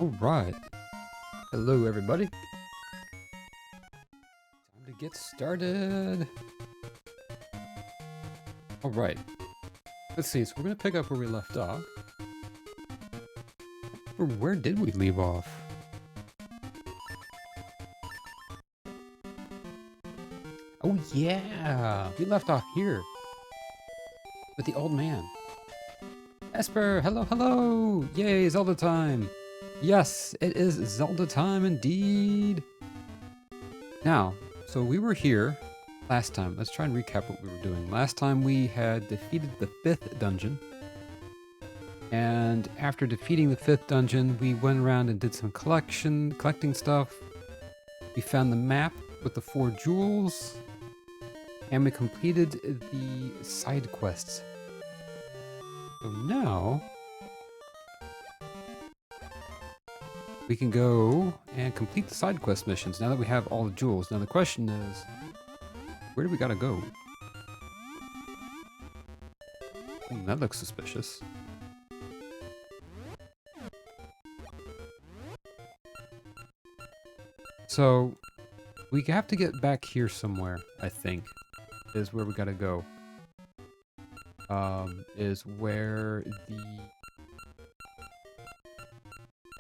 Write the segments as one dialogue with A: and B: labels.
A: Alright. Hello, everybody. Time to get started. Alright. Let's see, so we're going to pick up where we left off. Or where did we leave off? Oh yeah! We left off here. With the old man. Esper, hello, hello! Yay, Zelda time! Yes, it is Zelda time indeed! Now, so we were here last time. Let's try and recap what we were doing. Last time we had defeated the 5th dungeon. And after defeating the 5th dungeon, we went around and did some collecting stuff. We found the map with the 4 jewels. And we completed the side quests. So now we can go and complete the side quest missions now that we have all the jewels. Now the question is, where do we gotta go? That looks suspicious. So, we have to get back here somewhere, I think, is where we gotta go. Is where the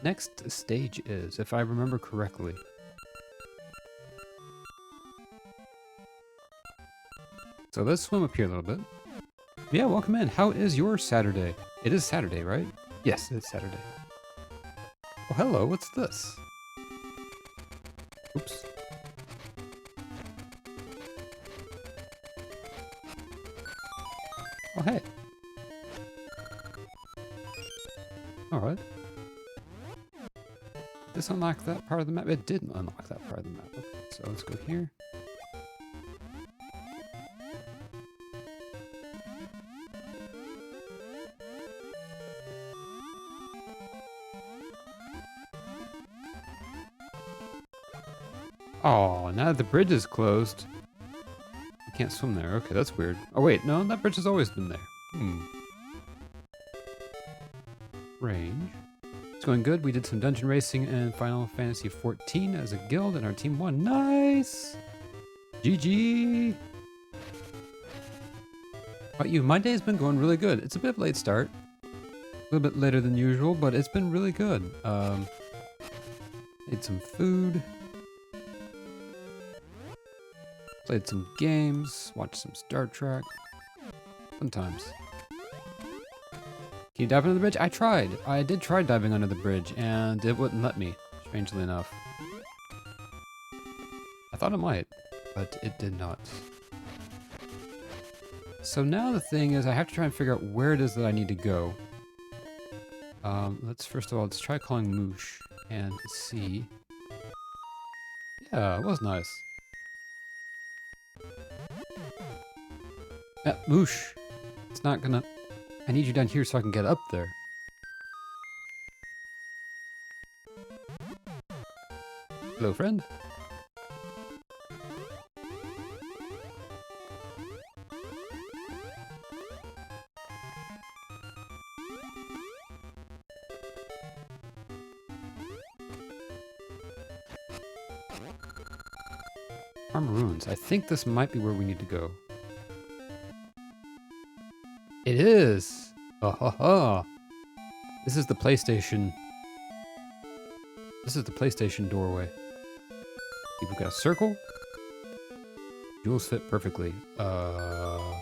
A: next stage is, if I remember correctly. So let's swim up here a little bit. Yeah, welcome in. How is your Saturday? It is Saturday, right? Yes, it's Saturday. Oh, hello. What's this? Oops. Oh, hey. Alright. Did this unlock that part of the map? It didn't unlock that part of the map. Okay, so let's go here. Oh, now that the bridge is closed, I can't swim there. Okay, that's weird. Oh wait, no, that bridge has always been there. Range. It's going good. We did some dungeon racing in Final Fantasy XIV as a guild, and our team won. Nice! GG! How about you? My day's been going really good. It's a bit of a late start. A little bit later than usual, but it's been really good. Ate some food. Played some games, watched some Star Trek. Sometimes. Can you dive under the bridge? I tried. I did try diving under the bridge, and it wouldn't let me, strangely enough. I thought it might, but it did not. So now the thing is, I have to try and figure out where it is that I need to go. First of all, let's try calling Moosh and see. Yeah, it was nice. Moosh. It's not gonna... I need you down here so I can get up there. Hello, friend. Farm Ruins. I think this might be where we need to go. It is! Ha ha ha! This is the PlayStation. This is the PlayStation doorway. We've got a circle. Jewels fit perfectly. I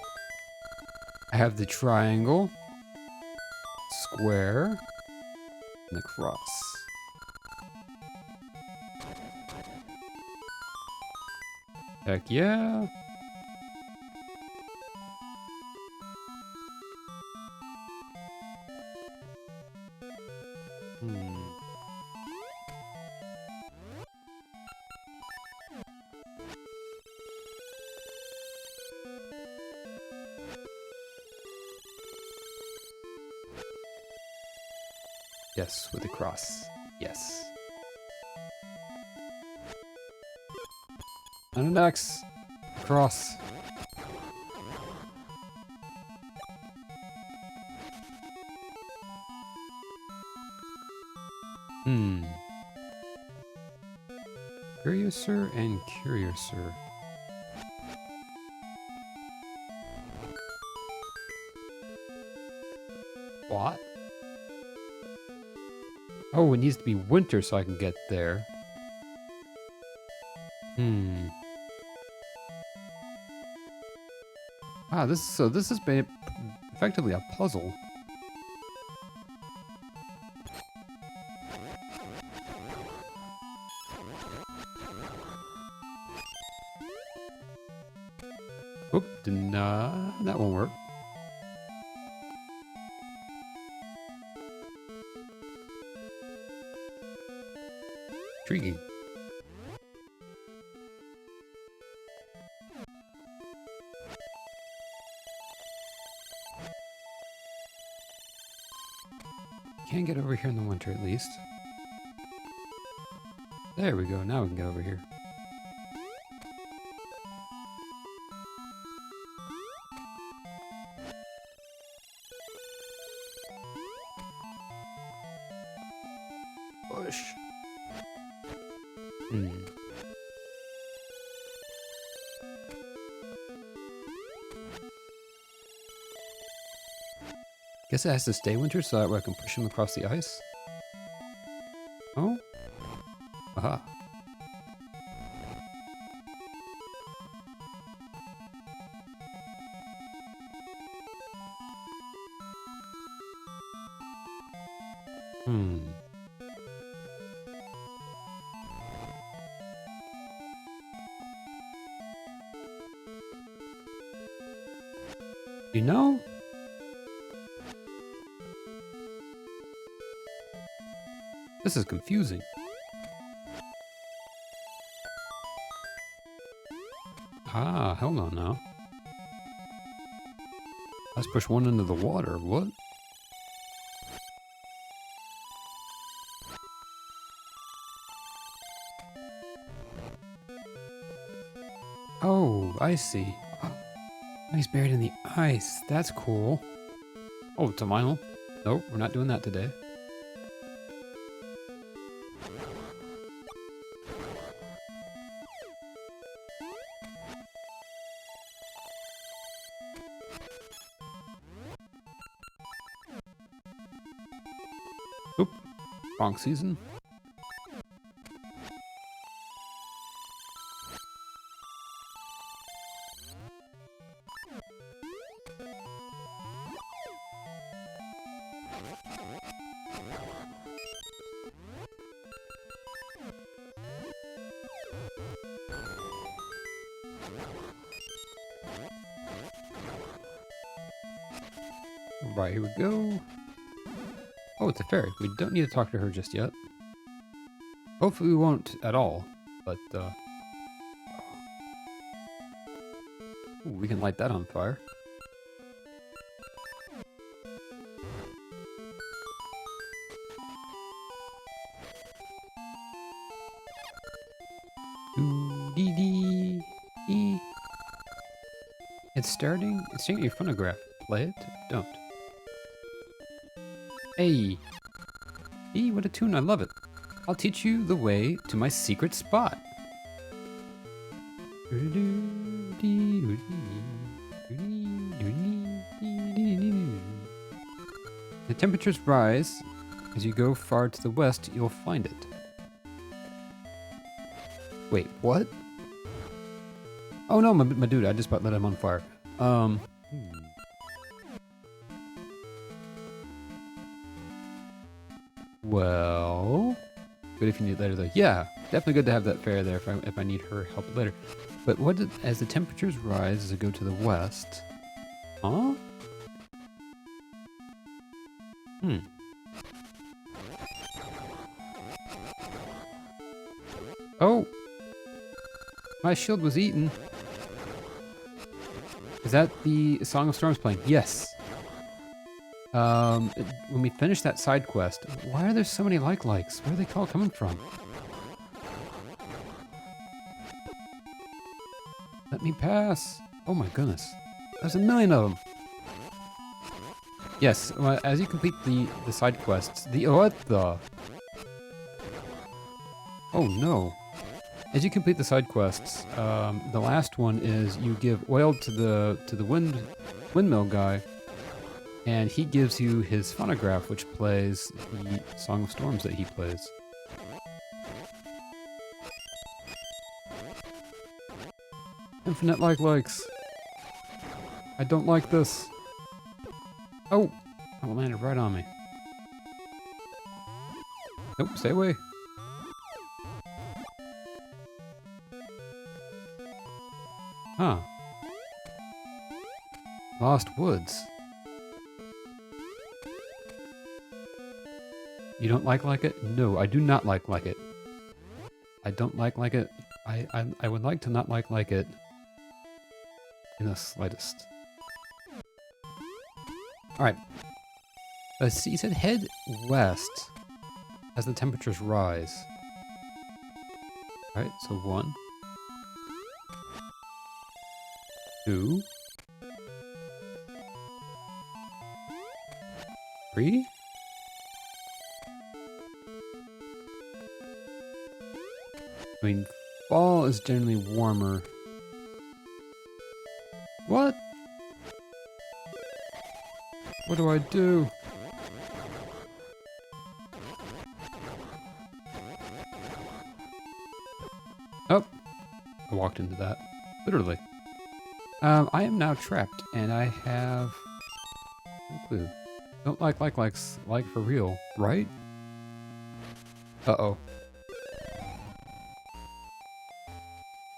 A: have the triangle, square, and the cross. Heck yeah! Yes, with the cross. Yes. And an X. Cross. Curiouser and Curiouser. What? Oh, it needs to be winter so I can get there. Ah, this is effectively a puzzle. Oop, that won't work. Intriguing. Can't get over here in the winter at least. There we go, now we can get over here. Push. Hmm. Guess it has to stay winter so that way I can push him across the ice. Oh? Aha. Hmm. You know? This is confusing. Ah, hold on now. Let's push one into the water. What? Oh, I see. He's buried in the ice. That's cool. Oh, it's a mile. Nope, we're not doing that today. Oop, wrong season. Right, here we go. Oh, it's a fairy. We don't need to talk to her just yet. Hopefully we won't at all, but ooh, we can light that on fire. Ooh, dee dee dee. It's starting your phonograph. Play it? Don't. Hey! Hey, what a tune, I love it. I'll teach you the way to my secret spot. The temperatures rise. As you go far to the west, you'll find it. Wait, what? Oh no, my dude, I just about lit him on fire. Well, good if you need it later though. Yeah, definitely good to have that fairy there if I need her help later. But as the temperatures rise as I go to the west, huh? Oh, my shield was eaten. Is that the Song of Storms playing? Yes. When we finish that side quest, why are there so many likes? Where are they all coming from? Let me pass. Oh my goodness. There's a million of them. Yes, well, as you complete the side quests, what the? Oh no. As you complete the side quests, the last one is you give oil to the windmill guy, and he gives you his phonograph, which plays the Song of Storms that he plays. Infinite likes. I don't like this. Oh! It landed right on me. Nope, stay away. Huh. Lost Woods. You don't like it? No, I do not like it. I don't like it. I would like to not like it in the slightest. Alright. Let's see, you said head west as the temperatures rise. Alright, so 1, 2, 3. I mean, fall is generally warmer. What? What do I do? Oh, I walked into that. Literally. I am now trapped, and I have no clue. Don't like for real, right? Uh-oh.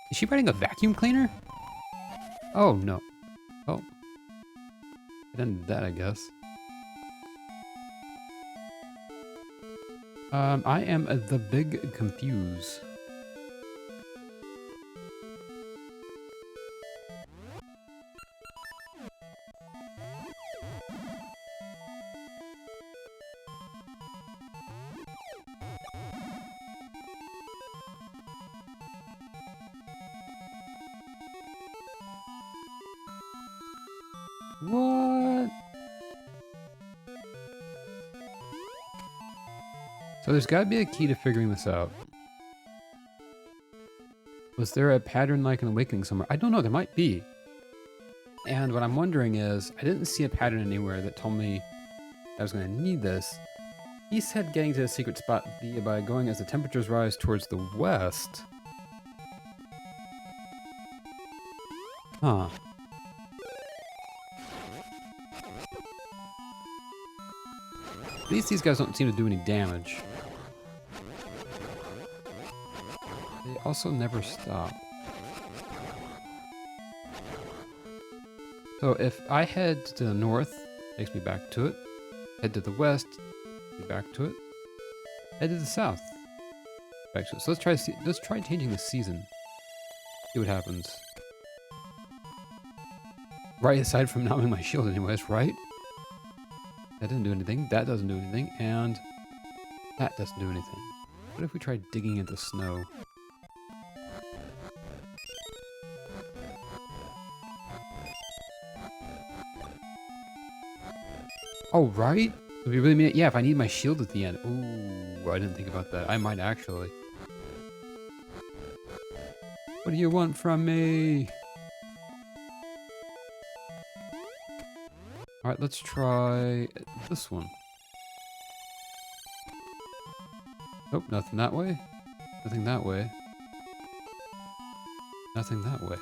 A: Is she riding a vacuum cleaner? Oh, no. Oh. It ended that, I guess. I am the big confuse. What? So there's gotta be a key to figuring this out. Was there a pattern like an awakening somewhere? I don't know, there might be. And what I'm wondering is, I didn't see a pattern anywhere that told me I was gonna need this. He said getting to a secret spot via by going as the temperatures rise towards the west. Huh. At least these guys don't seem to do any damage. They also never stop. So if I head to the north, takes me back to it. Head to the west, be back to it. Head to the south, back to it. So let's try changing the season. See what happens. Right, aside from not having my shield anyways, right? That didn't do anything, that doesn't do anything, and that doesn't do anything. What if we try digging into snow? Oh, right? Would you really mean it? Yeah, if I need my shield at the end. Ooh, I didn't think about that. I might actually. What do you want from me? Alright, let's try this one. Nope, nothing that way. Nothing that way. Nothing that way.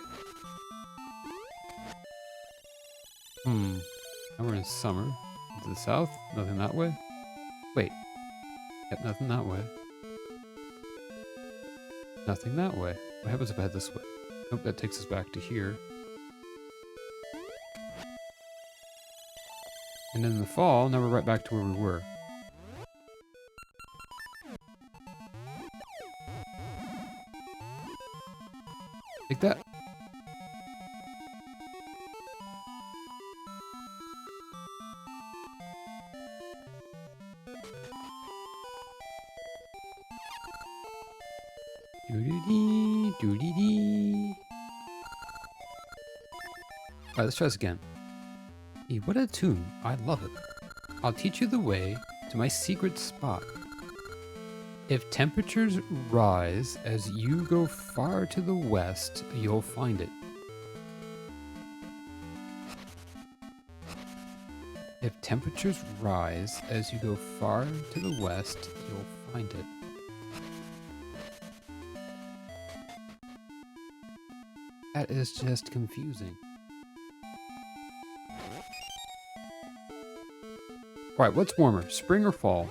A: Now we're in summer. To the south, nothing that way. Wait. Yep, nothing that way. Nothing that way. What happens if I head this way? Nope, that takes us back to here. And then in the fall, now we're right back to where we were. Take that. Doo-dee-dee, doo-dee-dee. Alright, let's try this again. Hey, what a tune. I love it. I'll teach you the way to my secret spot. If temperatures rise as you go far to the west, you'll find it. If temperatures rise as you go far to the west, you'll find it. That is just confusing. Right, what's warmer, spring or fall?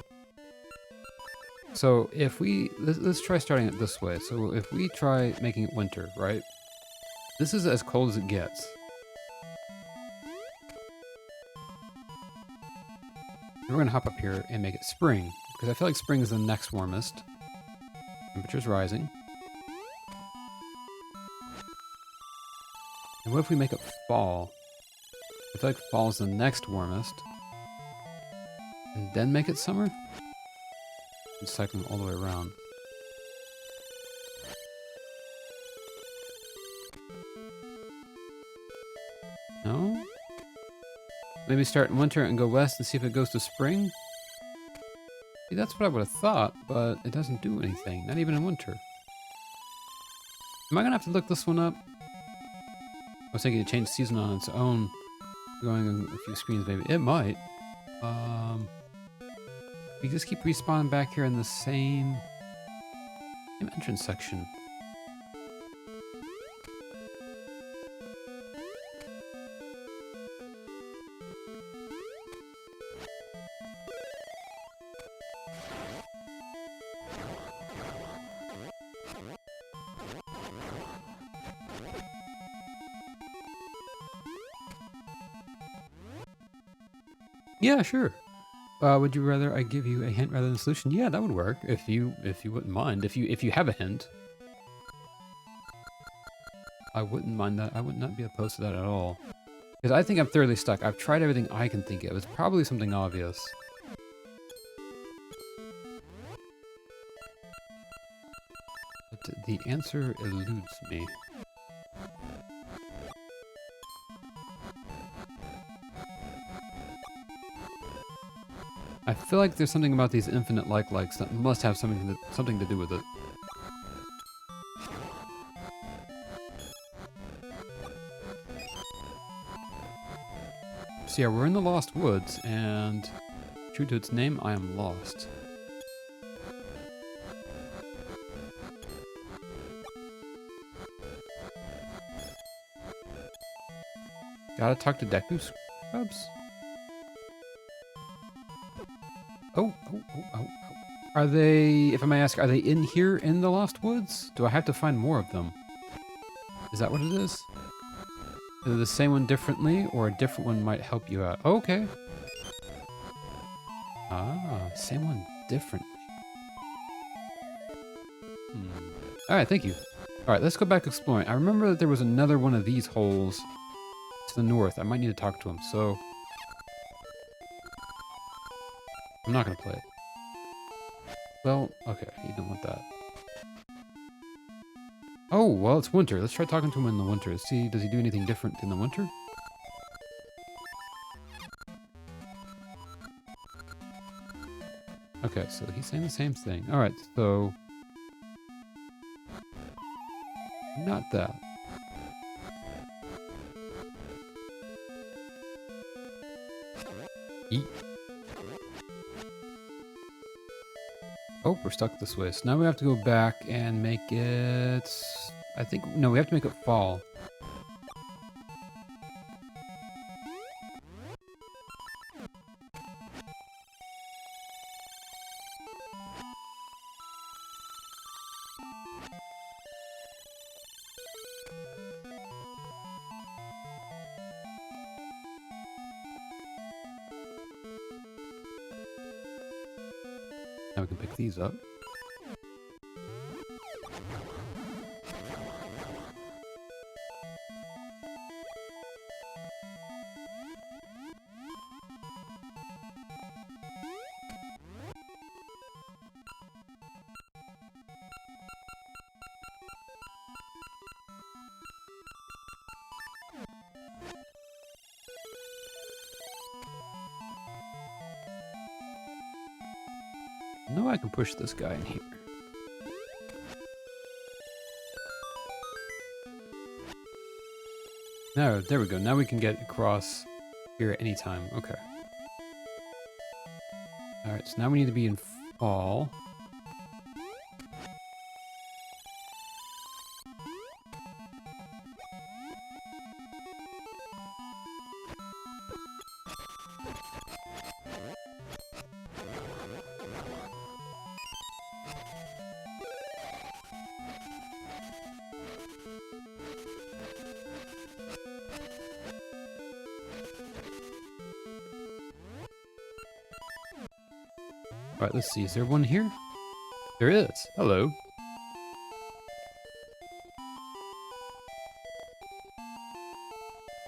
A: So if we, let's try starting it this way. So if we try making it winter, right? This is as cold as it gets. We're gonna hop up here and make it spring, because I feel like spring is the next warmest. Temperature's rising. And what if we make it fall? I feel like fall is the next warmest. And then make it summer? And cycling all the way around. No? Maybe start in winter and go west and see if it goes to spring? See, that's what I would have thought, but it doesn't do anything, not even in winter. Am I gonna have to look this one up? I was thinking to change season on its own. Going a few screens, maybe. It might. We just keep respawning back here in the same entrance section. Yeah, sure. Would you rather I give you a hint rather than a solution? Yeah, that would work if you wouldn't mind. If you have a hint, I wouldn't mind that. I would not be opposed to that at all. Because I think I'm thoroughly stuck. I've tried everything I can think of. It's probably something obvious. But the answer eludes me. I feel like there's something about these infinite likes that must have something to do with it. So yeah, we're in the Lost Woods, and true to its name, I am lost. Gotta talk to Deku Scrubs? Oh. Are they, if I may ask, are they in here in the Lost Woods? Do I have to find more of them? Is that what it is? Is it the same one differently, or a different one might help you out? Okay. Ah, same one differently. Alright, thank you. Alright, let's go back exploring. I remember that there was another one of these holes to the north. I might need to talk to him, so I'm not gonna play it. Well, okay, you don't want that. Oh, well, it's winter. Let's try talking to him in the winter. See, does he do anything different in the winter? Okay, so he's saying the same thing. Alright, so not that. Eat. Oh, we're stuck this way. So now we have to go back and make it... I think... No, we have to make it fall. Now we can pick these up. No, I can push this guy in here. No, there we go. Now we can get across here at any time. Okay. Alright, so now we need to be in fall. Alright, let's see. Is there one here? There is. Hello.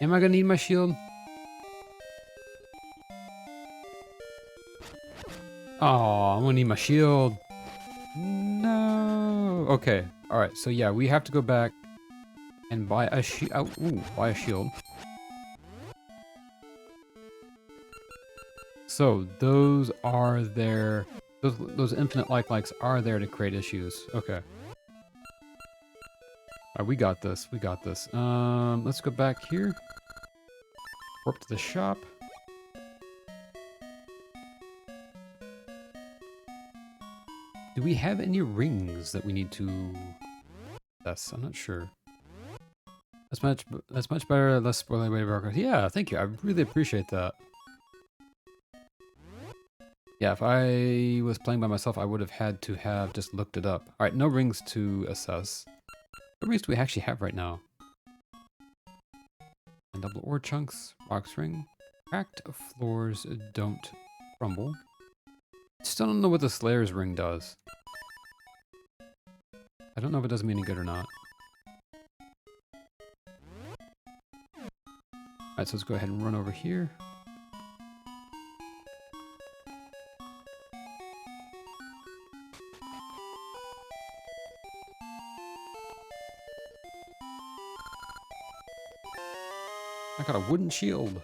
A: Am I gonna need my shield? Oh, I'm gonna need my shield. No. Okay. Alright, so yeah, we have to go back and buy a buy a shield. So those are there. Those infinite likes are there to create issues. Okay. Alright, we got this. We got this. Let's go back here. Warp to the shop. Do we have any rings that we need to... Yes, I'm not sure. That's much better, less spoiling way of progress. Yeah, thank you. I really appreciate that. Yeah, if I was playing by myself, I would have had to have just looked it up. Alright, no rings to assess. What rings do we actually have right now? And double ore chunks, rocks ring. Cracked floors don't crumble. Still don't know what the Slayer's ring does. I don't know if it does me any good or not. Alright, so let's go ahead and run over here. I got a wooden shield.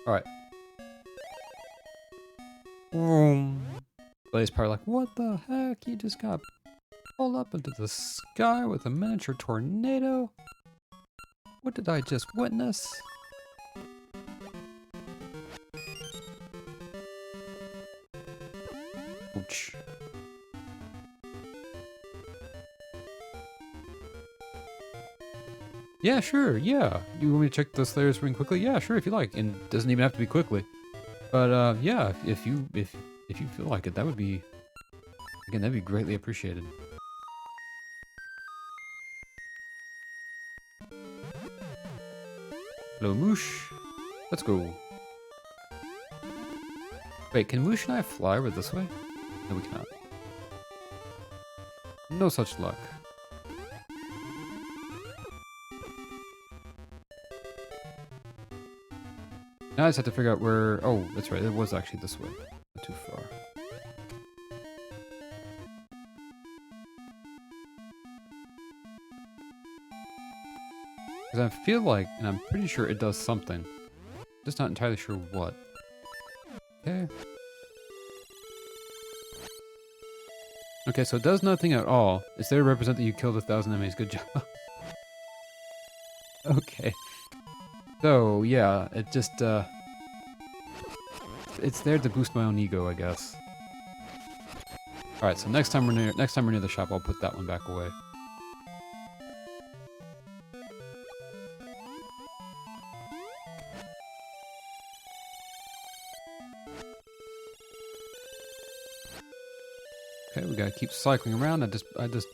A: Alright. Boom. Blaze probably like, what the heck? You just got pulled up into the sky with a miniature tornado? What did I just witness? Ouch. Yeah, sure, yeah. You want me to check the Slayer's ring quickly? Yeah, sure, if you like. And it doesn't even have to be quickly. But yeah, if you feel like it, that would be, again, that'd be greatly appreciated. Hello, Moosh. Let's go. Wait, can Moosh and I fly over this way? No, we cannot. No such luck. Now I just have to figure out where... Oh, that's right. It was actually this way. Not too far. Because I feel like, and I'm pretty sure it does something. Just not entirely sure what. Okay. Okay, so it does nothing at all. It's there to represent that you killed 1,000 enemies. Good job. Okay. So, yeah, it just, it's there to boost my own ego, I guess. Alright, so next time we're near the shop, I'll put that one back away. Okay, we gotta keep cycling around. I just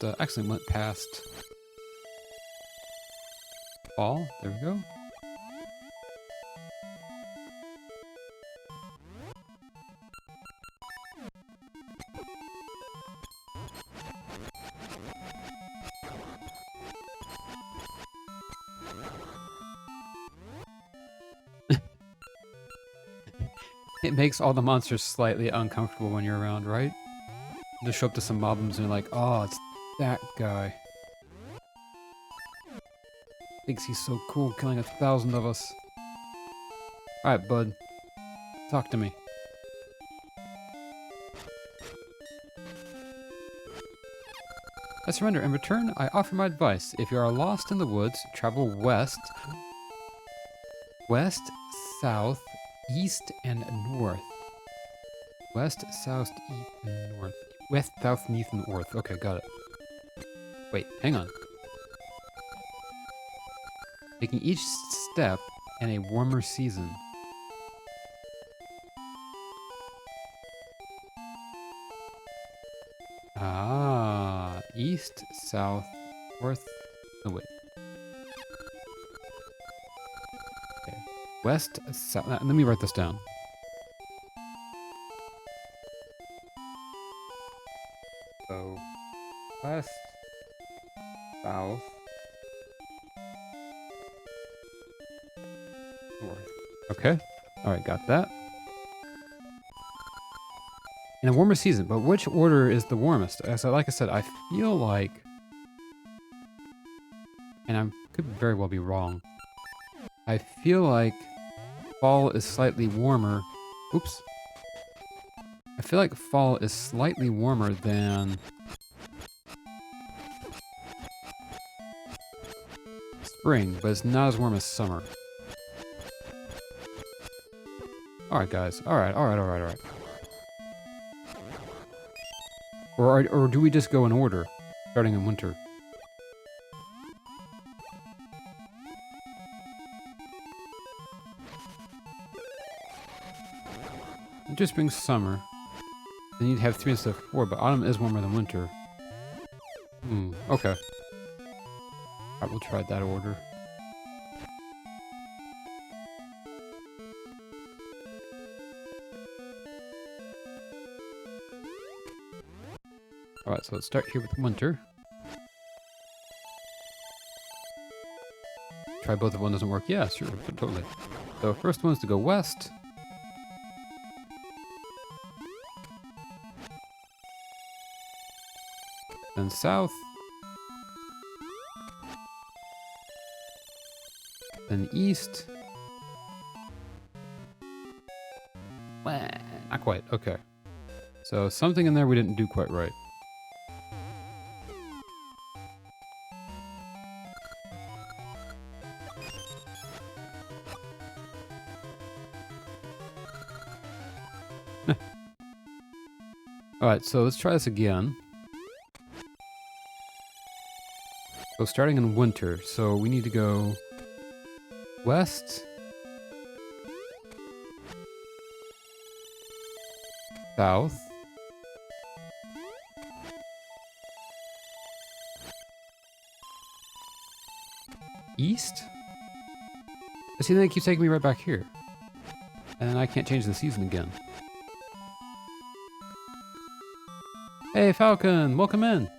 A: accidentally went past Fall. There we go. It makes all the monsters slightly uncomfortable when you're around, right? You just show up to some mobs and you're like, oh, it's that guy. Thinks he's so cool, killing 1,000 of us. Alright, bud. Talk to me. I surrender. In return, I offer my advice. If you are lost in the woods, travel west, south, east, and north. West, south, east, and north. West, south, east, and north. Okay, got it. Wait, hang on. Making each step in a warmer season. Ah, east, south, north. No, wait. Okay. West, south. Let me write this down. So, west, south, north. Okay. Alright, got that. In a warmer season, but which order is the warmest? So, like I said, I feel like, and I could very well be wrong, I feel like fall is slightly warmer. Oops. I feel like fall is slightly warmer than spring, but it's not as warm as summer. Alright, guys. Alright. Or do we just go in order, starting in winter? Winter, spring, summer. Then you'd have 3 instead of 4, but autumn is warmer than winter. Okay. Alright, we'll try that order. Alright, so let's start here with winter. Try both if one doesn't work. Yeah, sure, totally. So first one is to go west. Then south. Then east. Well, not quite. Okay. So something in there we didn't do quite right. Alright, so let's try this again. So starting in winter, so we need to go west, south, east? See, then it keeps taking me right back here. And I can't change the season again. Hey, Falcon, welcome in.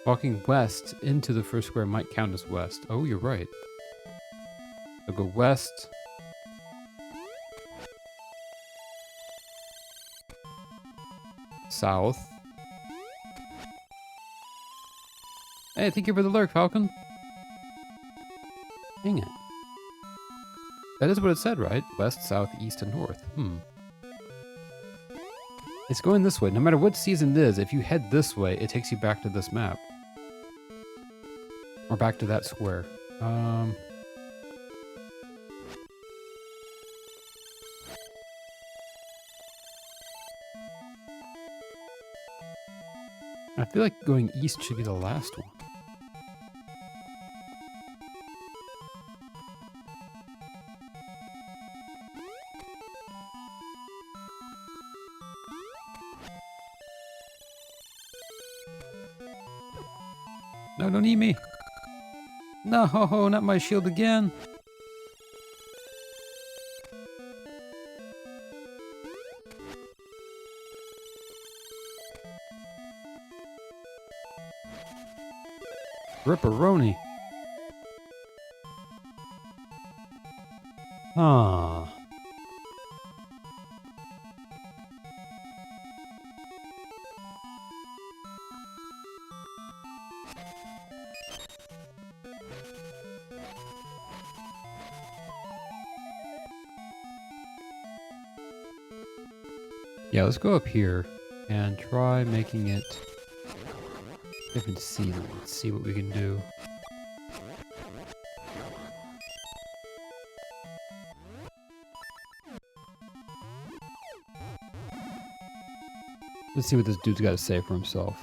A: Walking west into the first square might count as west. Oh, you're right. So go west. South. Hey, thank you for the lurk, Falcon. Dang it. That is what it said, right? West, south, east, and north. It's going this way. No matter what season it is, if you head this way, it takes you back to this map. Or back to that square. I feel like going east should be the last one. No, don't eat me. No, not my shield again. Ripperoni. Ah. Yeah, let's go up here and try making it different season. Let's see what we can do. Let's see what this dude's got to say for himself.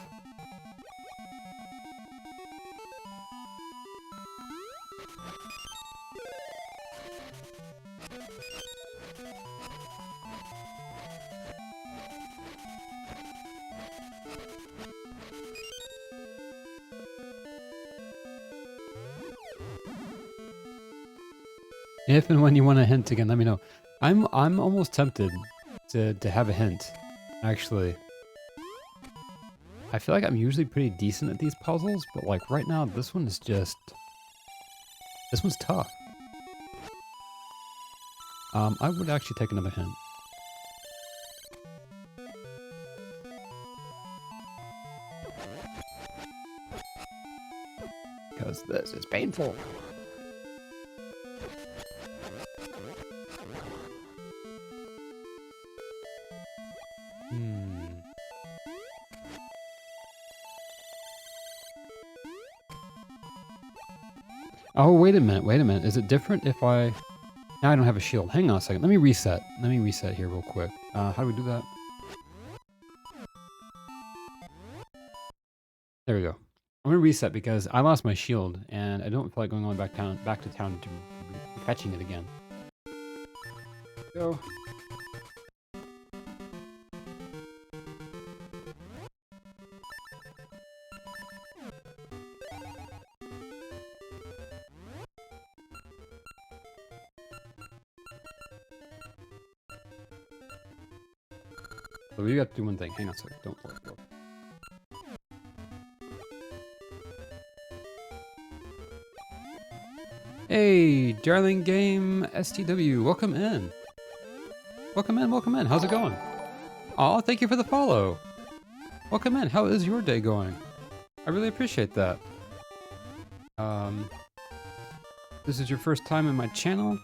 A: If and when you want a hint again, let me know. I'm almost tempted to have a hint, actually. I feel like I'm usually pretty decent at these puzzles, but like right now, this one is just... This one's tough. I would actually take another hint. Because this is painful. Hmm. Oh, wait a minute, wait a minute. Is it different if I... Now I don't have a shield. Hang on a second. Let me reset. Let me reset here real quick. How do we do that? There we go. I'm gonna reset because I lost my shield and I don't feel like going all the way back to town to fetching it again. Go. So we got to do one thing. Hang on a second. Don't worry. Go. Hey, Darling Game STW, welcome in. Welcome in, welcome in. How's it going? Aw, thank you for the follow. Welcome in. How is your day going? I really appreciate that. This is your first time in my channel.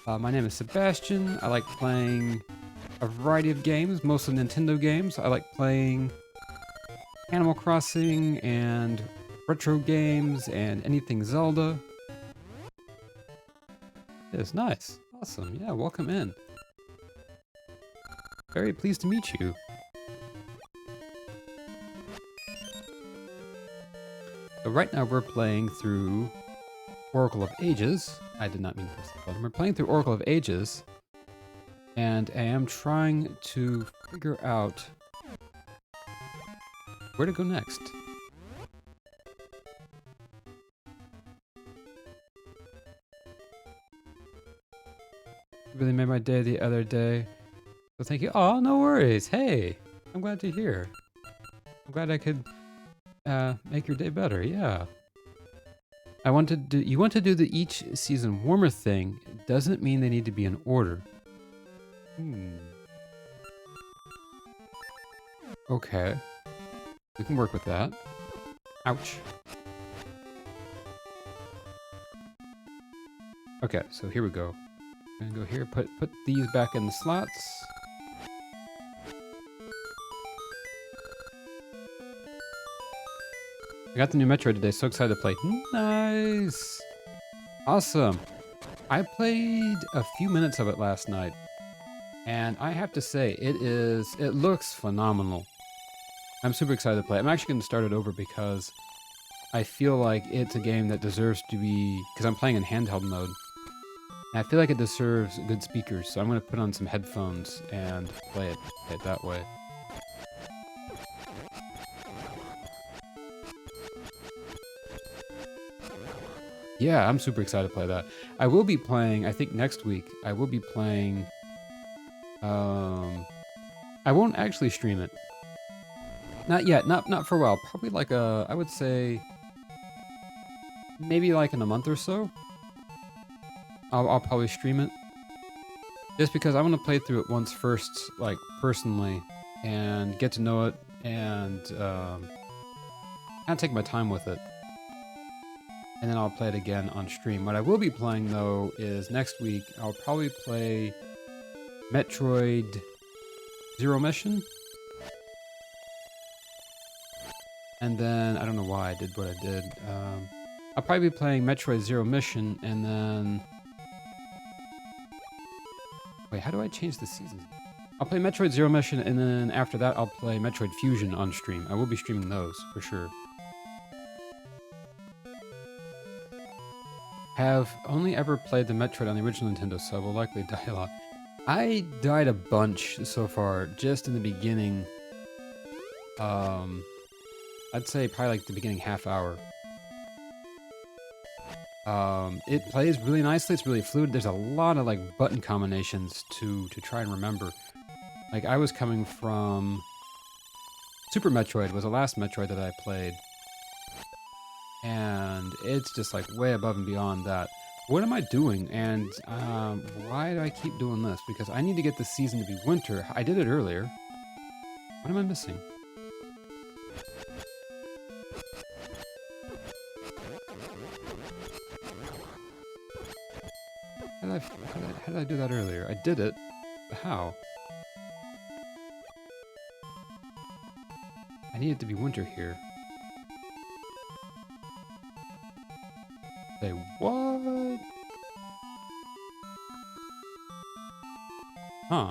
A: My name is Sebastian. I like playing a variety of games, mostly Nintendo games. I like playing Animal Crossing and retro games and anything Zelda. It's nice. Awesome. Yeah, welcome in. Very pleased to meet you. So right now we're playing through Oracle of Ages. I did not mean to press the button. We're playing through Oracle of Ages. And I am trying to figure out where to go next. Really made my day the other day. So thank you. Oh, no worries. Hey, I'm glad to hear. I'm glad I could make your day better. Yeah. You want to do the each season warmer thing. It doesn't mean they need to be in order. Okay. We can work with that. Ouch. Okay, so here we go. I'm gonna go here, put these back in the slots. I got the new Metroid today, so excited to play. Nice! Awesome. I played a few minutes of it last night, and I have to say, it looks phenomenal. I'm super excited to play. I'm actually gonna start it over because I feel like it's a game that deserves to be, because I'm playing in handheld mode. And I feel like it deserves good speakers, so I'm going to put on some headphones and play it that way. Yeah, I'm super excited to play that. I will be playing, I think next week, I will be playing, I won't actually stream it. Not yet, not for a while. Probably like I would say, maybe like in a month or so. I'll probably stream it. Just because I want to play through it once first, like, personally, and get to know it, and, kind of take my time with it. And then I'll play it again on stream. What I will be playing, though, is next week, I'll probably play Metroid Zero Mission. And then, I don't know why I did what I did. I'll probably be playing Metroid Zero Mission, and then... Wait, how do I change the seasons? I'll play Metroid Zero Mission, and then after that, I'll play Metroid Fusion on stream. I will be streaming those, for sure. Have only ever played the Metroid on the original Nintendo, so I will likely die a lot. I died a bunch so far, just in the beginning. I'd say probably like the beginning half hour. It plays really nicely, it's really fluid. There's a lot of like button combinations to try and remember. Like I was coming from Super Metroid was the last Metroid that I played. And it's just like way above and beyond that. What am I doing? And why do I keep doing this? Because I need to get the season to be winter. I did it earlier. What am I missing? How did I do that earlier? I did it. But how? I need it to be winter here. Say what? Huh.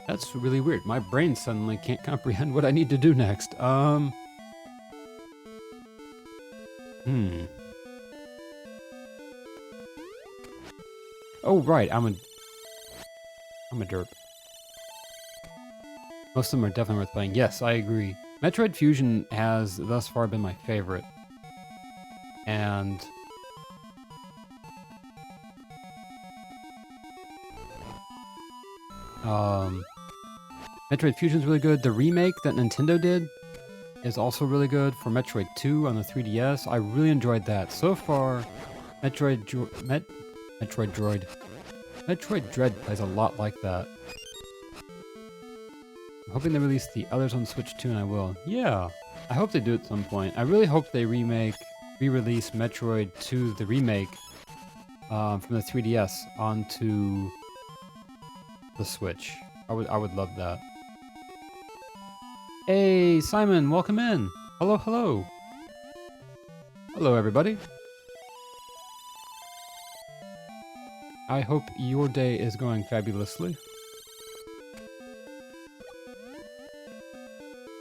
A: That's really weird. My brain suddenly can't comprehend what I need to do next. Oh, right. I'm a derp. Most of them are definitely worth playing. Yes, I agree. Metroid Fusion has thus far been my favorite. And Metroid Fusion's really good. The remake that Nintendo did is also really good for Metroid 2 on the 3DS. I really enjoyed that. So far, Metroid Dread plays a lot like that. I'm hoping they release the others on Switch too, and I will. Yeah, I hope they do at some point. I really hope they re-release Metroid 2, the remake, from the 3DS onto the Switch. I would love that. Hey, Simon, welcome in. Hello, hello. Hello, everybody. I hope your day is going fabulously.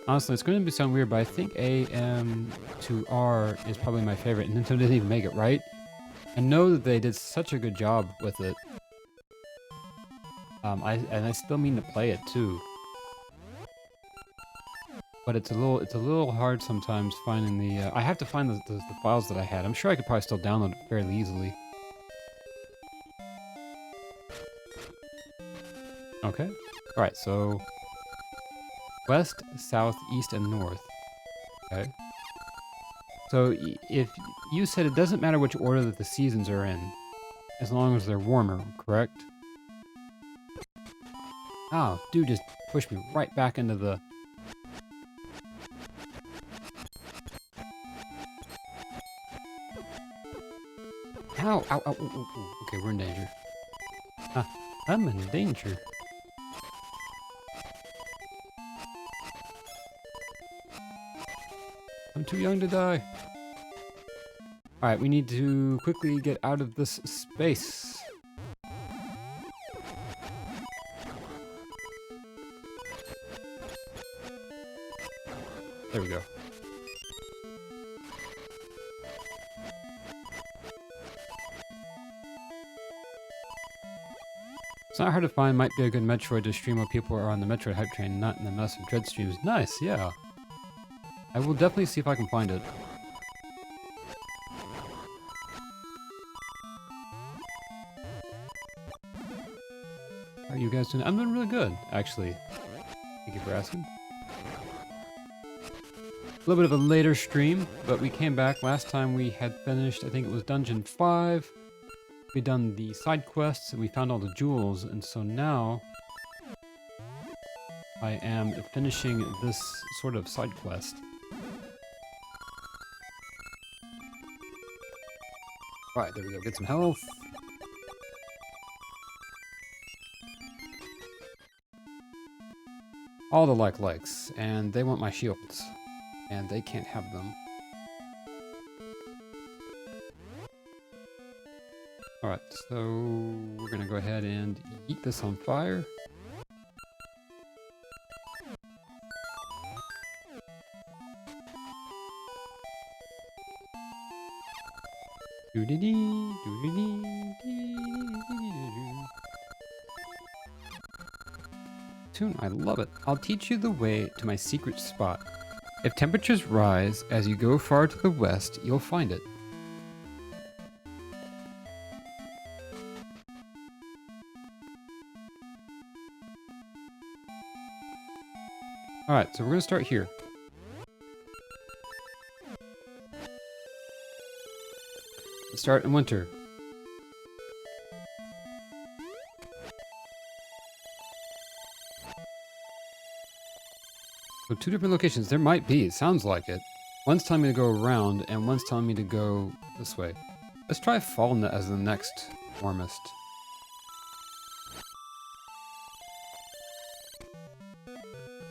A: Honestly, it's going to sound weird, but I think AM to R is probably my favorite. Nintendo didn't even make it right. I know that they did such a good job with it. I still mean to play it too. But it's a little hard sometimes finding the. I have to find the files that I had. I'm sure I could probably still download it fairly easily. Okay. All right. So west, south, east, and north. Okay. So if you said it doesn't matter which order that the seasons are in, as long as they're warmer, correct? Oh, dude just pushed me right back into the... Ow, ow, ow, ooh, ooh, ooh. Okay, we're in danger. I'm in danger. I'm too young to die. Alright, we need to quickly get out of this space. There we go. It's not hard to find, might be a good Metroid to stream while people are on the Metroid hype train, not in the massive Dread streams. Nice, yeah. I will definitely see if I can find it. How are you guys doing? I'm doing really good, actually. Thank you for asking. A little bit of a later stream, but we came back. Last time we had finished, I think it was Dungeon 5. We'd done the side quests and we found all the jewels, and so now I am finishing this sort of side quest. Alright, there we go. Get some health. All the likes, and they want my shields. And they can't have them. Alright, so we're gonna go ahead and eat this on fire. Tune, I love it. I'll teach you the way to my secret spot. If temperatures rise as you go far to the west, you'll find it. Alright, so we're gonna start here. Let's start in winter. So 2 different locations. There might be. It sounds like it. One's telling me to go around, and one's telling me to go this way. Let's try fall as the next warmest.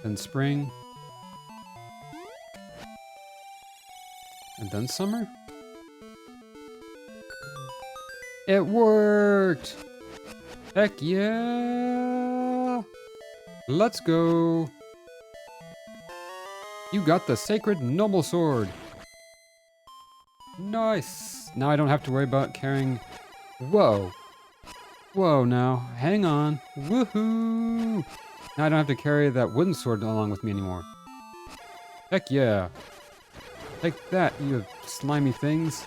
A: then spring, and then summer? It worked! Heck yeah! Let's go! You got the sacred noble sword! Nice! Now I don't have to worry about carrying... Whoa! Whoa now, hang on. Woohoo! Now I don't have to carry that wooden sword along with me anymore. Heck yeah! Take that, you slimy things.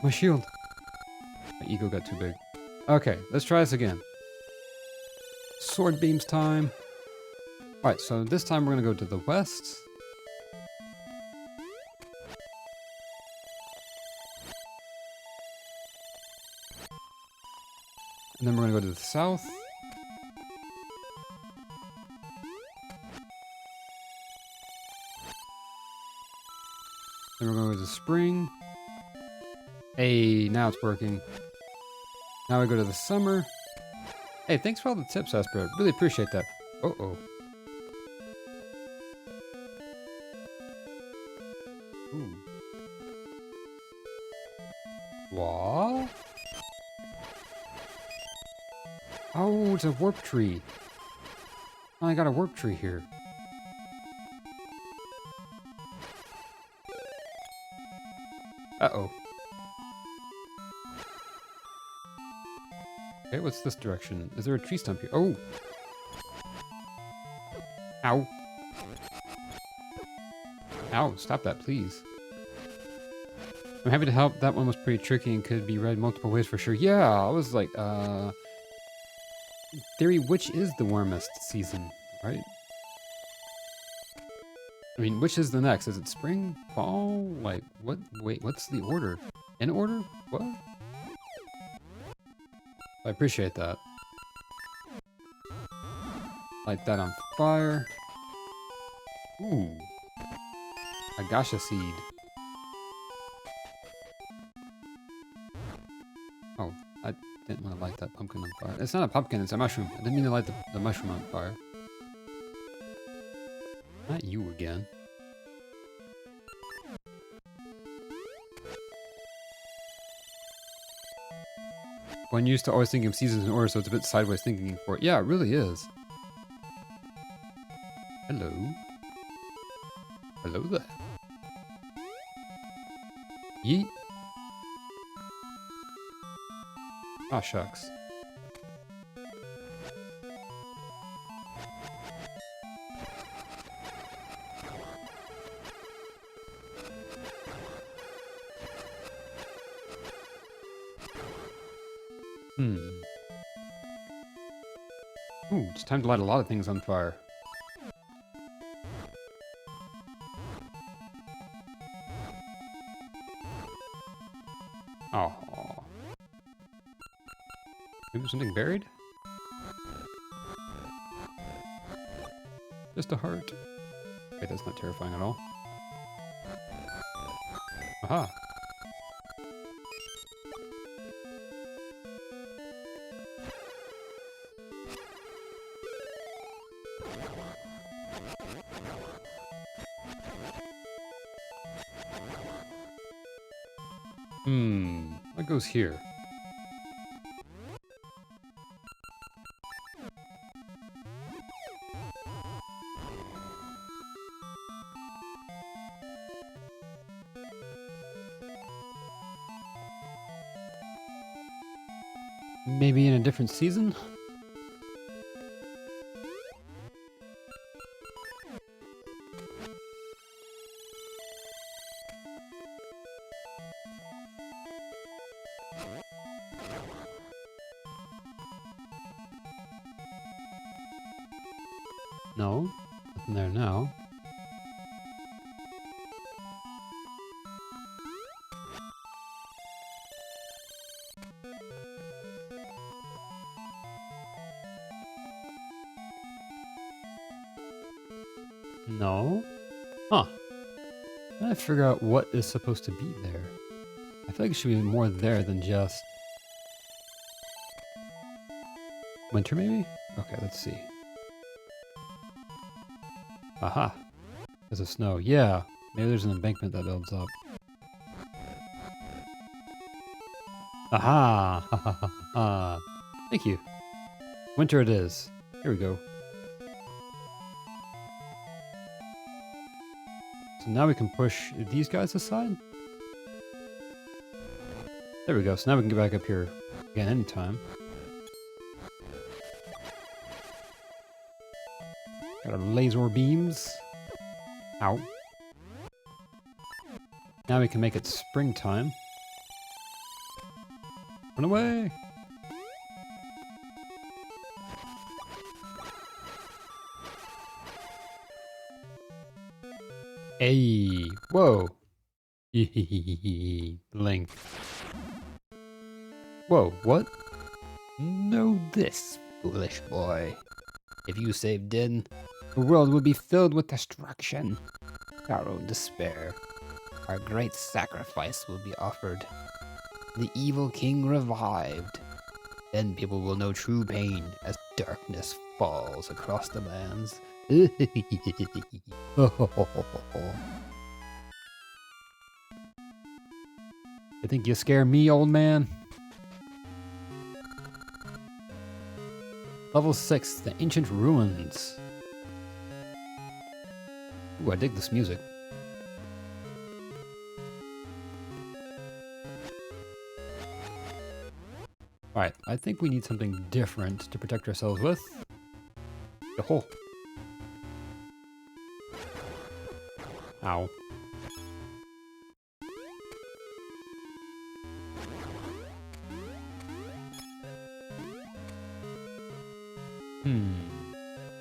A: My shield. My ego got too big. Okay, let's try this again. Sword beams time. Alright, so this time we're gonna go to the west. And then we're gonna go to the south. Then we're gonna go to the spring. Hey, now it's working. Now we go to the summer. Hey, thanks for all the tips, Esper. Really appreciate that. Uh-oh. Ooh. What? Oh, it's a warp tree. Oh, I got a warp tree here. Uh-oh. Okay, what's this direction? Is there a tree stump here? Oh! Ow. Ow, stop that, please. I'm happy to help. That one was pretty tricky and could be read multiple ways for sure. Yeah, I was like, Theory, which is the warmest season, right? I mean, which is the next? Is it spring? Fall? Like, what? Wait, what's the order? In order? What? I appreciate that. Light that on fire. Ooh. A gacha seed. Oh, I didn't want to light that pumpkin on fire. It's not a pumpkin, it's a mushroom. I didn't mean to light the mushroom on fire. Not you again. One used to always think of seasons in order, so it's a bit sideways thinking for it. Yeah, it really is. Hello. Hello there. Yeet. Aw, shucks. Ooh, it's time to light a lot of things on fire. Oh. Maybe something buried? Just a heart. Okay, that's not terrifying at all. Aha. What goes here? Maybe in a different season? No, nothing there now. No? Huh. I gotta figure out what is supposed to be there. I feel like it should be more there than just... winter, maybe? Okay, let's see. Aha. There's a snow. Yeah. Maybe there's an embankment that builds up. Aha! Ha ha ha ha. Thank you. Winter it is. Here we go. So now we can push these guys aside. There we go. So now we can get back up here again anytime. Got our laser beams. Ow. Now we can make it springtime. Run away! Hey! Whoa! Link. Whoa, what? Know this, foolish boy. If you save Din, the world will be filled with destruction. Sorrow and despair. Our great sacrifice will be offered. The evil king revived. Then people will know true pain as darkness falls across the lands. You think you scare me, old man? Level 6, the ancient ruins. Ooh, I dig this music. Alright, I think we need something different to protect ourselves with. The hole. Ow.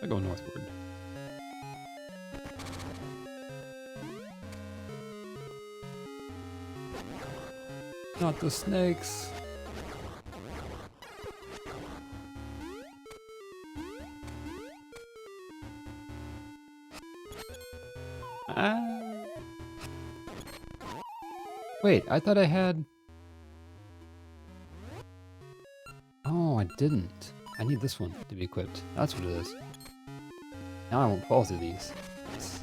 A: I go northward. Not the snakes. Wait, I thought I had... Oh, I didn't. I need this one to be equipped. That's what it is. Now I won't fall through these. Nice.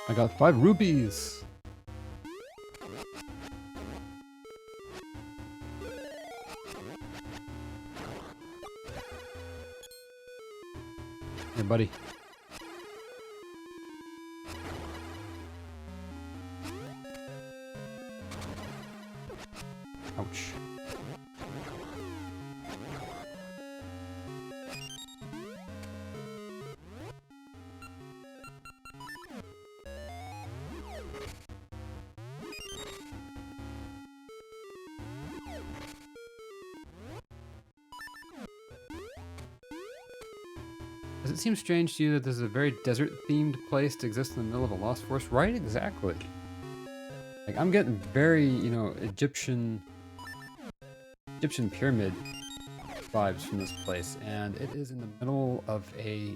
A: I got 5 rupees! Here, buddy. Ouch. Does it seem strange to you that there's a very desert-themed place to exist in the middle of a lost forest? Right, exactly. Like, I'm getting very, you know, Egyptian pyramid vibes from this place, and it is in the middle of a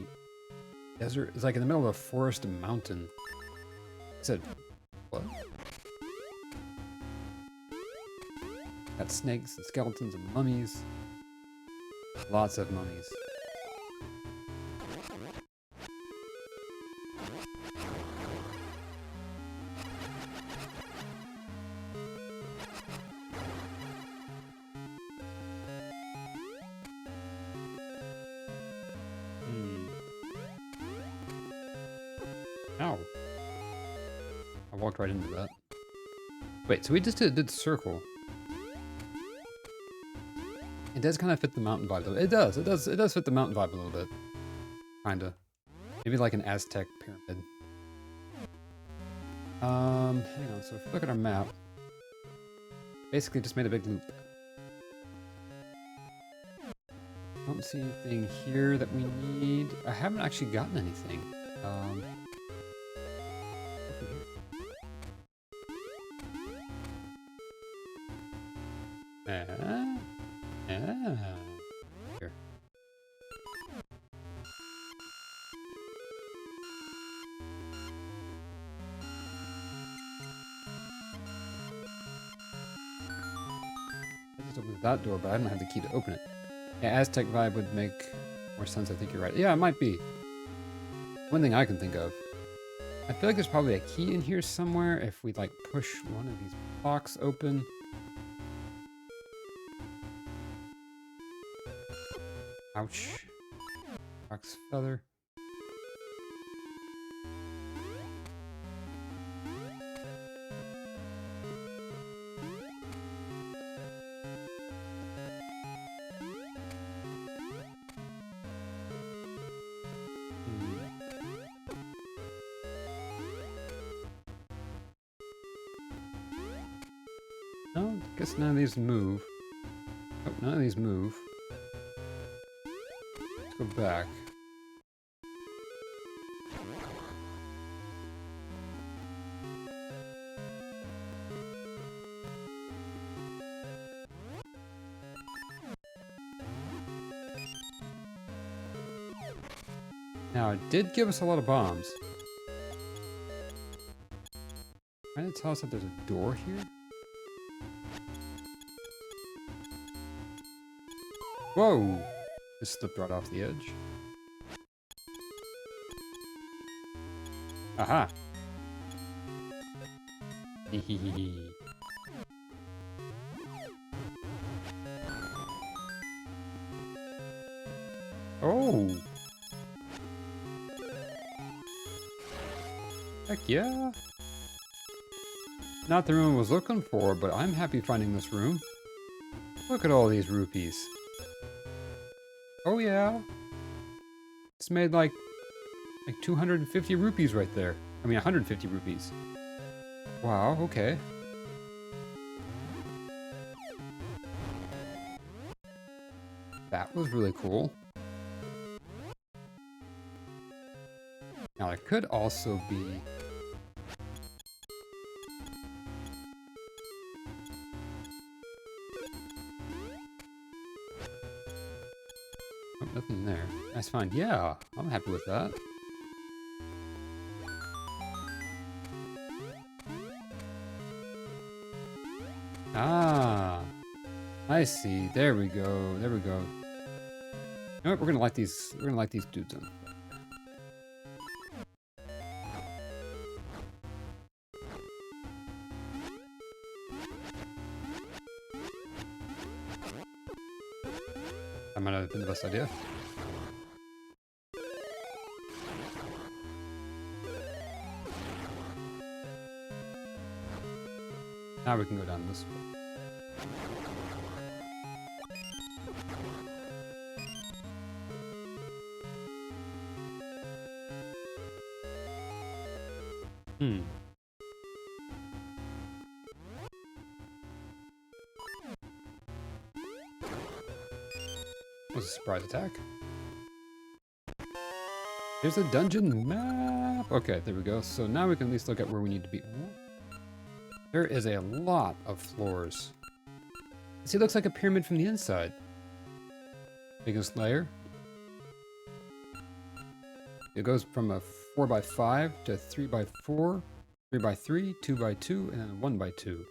A: desert. It's like in the middle of a forest and mountain. I said, what? Got snakes and skeletons and mummies. Lots of mummies. Ow. I walked right into that. Wait, so we just did the circle. It does kind of fit the mountain vibe though. It does fit the mountain vibe a little bit. Kinda. Maybe like an Aztec pyramid. Hang on, so if we look at our map, basically just made a big loop. Don't see anything here that we need. I haven't actually gotten anything. Here. I just opened that door, but I don't have the key to open it. Yeah, Aztec vibe would make more sense. I think you're right. Yeah, it might be. One thing I can think of. I feel like there's probably a key in here somewhere if we like push one of these blocks open. Ouch. Fox feather. No, I guess none of these move. Oh, none of these move. Let's go back. Now, it did give us a lot of bombs. Trying to tell us that there's a door here? Whoa! Just slipped right off the edge. Aha! Hehehe. Oh! Heck yeah! Not the room I was looking for, but I'm happy finding this room. Look at all these rupees. Oh yeah! It's made like 250 rupees right there. I mean 150 rupees. Wow, okay. That was really cool. Now there could also be... Oh, nothing there. Nice find. Yeah, I'm happy with that. Ah, I see. There we go. There we go. You know what? We're gonna light these. We're gonna light these dudes in. That might have been the best idea. Now we can go down this way. Was a surprise attack. Here's a dungeon map. Okay, there we go. So now we can at least look at where we need to be. There is a lot of floors. See, it looks like a pyramid from the inside. Biggest layer. It goes from a 4x5 to 3x4, 3x3, 2x2, and then 1x2. So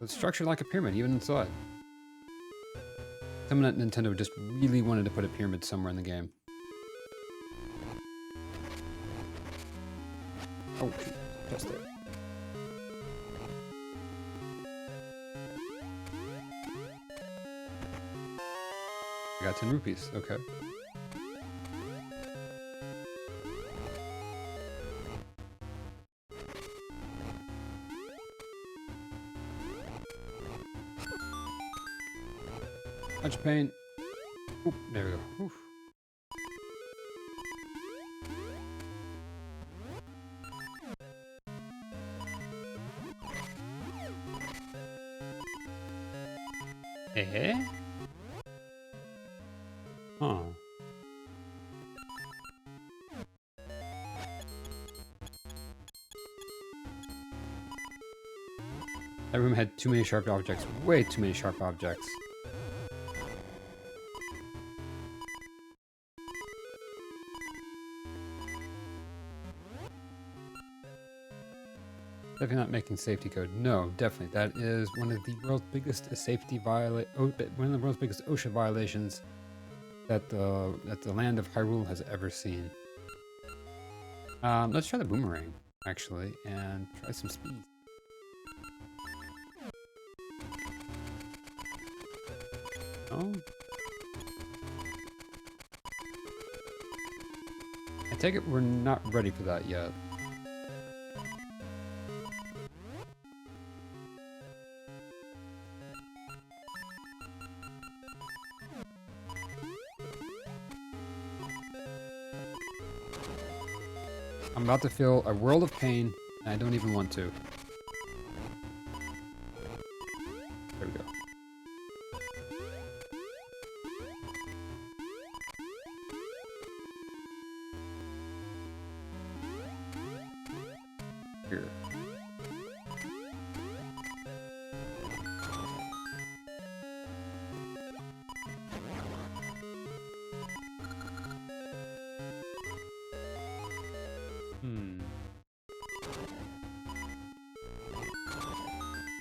A: it's structured like a pyramid, even inside. Someone at Nintendo just really wanted to put a pyramid somewhere in the game. Oh, shoot. Just there. I got 10 rupees. Okay. Bunch of paint. Oop, there we go. Oof. Eh? Huh. That room had too many sharp objects. Way too many sharp objects. Definitely not making safety code. No, definitely. That is one of the world's biggest one of the world's biggest OSHA violations that the land of Hyrule has ever seen. Let's try the boomerang, actually, and try some speed. Oh. I take it we're not ready for that yet. I'm about to feel a world of pain, and I don't even want to. There we go. Here.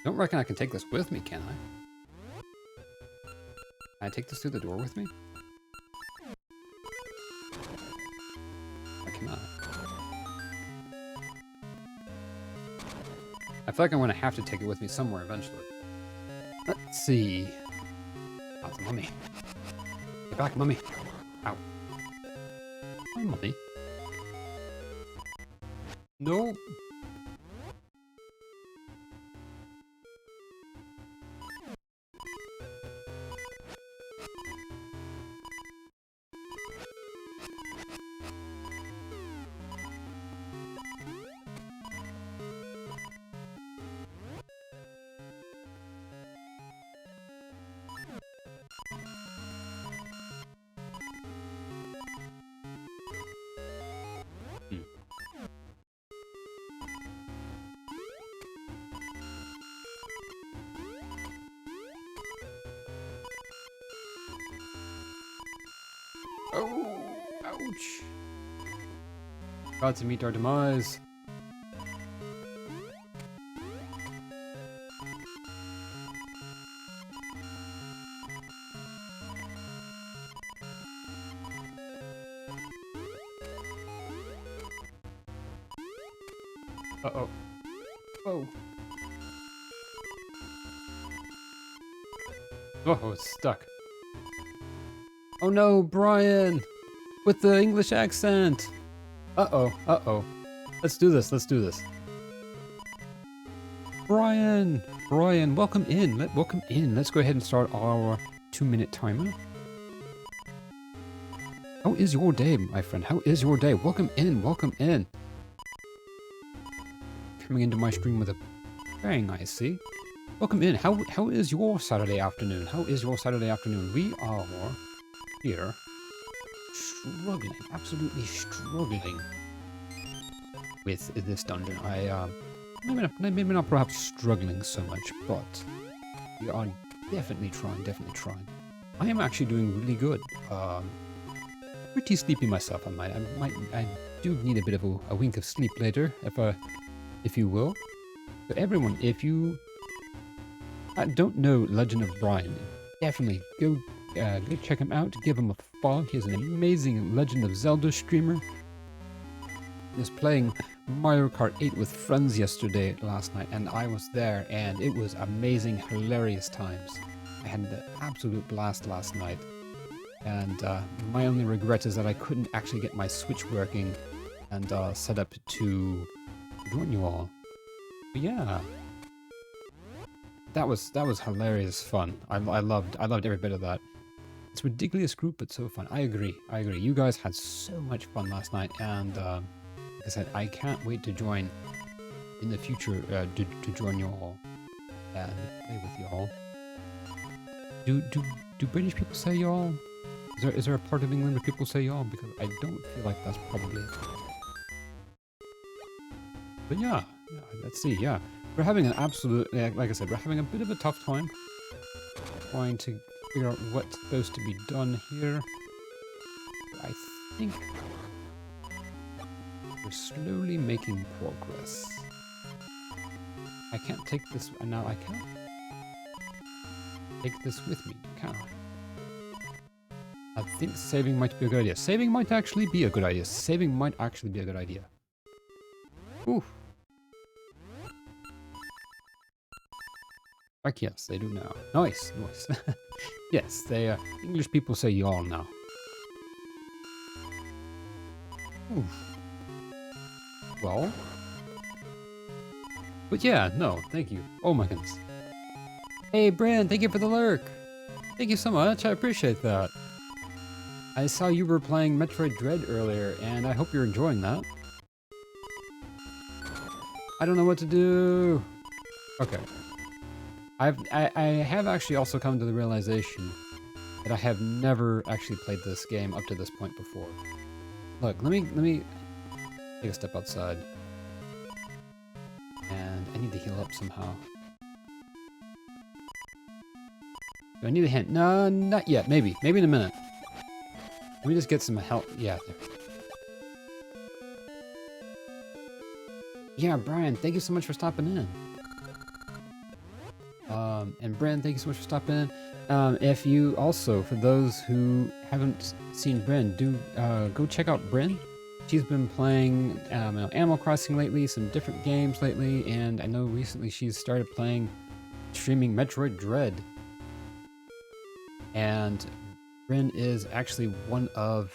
A: Don't reckon I can take this with me, can I? Can I take this through the door with me? I cannot. I feel like I'm gonna have to take it with me somewhere eventually. Let's see. Oh, the mummy. Get back, mummy. Ow. Hi, mummy. No. Oh, ouch. About to meet our demise. Uh-oh. Oh. Oh, it's stuck. Oh no, Brian! With the English accent! Uh-oh, uh-oh. Let's do this, let's do this. Brian! Brian, welcome in. Welcome in. Let's go ahead and start our 2-minute timer. How is your day, my friend? How is your day? Welcome in, welcome in. Coming into my stream with a bang, I see. Welcome in. How is your Saturday afternoon? How is your Saturday afternoon? We are here struggling, absolutely struggling with this dungeon. Maybe not perhaps struggling so much, but we are definitely trying. I am actually doing really good. Pretty sleepy myself, I do need a bit of a wink of sleep later, if you will. But everyone, if you don't know Legend of Brian, definitely go check him out, give him a follow. He's an amazing Legend of Zelda streamer. He was playing Mario Kart 8 with friends last night, and I was there, and it was amazing, hilarious times. I had an absolute blast last night, and my only regret is that I couldn't actually get my Switch working and set up to join you all. But yeah, that was hilarious fun. I loved every bit of that. It's a ridiculous group, but so fun. I agree. You guys had so much fun last night, and like I said, I can't wait to join in the future to join you all and play with you all. Do British people say y'all? Is there a part of England where people say y'all? Because I don't feel like that's probably it. But yeah, let's see. Yeah, we're having an absolute, like I said, we're having a bit of a tough time trying to figure out what's supposed to be done here. But I think we're slowly making progress. I can't take this. Now I can't take this with me, can I? I think saving might be a good idea. Saving might actually be a good idea. Saving might actually be a good idea. Oof. Like, yes, they do now. Nice, nice. Yes, they, English people say y'all now. Oof. Well. But yeah, no, thank you. Oh my goodness. Hey, Brand, thank you for the lurk. Thank you so much, I appreciate that. I saw you were playing Metroid Dread earlier, and I hope you're enjoying that. I don't know what to do. Okay. I have actually also come to the realization that I have never actually played this game up to this point before. Look, let me take a step outside. And I need to heal up somehow. Do I need a hint? No, not yet. Maybe. Maybe in a minute. Let me just get some help. Yeah, there. Yeah, Brian, thank you so much for stopping in. And Bryn, thank you so much for stopping in. If you also, for those who haven't seen Bryn, do go check out Bryn. She's been playing Animal Crossing lately, some different games lately, and I know recently she's started streaming Metroid Dread. And Bryn is actually one of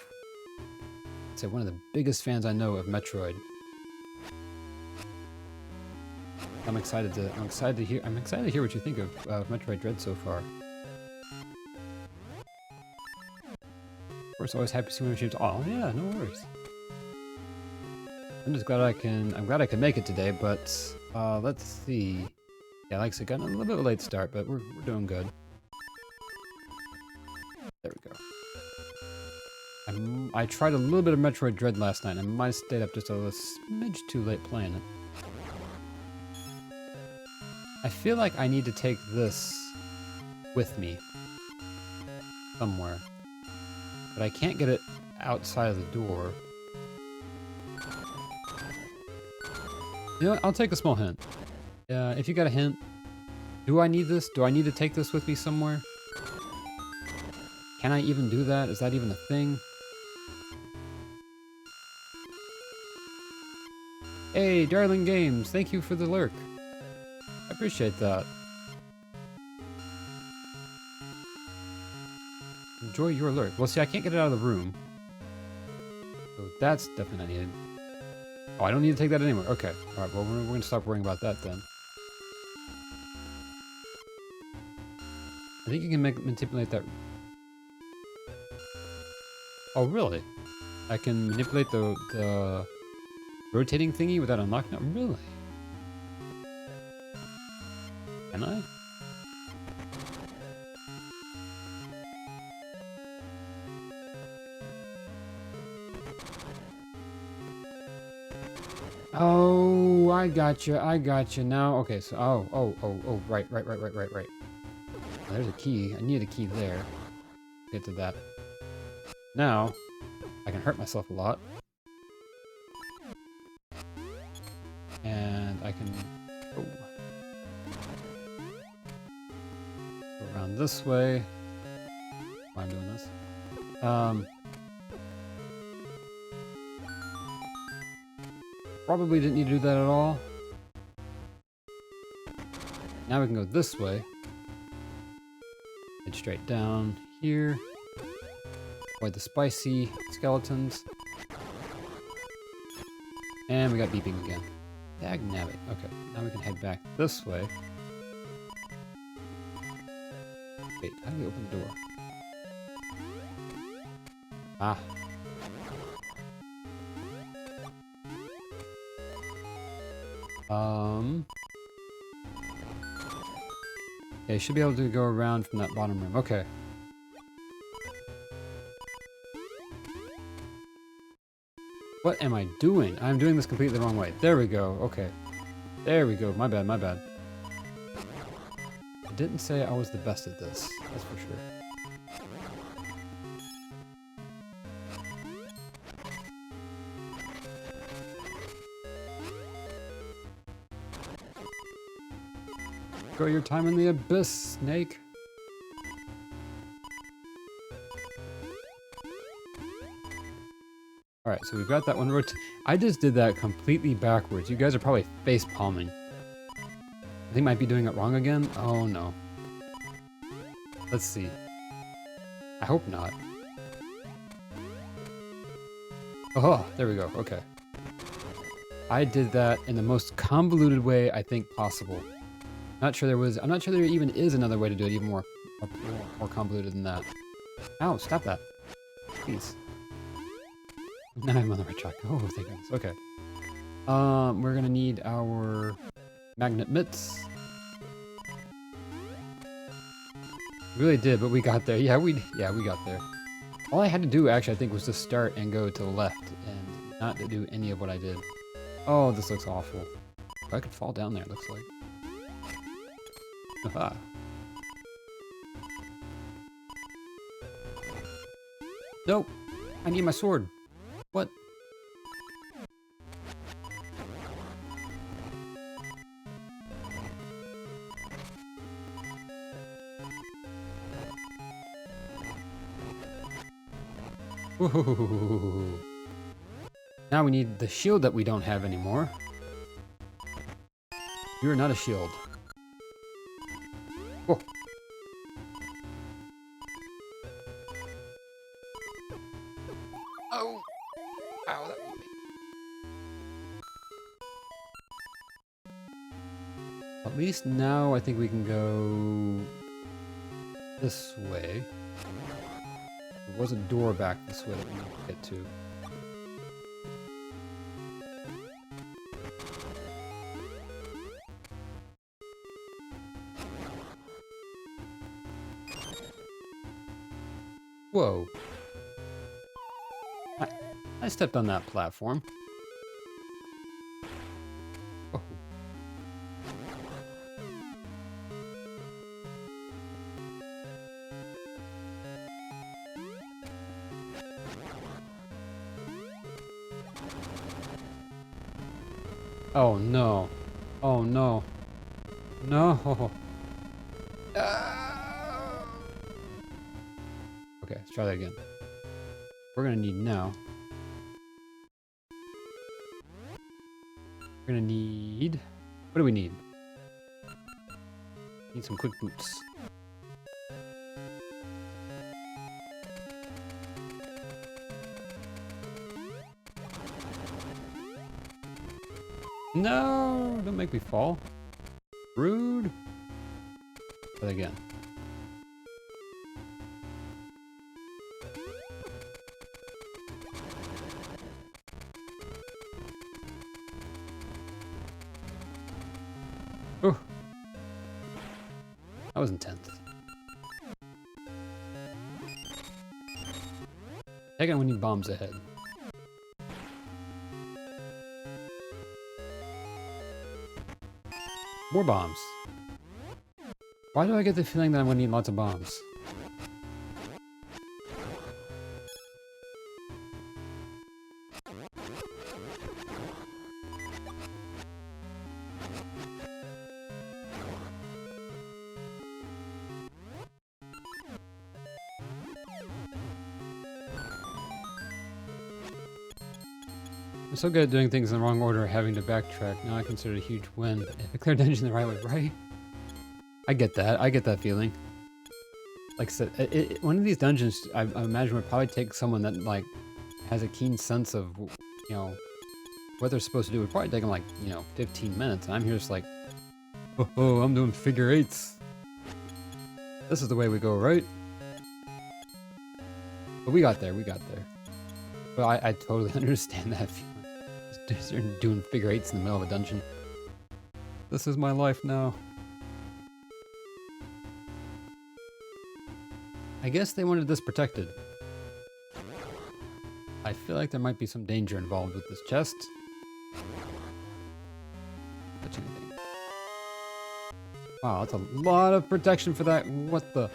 A: the biggest fans I know of Metroid. I'm excited to hear what you think of Metroid Dread so far. Of course, always happy to see when she. Oh yeah, no worries. I'm just glad I can make it today, but let's see. Yeah, like I said, got a little bit of a late start, but we're doing good. There we go. I tried a little bit of Metroid Dread last night, and I might have stayed up just a little smidge too late playing it. I feel like I need to take this with me somewhere, but I can't get it outside of the door. You know what? I'll take a small hint. If you got a hint, do I need this? Do I need to take this with me somewhere? Can I even do that? Is that even a thing? Hey, Darling Games, thank you for the lurk. I appreciate that. Enjoy your lurk. Well, see, I can't get it out of the room. So that's definitely not needed. Oh, I don't need to take that anywhere. Okay. Alright, well, we're going to stop worrying about that then. I think you can manipulate that. Oh, really? I can manipulate the rotating thingy without unlocking it? Really? Can I? Oh, I gotcha now. Okay, so, oh, right. There's a key. I need a key there. Get to that. Now, I can hurt myself a lot. And I can... Oh. Go around this way. Why I'm doing this. Probably didn't need to do that at all. Now we can go this way. Head straight down here. Avoid the spicy skeletons. And we got beeping again. Dagnabbit. Okay, now we can head back this way. Wait, how do we open the door? Ah. Yeah, you should be able to go around from that bottom room. Okay. What am I doing? I'm doing this completely the wrong way. There we go. Okay. There we go. My bad, my bad. I didn't say I was the best at this. That's for sure. Enjoy your time in the abyss, snake. Alright, so we've got that one. I just did that completely backwards. You guys are probably face palming. I think I might be doing it wrong again. Oh no. Let's see. I hope not. Oh, there we go. Okay. I did that in the most convoluted way I think possible. I'm not sure there even is another way to do it even more convoluted than that. Ow, stop that. Please. Now I'm on the right track. Oh, thank goodness. Okay. We're gonna need our magnet mitts. We really did, but we got there. Yeah, we got there. All I had to do, actually, I think, was to start and go to the left and not to do any of what I did. Oh, this looks awful. I could fall down there, it looks like. Aha. Nope. I need my sword. What? Ooh. Now we need the shield that we don't have anymore. You're not a shield. Oh. Oh. Ow, that hurt me. At least now I think we can go this way. There was a door back this way that we need to get to. Whoa. I stepped on that platform. Oh. Oh no. Oh no. No. Okay, let's try that again. We're gonna need now. We're gonna need... What do we need? Need some quick boots. No! Don't make me fall. Rude. Try that again. Oh, that was intense. Hang on, we need bombs ahead. More bombs. Why do I get the feeling that I'm gonna need lots of bombs? I'm so good at doing things in the wrong order, having to backtrack. Now I consider it a huge win. If I clear dungeon the right way, right? I get that. I get that feeling. Like I said, one of these dungeons, I imagine, would probably take someone that, like, has a keen sense of, you know, what they're supposed to do. It would probably take them, like, you know, 15 minutes. And I'm here just like, oh, I'm doing figure eights. This is the way we go, right? But we got there. We got there. But I totally understand that feeling. Just doing figure eights in the middle of a dungeon. This is my life now. I guess they wanted this protected. I feel like there might be some danger involved with this chest. Touch anything. Wow, that's a lot of protection for that. What the?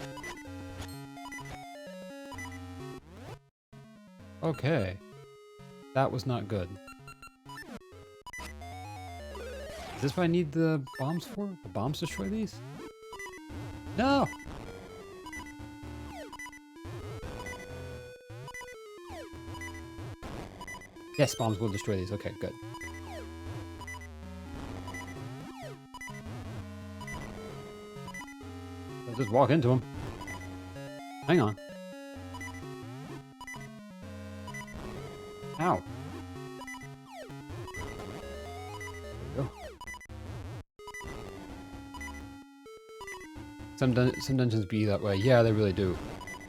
A: Okay. That was not good. Is this what I need the bombs for? The bombs destroy these? No! Yes, bombs will destroy these. Okay, good. I'll just walk into them. Hang on. Ow. There we go. Some dungeons be that way. Yeah, they really do.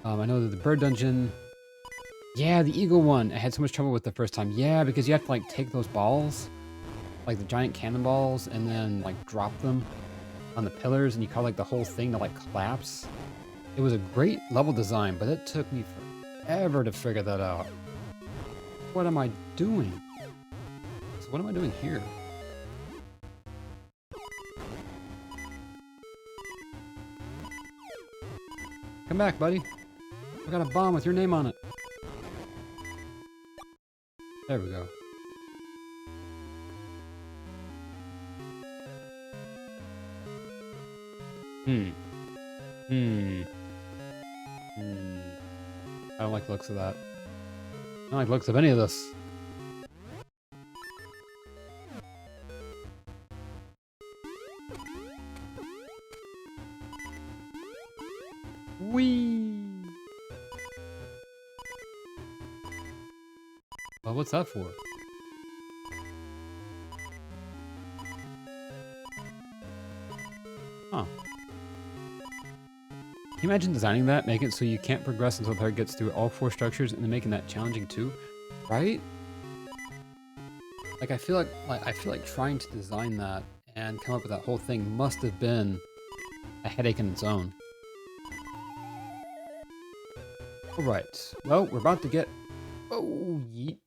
A: I know that the bird dungeon... Yeah, the eagle one. I had so much trouble with the first time. Yeah, because you have to, like, take those balls, like the giant cannonballs, and then, like, drop them on the pillars, and you call, like, the whole thing to, like, collapse. It was a great level design, but it took me forever to figure that out. What am I doing? So what am I doing here? Come back, buddy. I got a bomb with your name on it. There we go. I don't like the looks of that. I don't like the looks of any of this. Whee! Well, what's that for? Huh. Can you imagine designing that? Make it so you can't progress until the player gets through all 4 structures and then making that challenging too? Right? Like I feel like trying to design that and come up with that whole thing must have been a headache in its own. Alright. Well, we're about to get... Oh, yeet.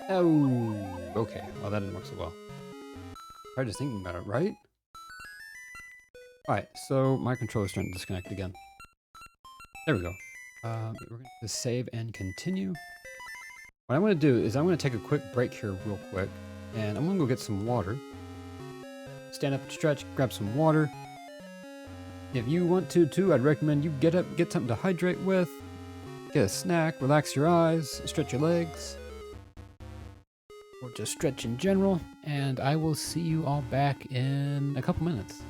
A: Oh, okay. Well, that didn't work so well. I'm just thinking about it, right? Alright, so my controller's starting to disconnect again. There we go. We're going to save and continue. What I'm going to do is I'm going to take a quick break here real quick, and I'm going to go get some water. Stand up and stretch, grab some water. If you want to too, I'd recommend you get up, get something to hydrate with, get a snack, relax your eyes, stretch your legs, or just stretch in general, and I will see you all back in a couple minutes.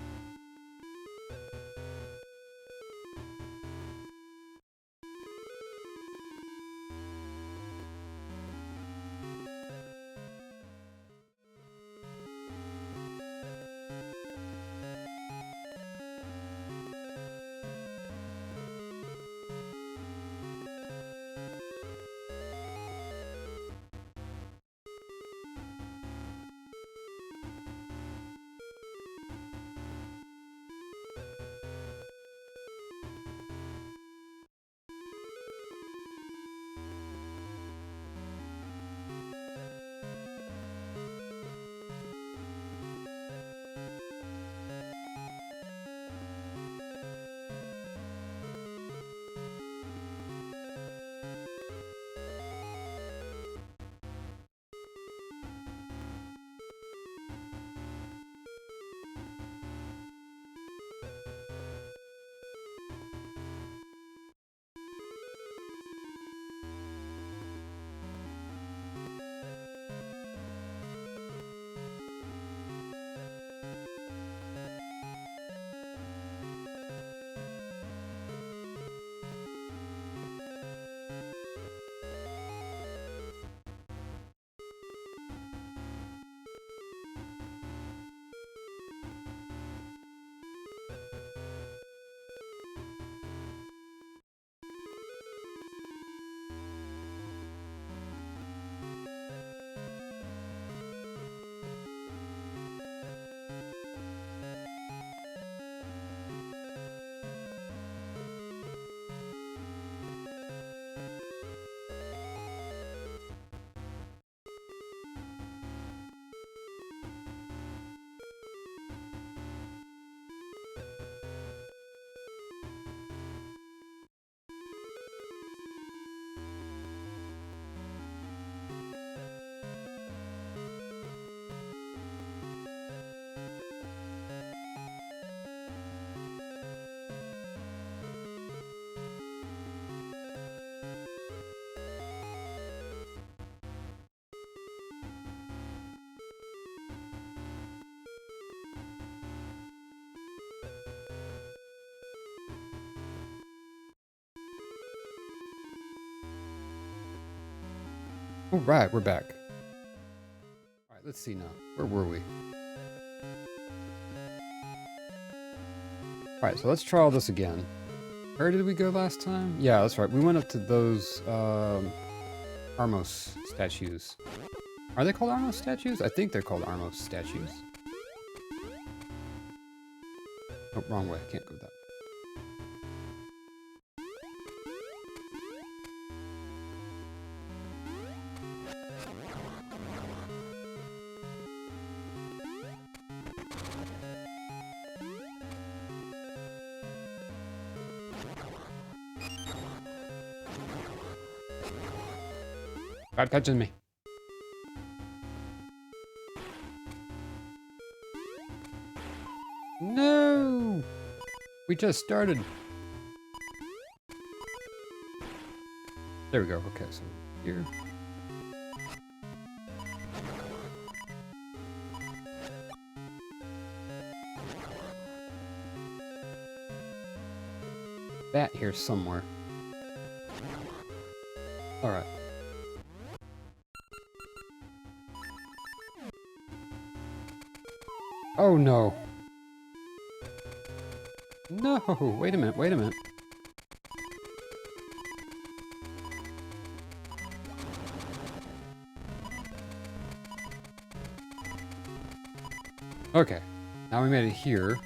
A: All right, we're back. All right, let's see now. Where were we? All right, so let's try all this again. Where did we go last time? Yeah, that's right. We went up to those Armos statues. Are they called Armos statues? I think they're called Armos statues. Oh, wrong way. I can't go that way. Stop catching me. No! We just started. There we go. Okay, so here. That here somewhere. Alright. Oh no. No, wait a minute, wait a minute. Okay, now we made it here.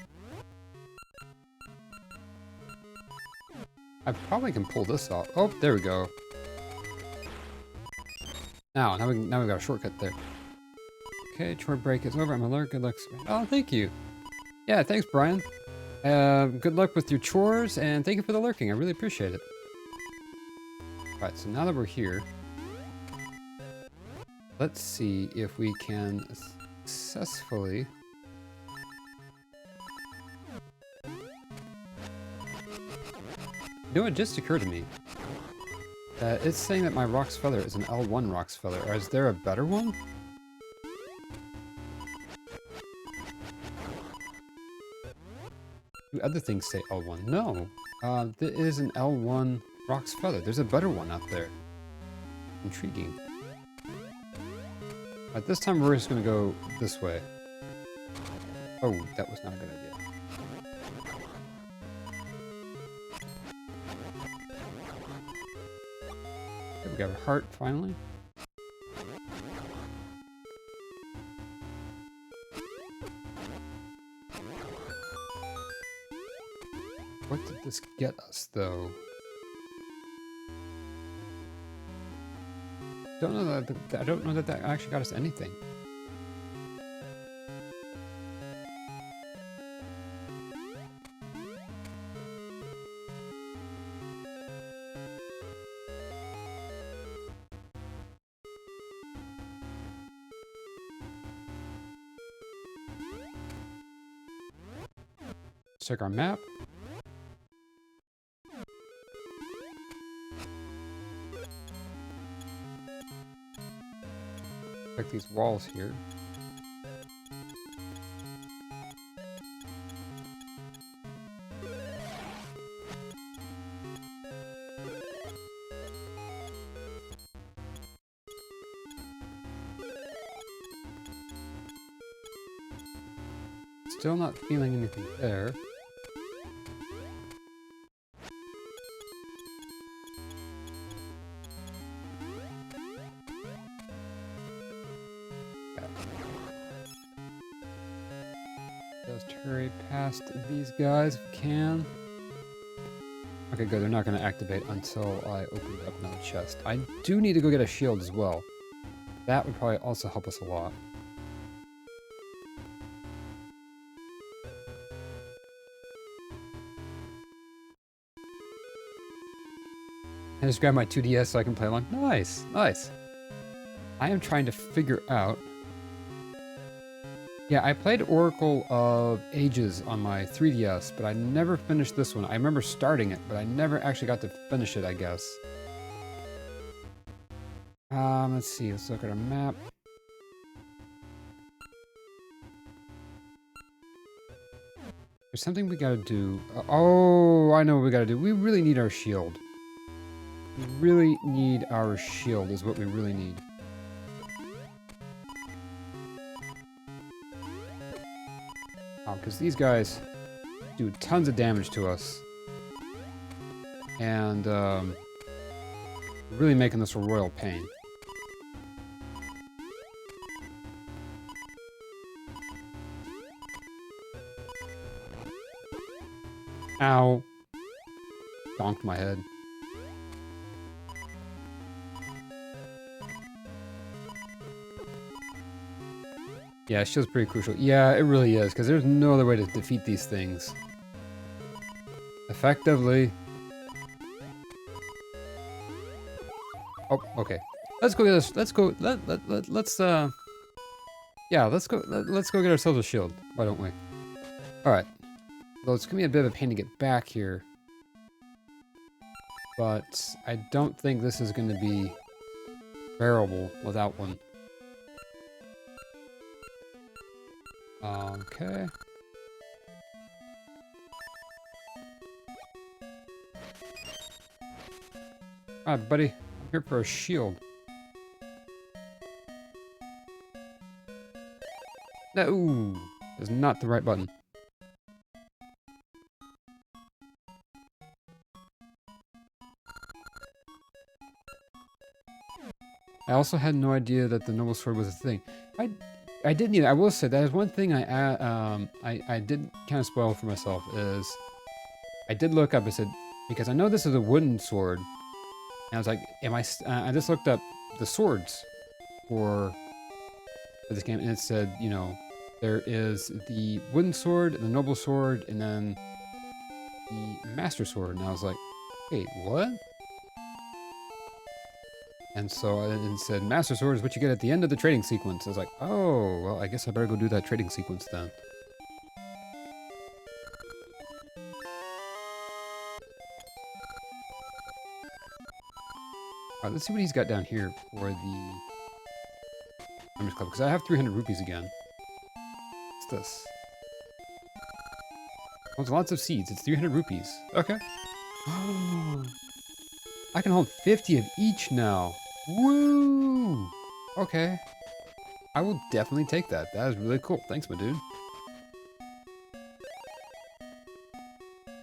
A: I probably can pull this off. Oh, there we go. Now we got a shortcut there. Okay, chore break is over. I'm alert. Good luck. Oh, thank you. Yeah, thanks, Brian. Good luck with your chores, and thank you for the lurking. I really appreciate it. Alright, so now that we're here, let's see if we can successfully... You know, it just occurred to me. It's saying that my Rock's Feather is an L1 Rock's Feather. Or is there a better one? Do other things say L1? No. There is an L1 Rock's Feather. There's a better one out there. Intriguing. Alright, this time we're just going to go this way. Oh, that was not a good idea. Okay, we got a heart finally. What did this get us, though? I don't know that that actually got us anything. Let's check our map. Check these walls here. Still not feeling anything there. Just hurry past these guys if we can. Okay, good. They're not going to activate until I open up another chest. I do need to go get a shield as well. That would probably also help us a lot. I just grabbed my 2DS so I can play along. Nice, nice. I am trying to figure out... Yeah, I played Oracle of Ages on my 3DS, but I never finished this one. I remember starting it, but I never actually got to finish it, I guess. Let's see. Let's look at our map. There's something we gotta do. Oh, I know what we gotta do. We really need our shield. We really need our shield is what we really need. because these guys do tons of damage to us. And, really making this a royal pain. Ow. Donked my head. Yeah, shield's pretty crucial. Yeah, it really is, because there's no other way to defeat these things effectively. Oh, okay. Let's go get us. Let's go. Let's yeah, let's go. Let's go get ourselves a shield. Why don't we? All right. Well, it's gonna be a bit of a pain to get back here, but I don't think this is gonna be bearable without one. Okay. Alright, buddy. I'm here for a shield. No, ooh, that's not the right button. I also had no idea that the noble sword was a thing. I didn't either. I will say that is one thing I did kind of spoil for myself is I did look up. I said because I know this is a wooden sword, and I was like, am I? I just looked up the swords for this game, and it said, you know, there is the wooden sword, the noble sword, and then the master sword. And I was like, wait, what? And so it said, Master Sword is what you get at the end of the trading sequence. I was like, oh, well, I guess I better go do that trading sequence then. Alright, let's see what he's got down here for the Members Club, because I have 300 rupees again. What's this? Oh, it's lots of seeds. It's 300 rupees. Okay. I can hold 50 of each now. Woo! Okay. I will definitely take that. That is really cool. Thanks, my dude.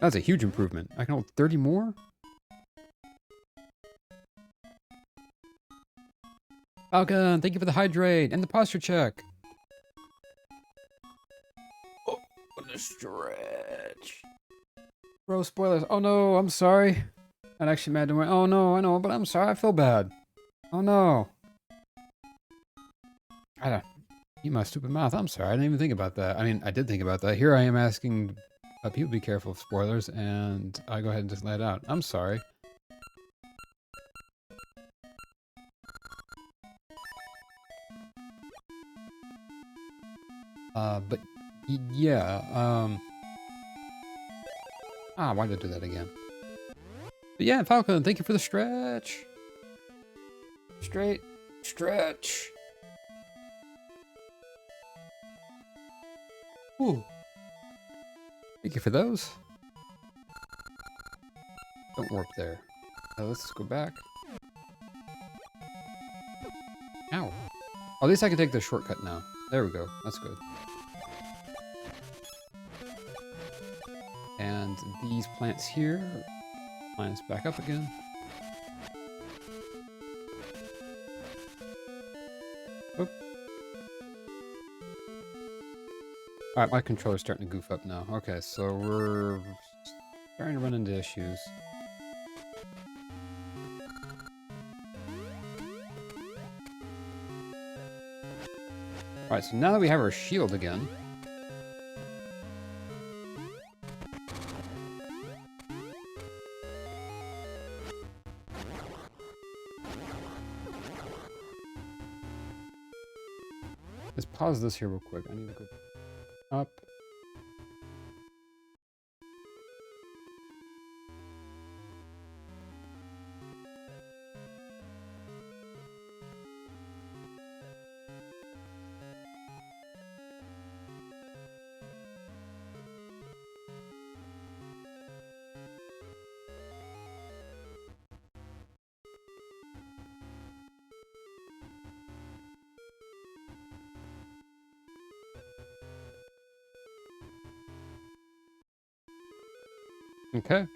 A: That's a huge improvement. I can hold 30 more? Falcon, thank you for the hydrate and the posture check. Oh, what a stretch. Bro, spoilers. Oh no, I'm sorry. I'd actually mad to win. Oh no, I know, but I'm sorry. I feel bad. Oh no. I don't. Eat my stupid mouth. I'm sorry. I didn't even think about that. I mean, I did think about that. Here I am asking people be careful of spoilers, and I go ahead and just lay it out. I'm sorry. But yeah. Why did I do that again? But yeah, Falcon, thank you for the stretch. Straight stretch. Ooh. Thank you for those. Don't warp there. Let's go back. Ow. At least I can take the shortcut now. There we go. That's good. And these plants here. Line us back up again. Oop. Alright, my controller's starting to goof up now. Okay, so we're starting to run into issues. Alright, so now that we have our shield again, let's pause this here real quick. I need to go up. Okay.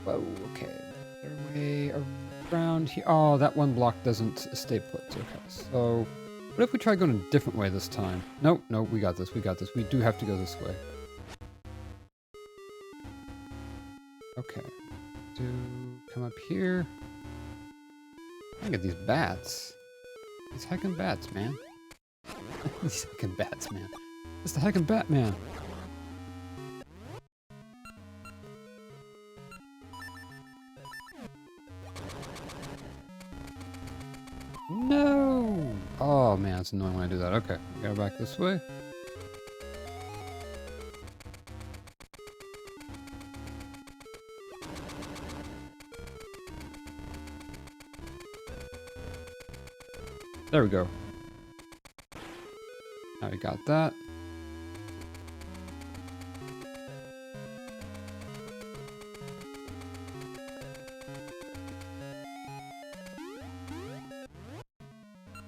A: Whoa, okay. Their way around here. Oh, that one block doesn't stay put. Okay, so what if we try going a different way this time? Nope, nope, we got this, we got this. We do have to go this way. Okay. Do come up here. Look at these bats. These heckin' bats, man. These heckin' bats, man. It's the heckin' Batman. No! Oh man, it's annoying when I do that. Okay, go back this way. There we go. Now we got that.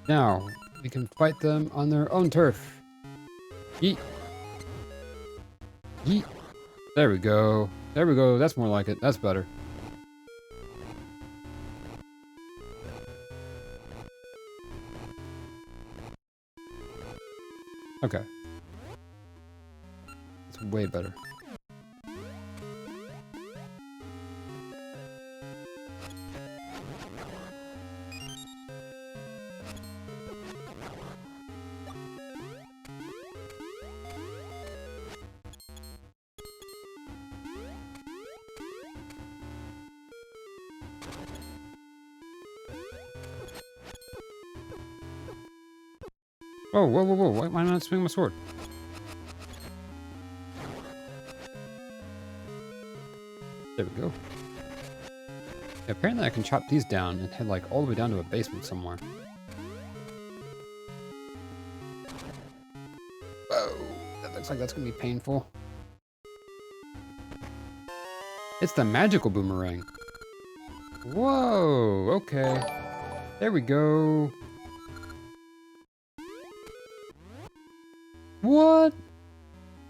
A: Now, we can fight them on their own turf. Yeet. Yeet. There we go. There we go. That's more like it. That's better. Okay. It's way better. Oh, whoa, whoa, whoa. Why am I not swinging my sword? There we go. Yeah, apparently I can chop these down and head like all the way down to a basement somewhere. Whoa, that looks like that's gonna be painful. It's the magical boomerang. Whoa, okay. There we go. What?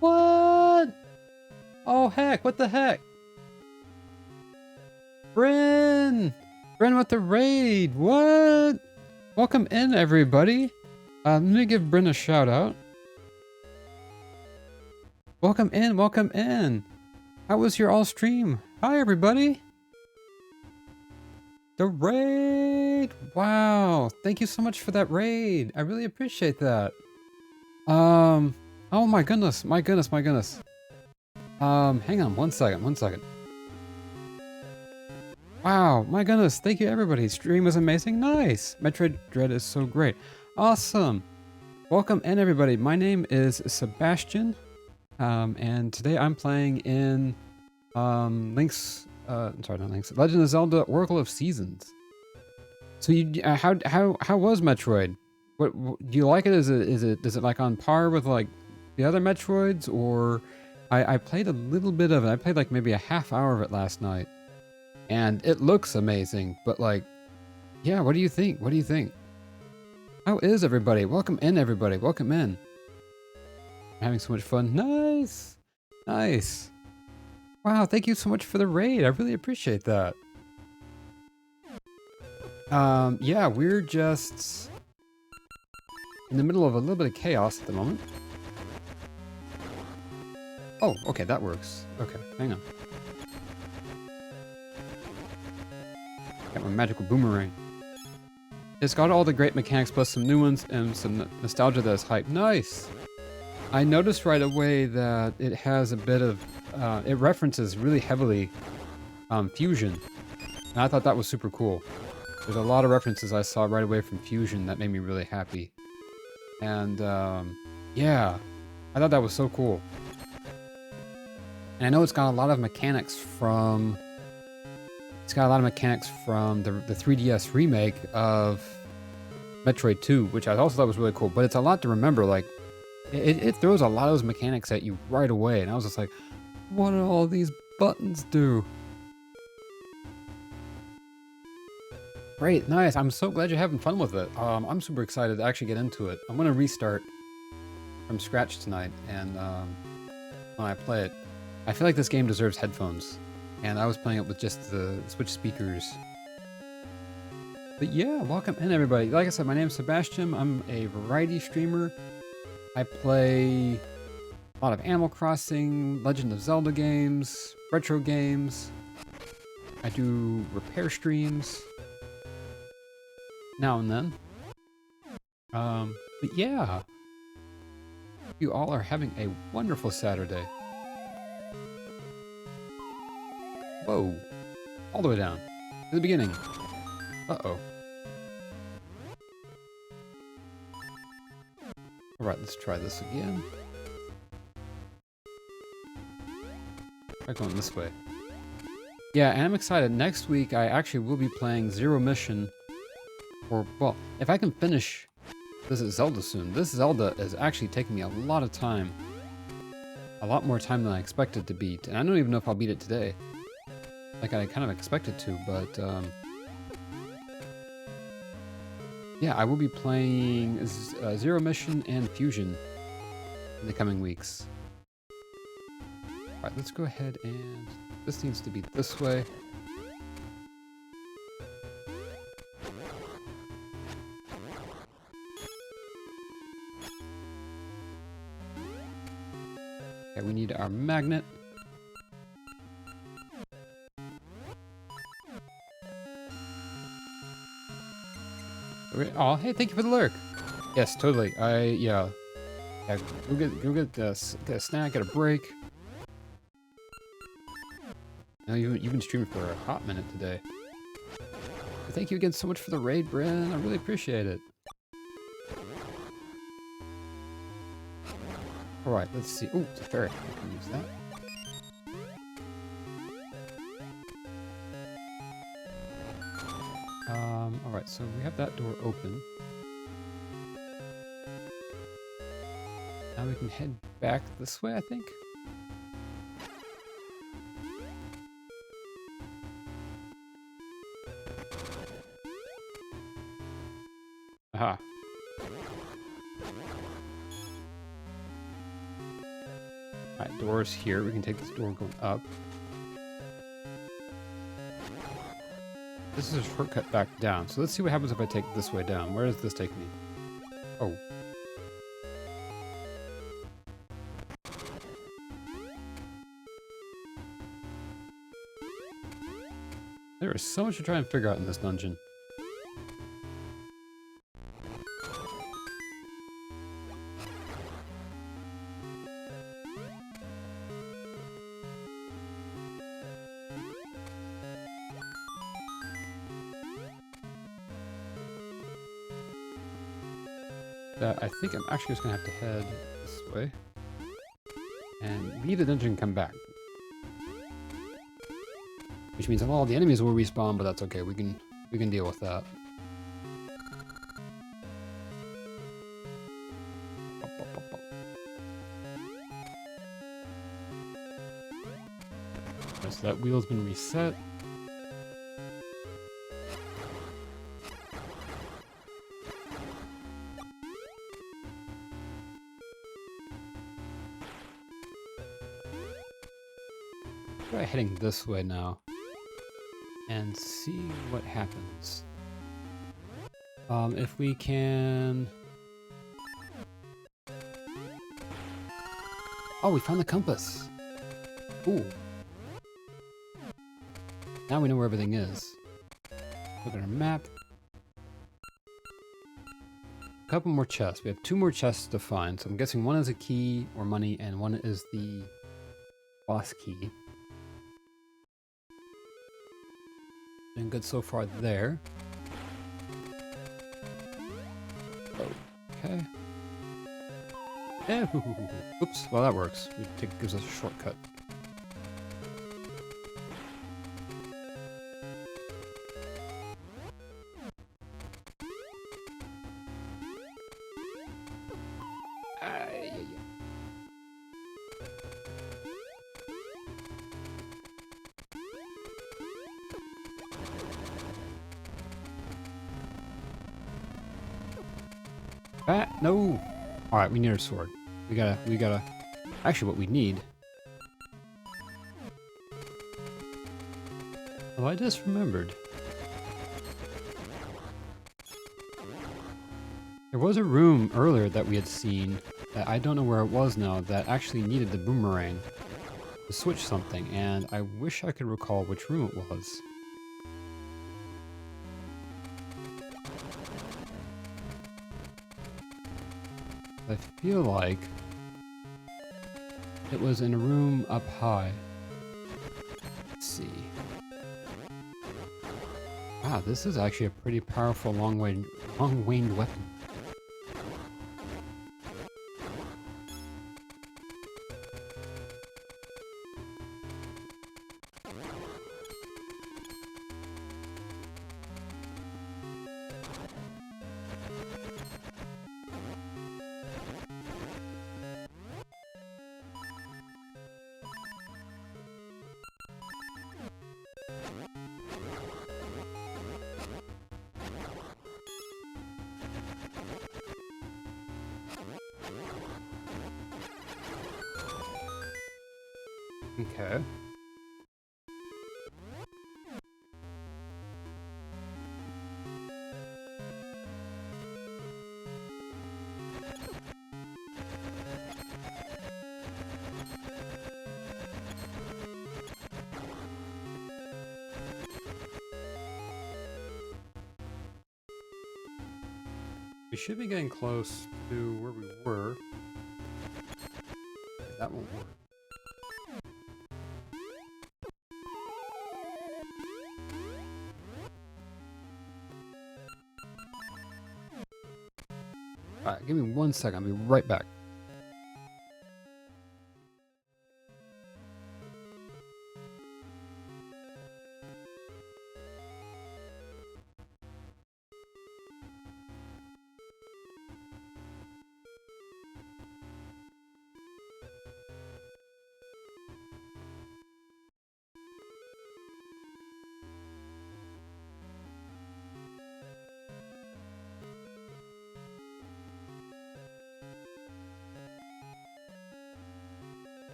A: What? Oh heck, what the heck? Bryn! Bryn with the raid! What? Welcome in, everybody. Let me give Bryn a shout out. Welcome in, welcome in. How was your all stream? Hi, everybody. The raid! Wow, thank you so much for that raid. I really appreciate that. Oh my goodness, my goodness, my goodness. Hang on one second, one second. Wow, my goodness, thank you everybody. Stream was amazing, nice. Metroid Dread is so great. Awesome. Welcome in everybody. My name is Sebastian, and today I'm playing in, Legend of Zelda Oracle of Seasons. So how was Metroid? What do you like it? Is it like on par with like the other Metroids, or I played a little bit of it. I played like maybe a half hour of it last night, and it looks amazing. But like, yeah, what do you think? What do you think? How is everybody? Welcome in, everybody. Welcome in. I'm having so much fun. Nice, nice. Wow, thank you so much for the raid. I really appreciate that. Yeah, we're just in the middle of a little bit of chaos at the moment. Oh, okay, that works. Okay, hang on. Got my magical boomerang. It's got all the great mechanics plus some new ones and some nostalgia that's hype. Nice! I noticed right away that it has a bit of, it references really heavily Fusion. And I thought that was super cool. There's a lot of references I saw right away from Fusion that made me really happy. And, yeah, I thought that was so cool. And I know it's got a lot of mechanics from... It's got a lot of mechanics from the 3DS remake of Metroid 2, which I also thought was really cool. But it's a lot to remember. Like, it throws a lot of those mechanics at you right away. And I was just like, what do all these buttons do? Great, nice. I'm so glad you're having fun with it. I'm super excited to actually get into it. I'm going to restart from scratch tonight, and when I play it, I feel like this game deserves headphones. And I was playing it with just the Switch speakers. But yeah, welcome in everybody. Like I said, my name is Sebastian. I'm a variety streamer. I play a lot of Animal Crossing, Legend of Zelda games, retro games. I do repair streams now and then. But yeah, you all are having a wonderful Saturday. Whoa, all the way down to the beginning. Uh-oh. All right, let's try this again. Try going this way. Yeah, and I'm excited. Next week, I actually will be playing Zero Mission. Or, well, if I can finish this Zelda soon. This Zelda is actually taking me a lot of time. A lot more time than I expected to beat. And I don't even know if I'll beat it today. Like I kind of expected to, but yeah, I will be playing Zero Mission and Fusion in the coming weeks. Alright, let's go ahead and... This needs to be this way. Okay, we need our magnet. Oh, hey, thank you for the lurk. Yes, totally. Yeah, go get a snack, get a break. Now you've been streaming for a hot minute today. But thank you again so much for the raid, Bryn. I really appreciate it. All right, let's see. Oh, it's a ferret. I can use that. All right, so we have that door open. Now we can head back this way, I think. Aha. Alright, doors here. We can take this door going up. This is a shortcut back down. So let's see what happens if I take this way down. Where does this take me? Oh. There is so much to try and figure out in this dungeon. I think I'm actually just gonna have to head this way and leave the dungeon and come back. Which means all the enemies will respawn, but that's okay. We can deal with that. So that wheel's been reset. Try heading this way now and see what happens. If we can... Oh, we found the compass. Ooh. Now we know where everything is. Look at our map. A couple more chests. We have 2 more chests to find, so I'm guessing one is a key or money and one is the boss key. Been good so far there. Okay. Oops. Well, that works. It gives us a shortcut. No! Alright, we need our sword. We gotta... Actually, what we need... Oh, I just remembered. There was a room earlier that we had seen that I don't know where it was now that actually needed the boomerang to switch something, and I wish I could recall which room it was. I feel like it was in a room up high. Let's see. Wow, this is actually a pretty powerful long-range weapon. Okay. We should be getting close to where we were. Okay, that won't work. Alright, give me 1 second. I'll be right back.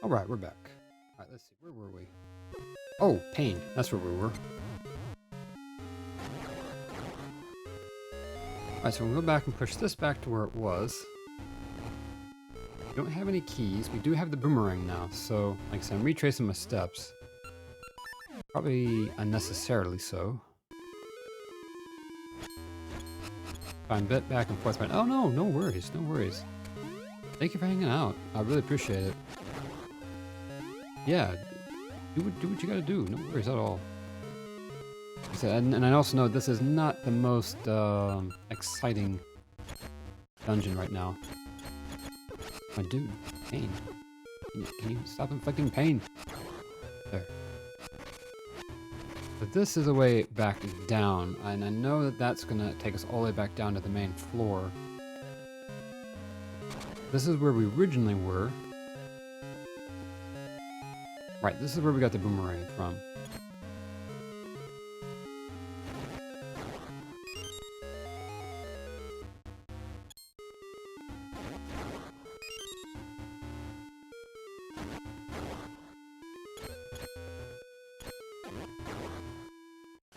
A: Alright, we're back. Alright, let's see. Where were we? Oh, pain. That's where we were. Alright, so we'll go back and push this back to where it was. We don't have any keys. We do have the boomerang now, so like I said, I'm retracing my steps. Probably unnecessarily so. I'm bit back and forth. Oh no, no worries, no worries. Thank you for hanging out. I really appreciate it. Yeah, do what you gotta do. No worries at all. Like I said, and I also know this is not the most exciting dungeon right now. My dude, pain. Can you stop inflicting pain? There. But this is a way back down, and I know that that's gonna take us all the way back down to the main floor. This is where we originally were. Right, this is where we got the boomerang from.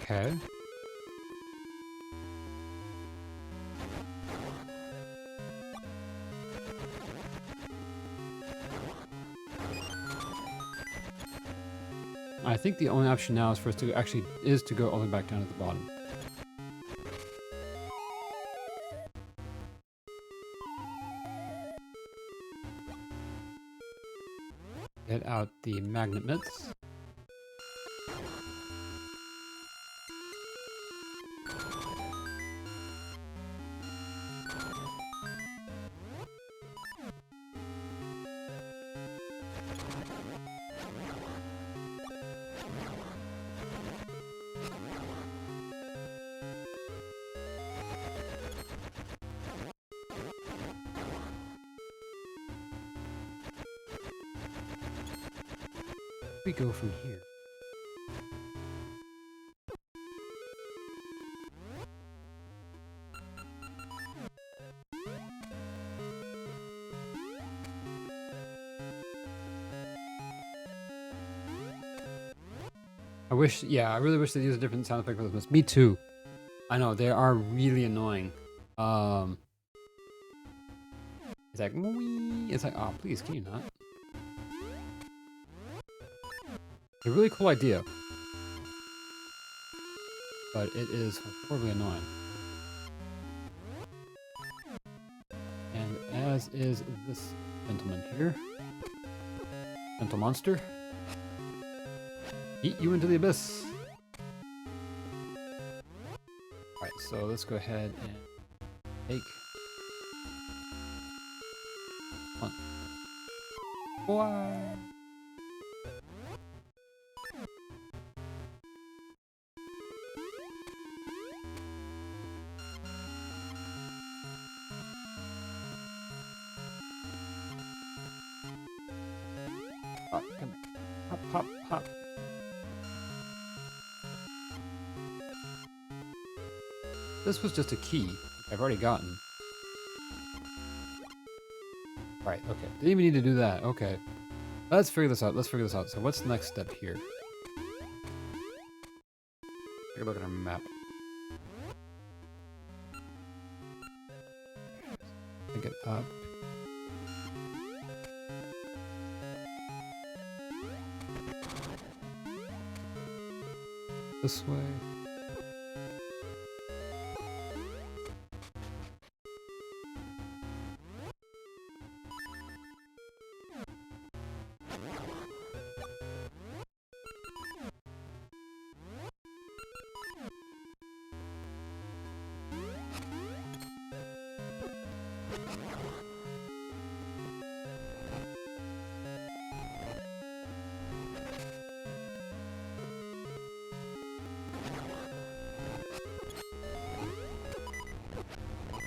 A: Okay. I think the only option now is for us to actually to go all the way back down to the bottom. Get out the magnet mitts. We go from here. I really wish they'd use a different sound effect for this. Me too. I know, they are really annoying. It's like, wee. It's like, oh, please, can you not? A really cool idea. But it is horribly annoying. And as is this gentleman here. Gentle monster. Eat you into the abyss. Alright, so let's go ahead and take one. Why? Oh, come here. Hop, hop, hop. This was just a key I've already gotten. Right, okay. Didn't even need to do that. Okay. Let's figure this out. So what's the next step here? Take a look at our map. Pick it up. This way.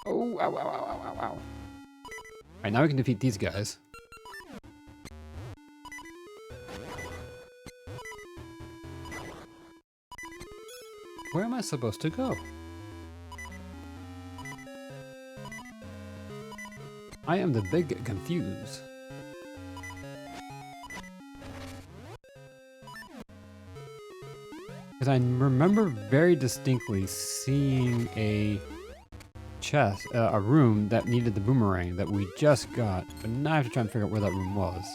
A: Oh, ow, ow, ow, ow, ow, ow. Alright, now we can defeat these guys. Where am I supposed to go? I am the big confused. Because I remember very distinctly seeing a chest, a room that needed the boomerang that we just got, but now I have to try and figure out where that room was.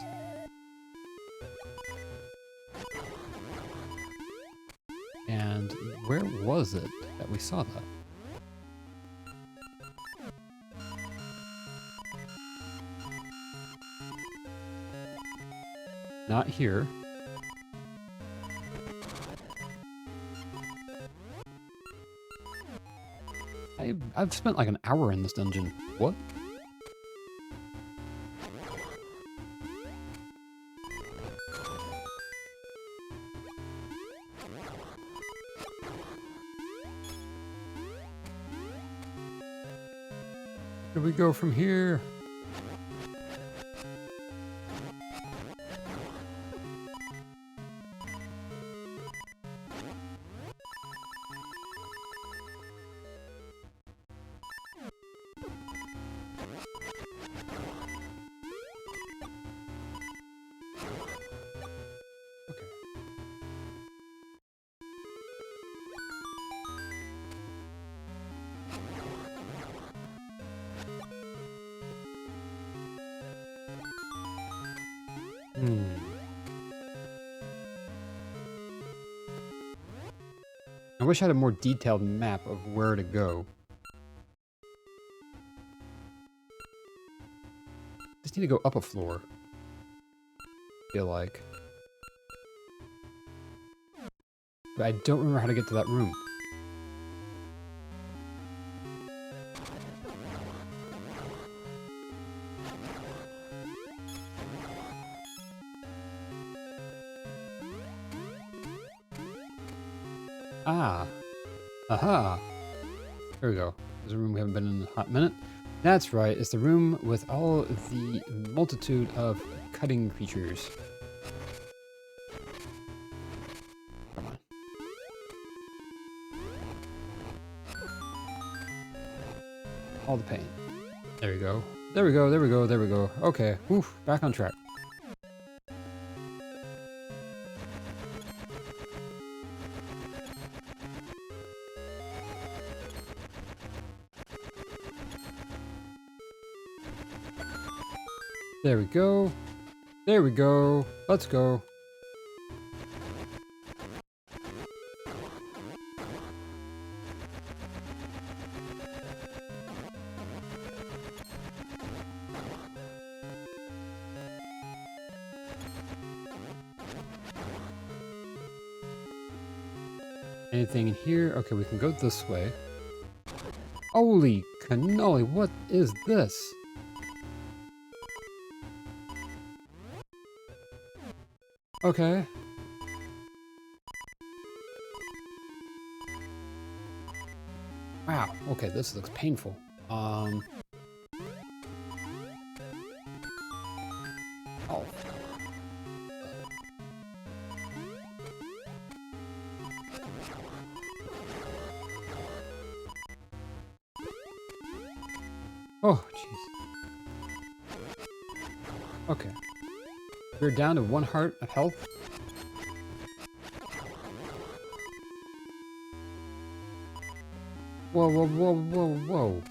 A: And where was it that we saw that? Not here. I've spent like an hour in this dungeon. What? Where do we go from here? I wish I had a more detailed map of where to go. Just need to go up a floor. Feel like. But I don't remember how to get to that room. Ah. Aha. Here we go. There's a room we haven't been in a hot minute. That's right. It's the room with all the multitude of cutting creatures. Come on. All the pain. There we go. There we go. There we go. There we go. Okay. Oof. Back on track. There we go. There we go. Let's go. Anything in here? Okay, we can go this way. Holy cannoli, what is this? Okay. Wow. Okay, this looks painful. Oh. Oh, jeez. Okay. We're down to 1 heart of health. Whoa, whoa, whoa, whoa, whoa.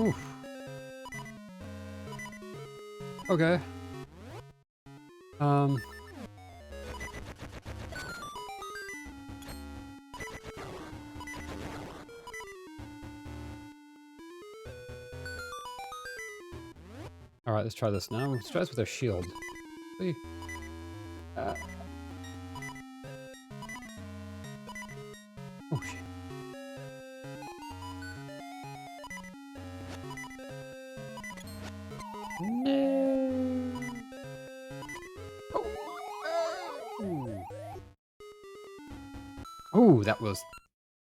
A: Oof. Okay. Alright, let's try this now. Let's try this with our shield. See? Oh, shit. No! Oh! Oh, that was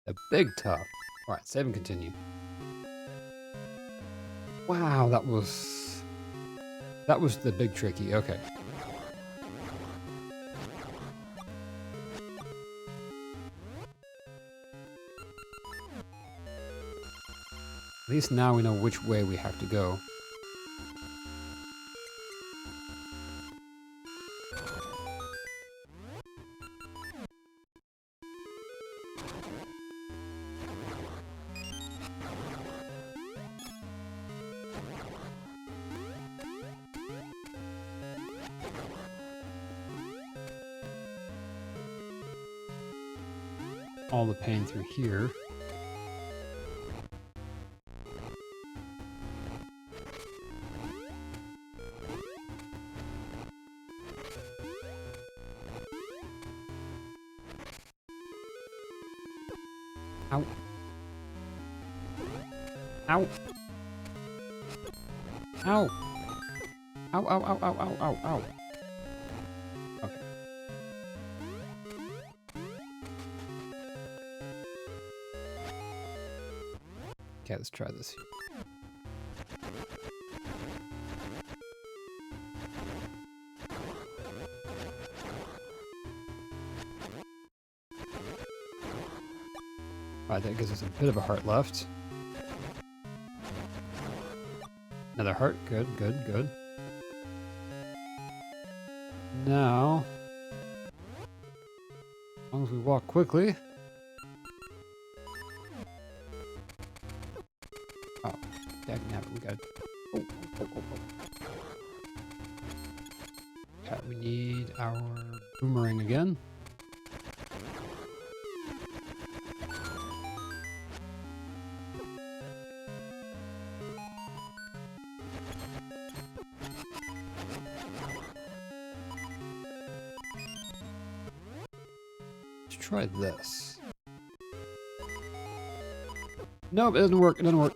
A: a big tough. Alright, save and continue. Wow, that was the big tricky. Okay. At least now we know which way we have to go. All the pain through here. Ow. Ow. Ow. Ow, ow, ow, ow, ow, ow, ow. Okay. Okay, let's try this here. Alright, that gives us a bit of a heart left. Another heart. Good, good, good. Now, as long as we walk quickly. Oh, dang nabbit, we got. Oh, oh, oh, oh. Okay, we need our boomerang again. Let's try this. Nope, it doesn't work. It doesn't work.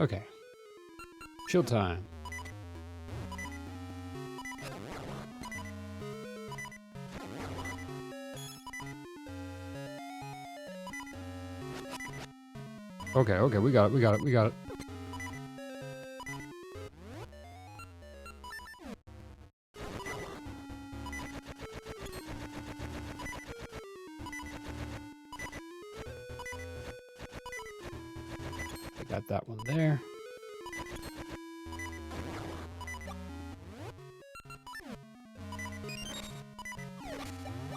A: Okay. Shield time. Okay, okay, we got it, we got it, we got it. I got that one there.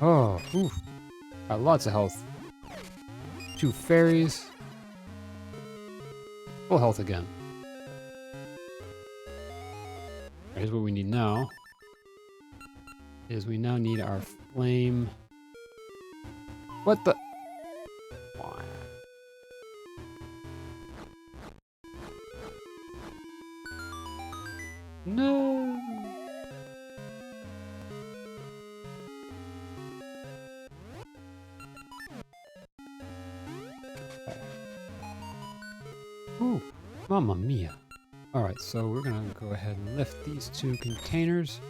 A: Oh, oof. Got lots of health. 2 fairies. Full health again. Here's what we need now. Is we now need our flame. What the? No. Ooh, mamma mia. All right, so we're gonna go ahead and lift these 2 containers.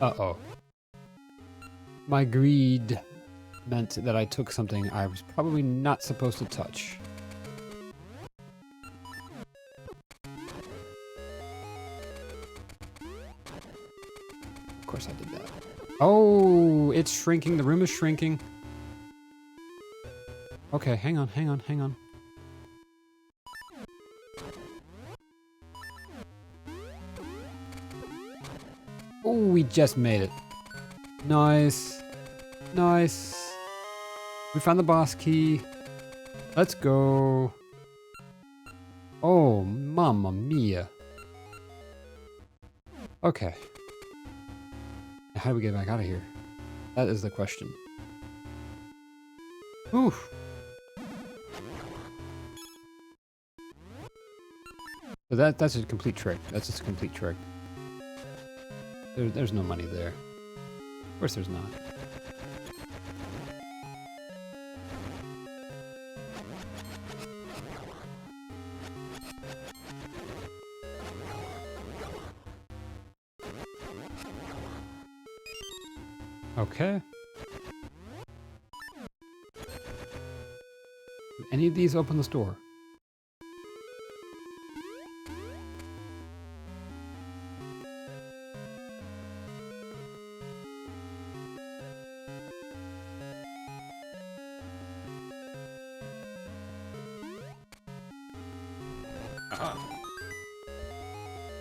A: Uh-oh. My greed meant that I took something I was probably not supposed to touch. Of course I did that. Oh, it's shrinking. The room is shrinking. Okay, hang on, hang on, hang on. Oh, we just made it. Nice. Nice. We found the boss key. Let's go. Oh, mamma mia. Okay. How do we get back out of here? That is the question. Oof. So that's a complete trick. That's just a complete trick. There's no money there. Of course there's not. Okay. Do any of these open the store?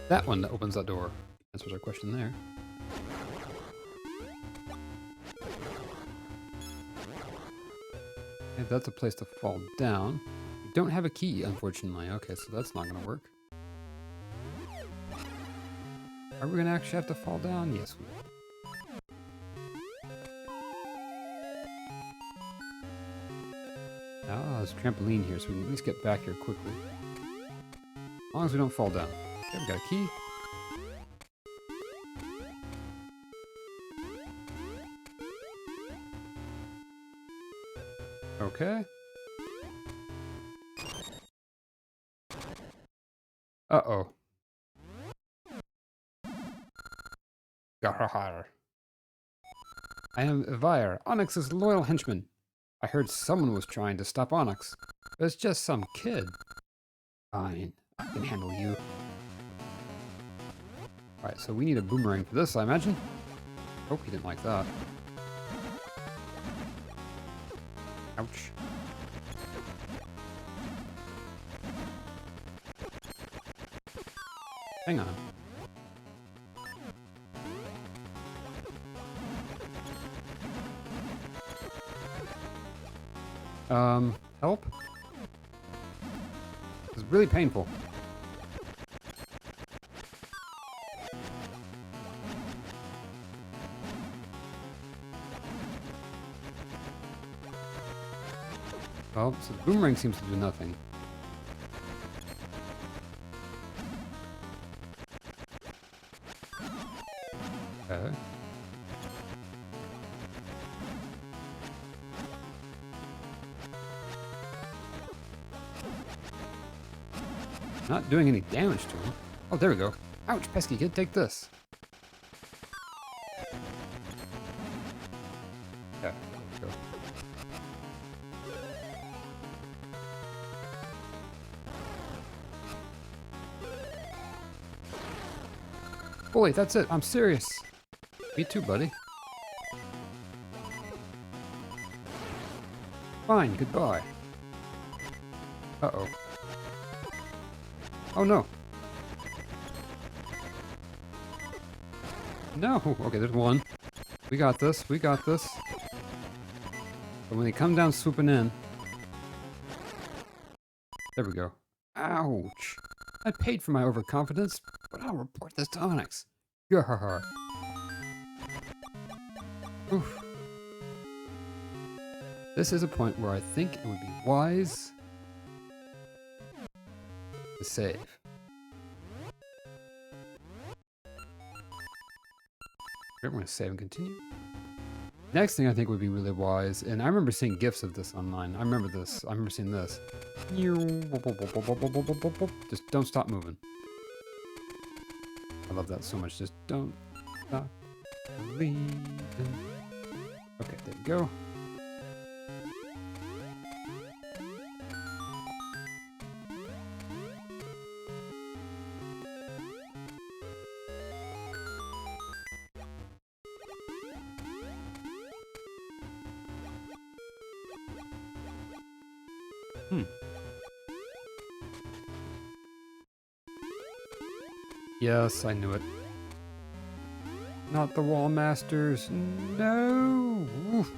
A: That one that opens that door. Answers our question there. Okay, that's a place to fall down. We don't have a key, unfortunately. Okay, so that's not going to work. Are we going to actually have to fall down? Yes, we will. Ah, there's a trampoline here, so we can at least get back here quickly. As long as we don't fall down. Okay, we got a key. Okay. Uh-oh. Garhar. I am Evire, Onyx's loyal henchman. I heard someone was trying to stop Onyx, but it's just some kid. Fine, I can handle you. Alright, so we need a boomerang for this, I imagine. Hope he didn't like that. Ouch. Hang on. Help? It's really painful. Well, so the boomerang seems to do nothing. Okay. Not doing any damage to him. Oh, there we go. Ouch, pesky kid, take this. Okay, go. Holy, that's it. I'm serious. Me too, buddy. Fine, goodbye. Uh-oh. Oh, no. No! Okay, there's one. We got this, we got this. But when they come down swooping in... There we go. Ouch! I paid for my overconfidence, but I'll report this to Onyx. Yarr. Oof. This is a point where I think it would be wise to save. We're going to save and continue. Next thing I think would be really wise, and I remember seeing GIFs of this online. I remember this. I remember seeing this. Just don't stop moving. I love that so much. Just don't stop believing. Okay, there you go. Yes, I knew it. Not the wall masters. No! Oof.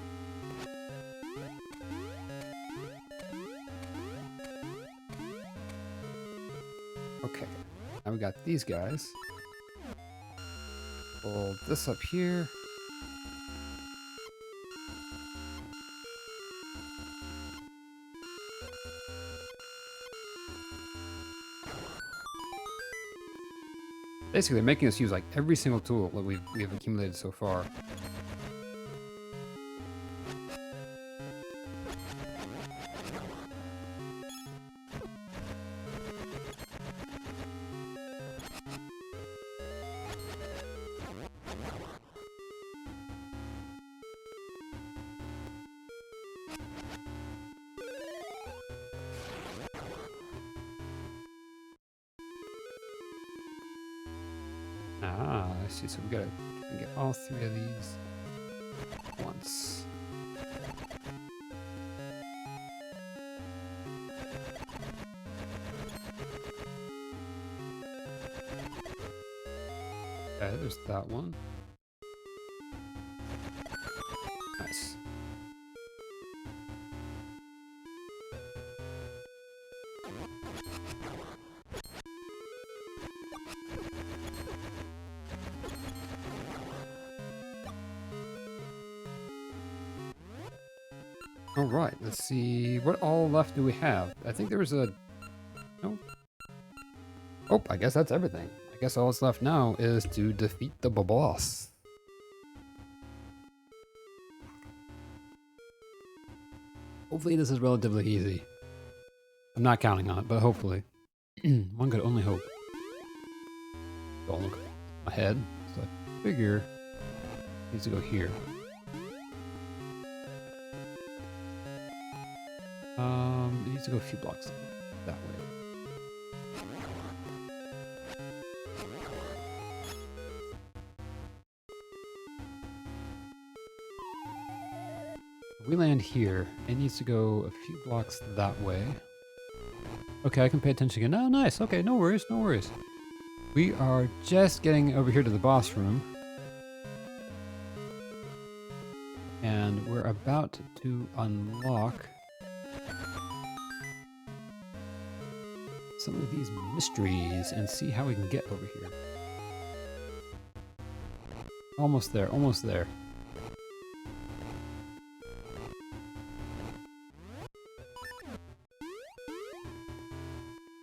A: Okay, now we got these guys. Pull this up here. Basically, they're making us use like every single tool that we have accumulated so far. Ah, I see. So we gotta get all three of these at once. Okay, there's that one. Nice. All right, let's see. What all left do we have? I think there was a... No. Oh, I guess that's everything. I guess all that's left now is to defeat the boss. Hopefully this is relatively easy. I'm not counting on it, but hopefully. One could only hope. Don't look ahead, so I figure it needs to go here. It needs to go a few blocks that way. If we land here, it needs to go a few blocks that way. Okay, I can pay attention again. Oh, nice. Okay, no worries, no worries. We are just getting over here to the boss room. And we're about to unlock some of these mysteries and see how we can get over here. Almost there, almost there.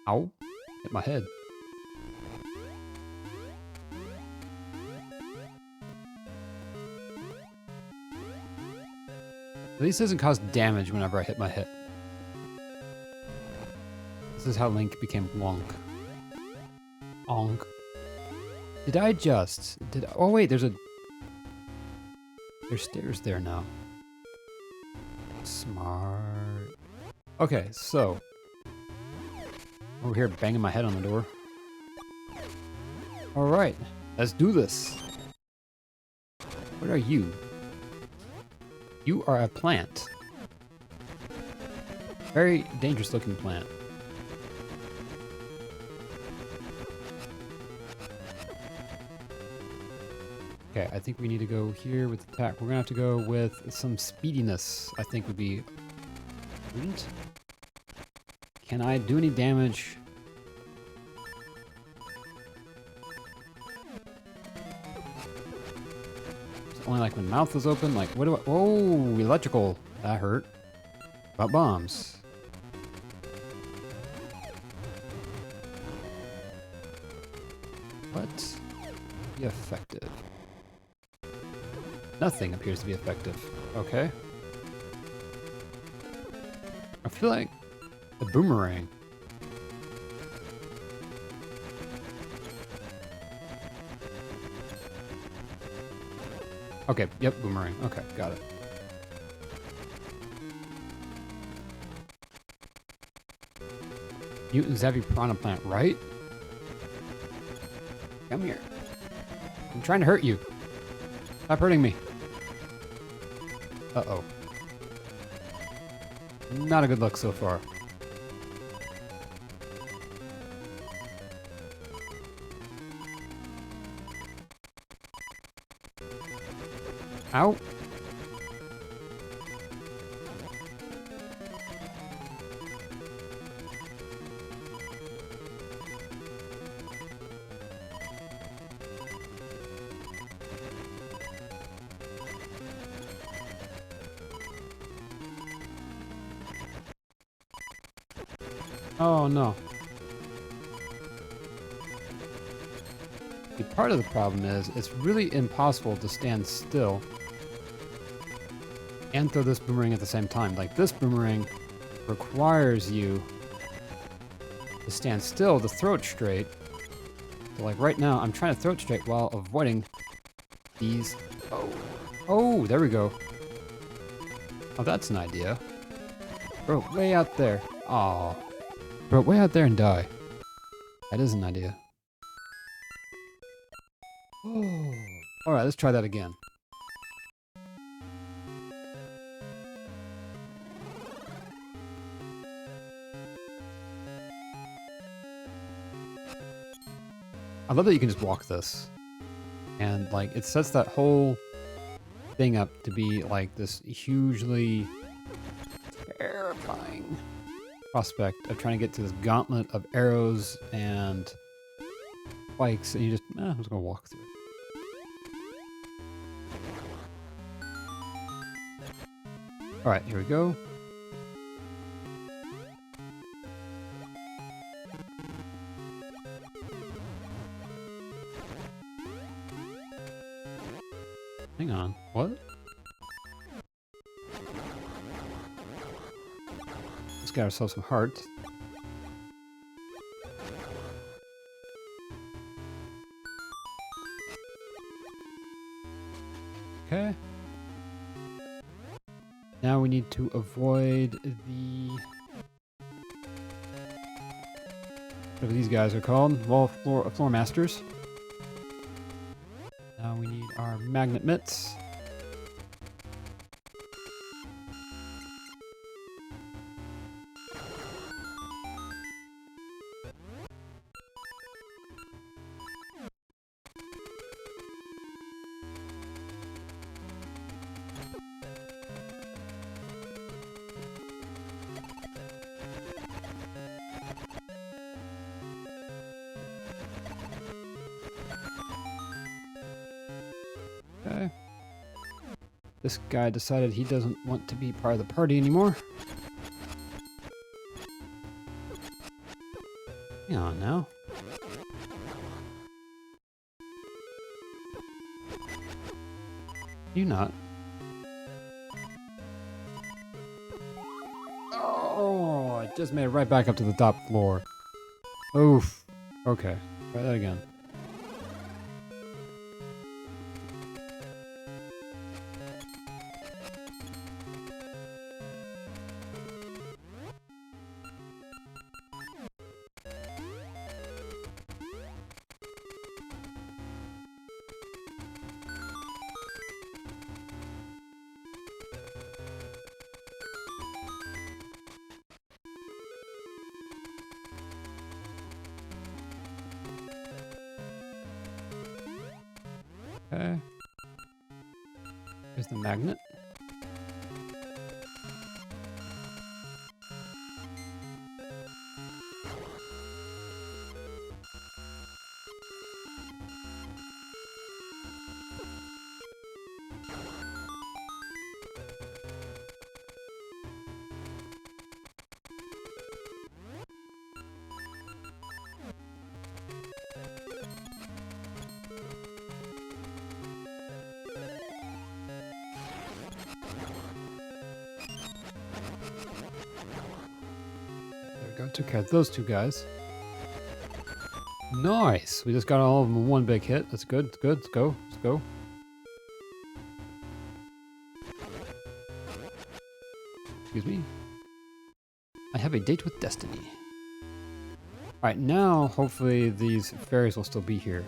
A: Ow, hit my head. At least it doesn't cause damage whenever I hit my head. This is how Link became Wonk. Onk. Did I just... Oh wait, there's stairs there now. Smart. Okay, so... over here banging my head on the door. Alright, let's do this. What are you? You are a plant. Very dangerous looking plant. Okay, I think we need to go here with attack. We're gonna have to go with some speediness, I think would be prudent. Can I do any damage? It's only like when mouth is open, like what do I... Oh, electrical. That hurt. About bombs. What? Be effective. Nothing appears to be effective. Okay. I feel like the boomerang. Okay, yep, boomerang. Okay, got it. Mutant Heavy Piranha Plant, right? Come here. I'm trying to hurt you. Stop hurting me. Uh-oh. Not a good look so far. Ow. Oh no. See, part of the problem is it's really impossible to stand still and throw this boomerang at the same time. Like this boomerang requires you to stand still to throw it straight. So like right now, I'm trying to throw it straight while avoiding these. Oh, oh, there we go. Oh, that's an idea. Bro, way out there. Aw. Bro, way out there and die. That is an idea. Oh. Alright, let's try that again. I love that you can just walk this. And, like, it sets that whole thing up to be, like, this hugely terrifying prospect of trying to get to this gauntlet of arrows and spikes, and you just, I'm just gonna walk through it. Alright, here we go. Hang on, what? Let's get ourselves some hearts. Okay. Now we need to avoid the... whatever these guys are called. Wall floor masters. Now we need our magnet mitts. This guy decided he doesn't want to be part of the party anymore. Hang on now. You not. Oh, I just made it right back up to the top floor. Oof. Okay, try that again. Okay. Here's the magnet. Go, took care of those two guys. Nice! We just got all of them in one big hit. That's good, that's good. Let's go, let's go. Excuse me. I have a date with destiny. Alright, now hopefully these fairies will still be here.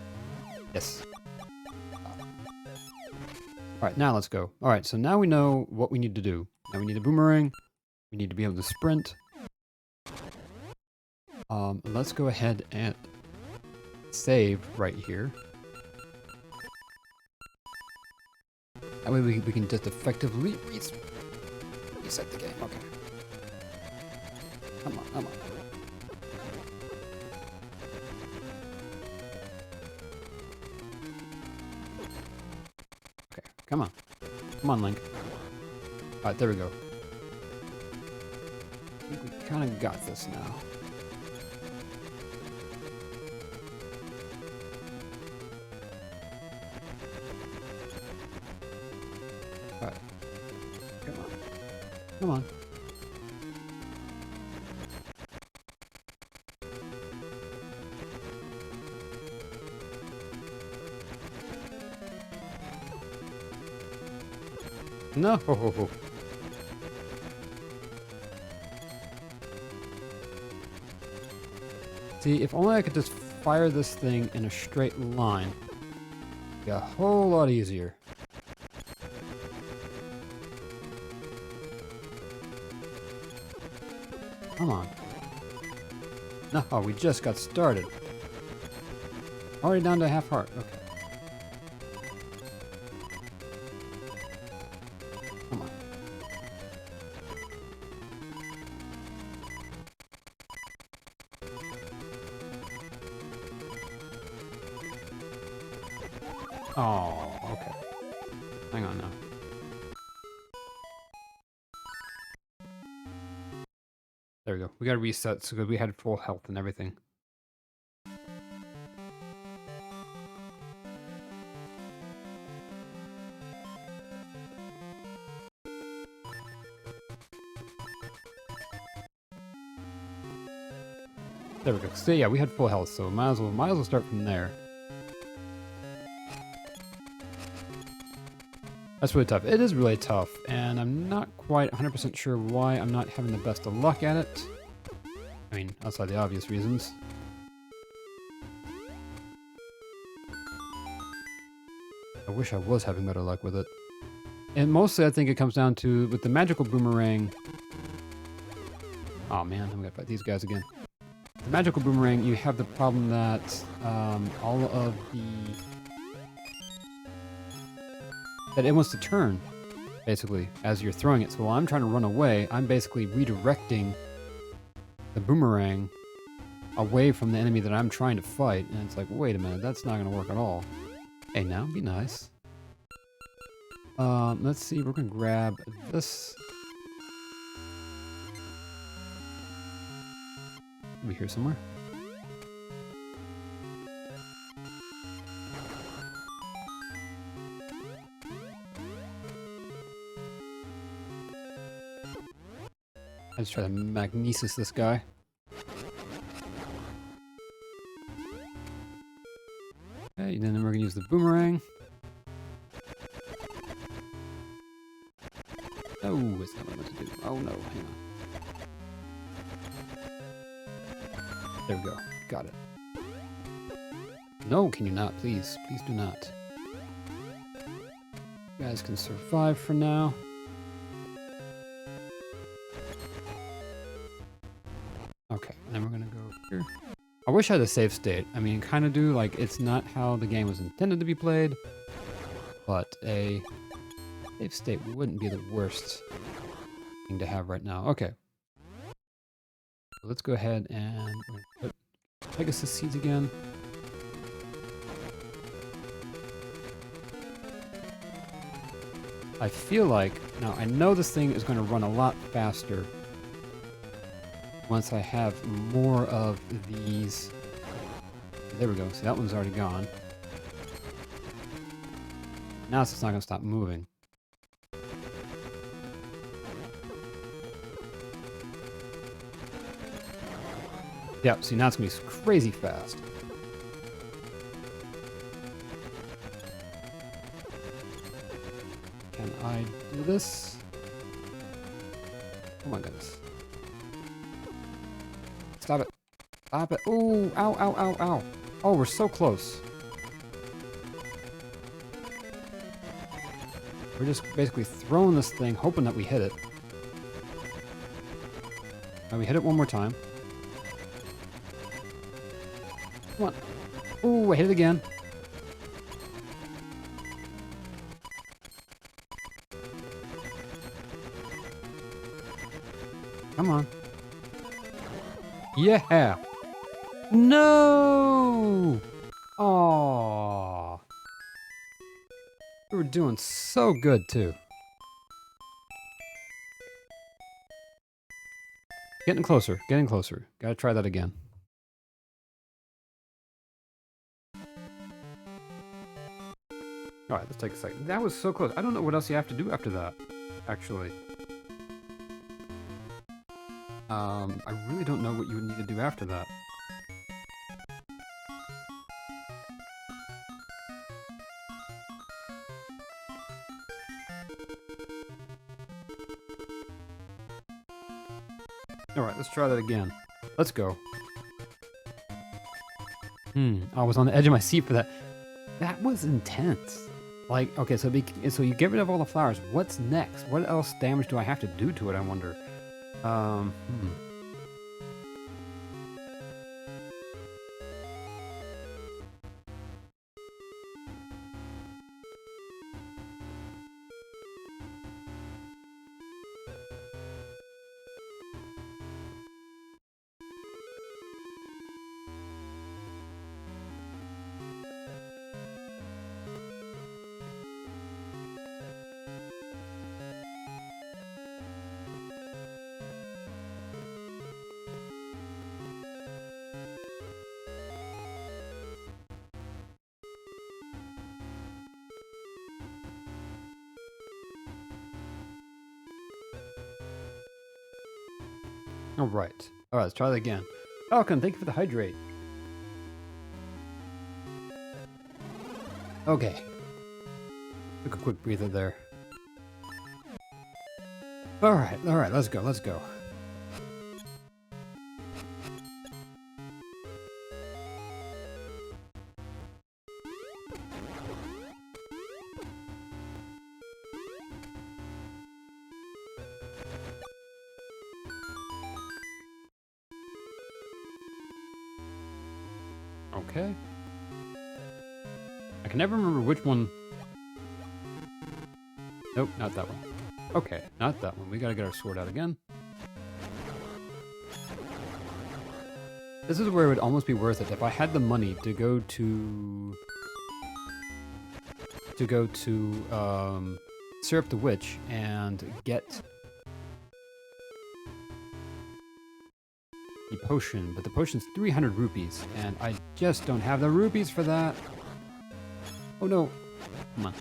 A: Yes. Alright, now let's go. Alright, so now we know what we need to do. Now we need a boomerang. We need to be able to sprint. Let's go ahead and save right here. That way we can just effectively reset the game. Okay. Come on, come on. Okay, come on. Come on, Link. Alright, there we go. I think we kind of got this now. Alright. Come on. Come on. No! Ho, ho, ho. See, if only I could just fire this thing in a straight line. It'd be a whole lot easier. Come on. No, we just got started. Already down to half heart. Okay. Come on. Oh, okay. Hang on now. There we go. We gotta reset so we had full health and everything. There we go. So yeah, we had full health, so might as well start from there. That's really tough. It is really tough, and I'm not quite 100% sure why I'm not having the best of luck at it. I mean, outside the obvious reasons. I wish I was having better luck with it. And mostly I think it comes down to, with the magical boomerang... Oh man, I'm gonna fight these guys again. The magical boomerang, you have the problem that all of the... that it wants to turn, basically, as you're throwing it. So while I'm trying to run away, I'm basically redirecting the boomerang away from the enemy that I'm trying to fight. And it's like, wait a minute, that's not going to work at all. Hey, now, be nice. Let's see, we're gonna grab this. Be here somewhere. Let's try to magnesis this guy. Okay, and then we're gonna use the boomerang. Oh, it's not what I meant to do. Oh no, hang on. There we go. Got it. No, can you not? Please. Please do not. You guys can survive for now. Okay, and then we're gonna go here. I wish I had a save state. I mean, kind of do, like, it's not how the game was intended to be played, but a save state wouldn't be the worst thing to have right now. Okay. So let's go ahead and put Pegasus seeds again. I feel like, now I know this thing is going to run a lot faster once I have more of these. There we go. See, that one's already gone. Now it's just not going to stop moving. Yep, see, now it's going to be crazy fast. Can I do this? Oh my goodness. Stop it. Stop it. Ooh, ow, ow, ow, ow. Oh, we're so close. We're just basically throwing this thing, hoping that we hit it. Now we hit it one more time. Come on. Ooh, I hit it again. Come on. Yeah. No. Aww. We were doing so good too. Getting closer. Getting closer. Gotta try that again. Alright, let's take a second. That was so close. I don't know what else you have to do after that, actually. I really don't know what you would need to do after that. Alright, let's try that again. Let's go. I was on the edge of my seat for that. That was intense. Like, okay, so you get rid of all the flowers. What's next? What else damage do I have to do to it, I wonder? Alright. Alright, let's try that again. Falcon, thank you for the hydrate. Okay. Took a quick breather there. Alright, let's go, let's go. Okay. I can never remember which one. Nope, not that one. Okay, not that one. We gotta get our sword out again. This is where it would almost be worth it if I had the money to go to Syrup the Witch and get the potion, but the potion's 300 rupees, and I just don't have the rupees for that. Oh no. Come on.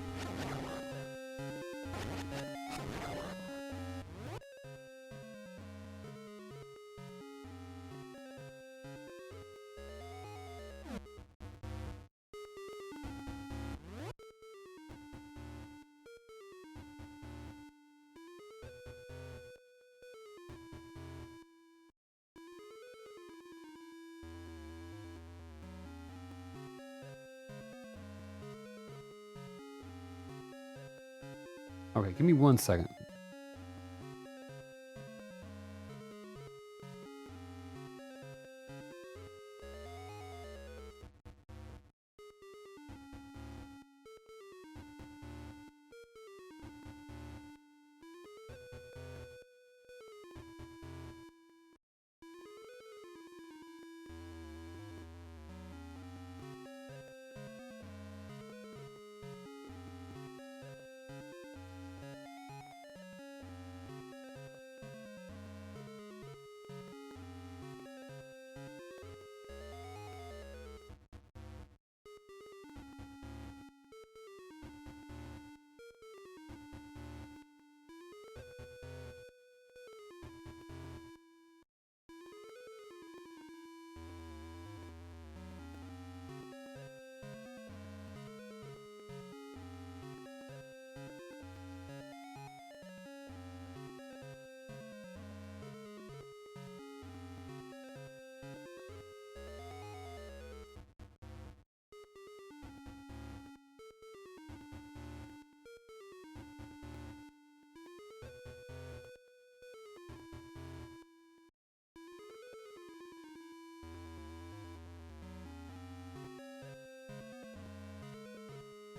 A: Okay, give me 1 second.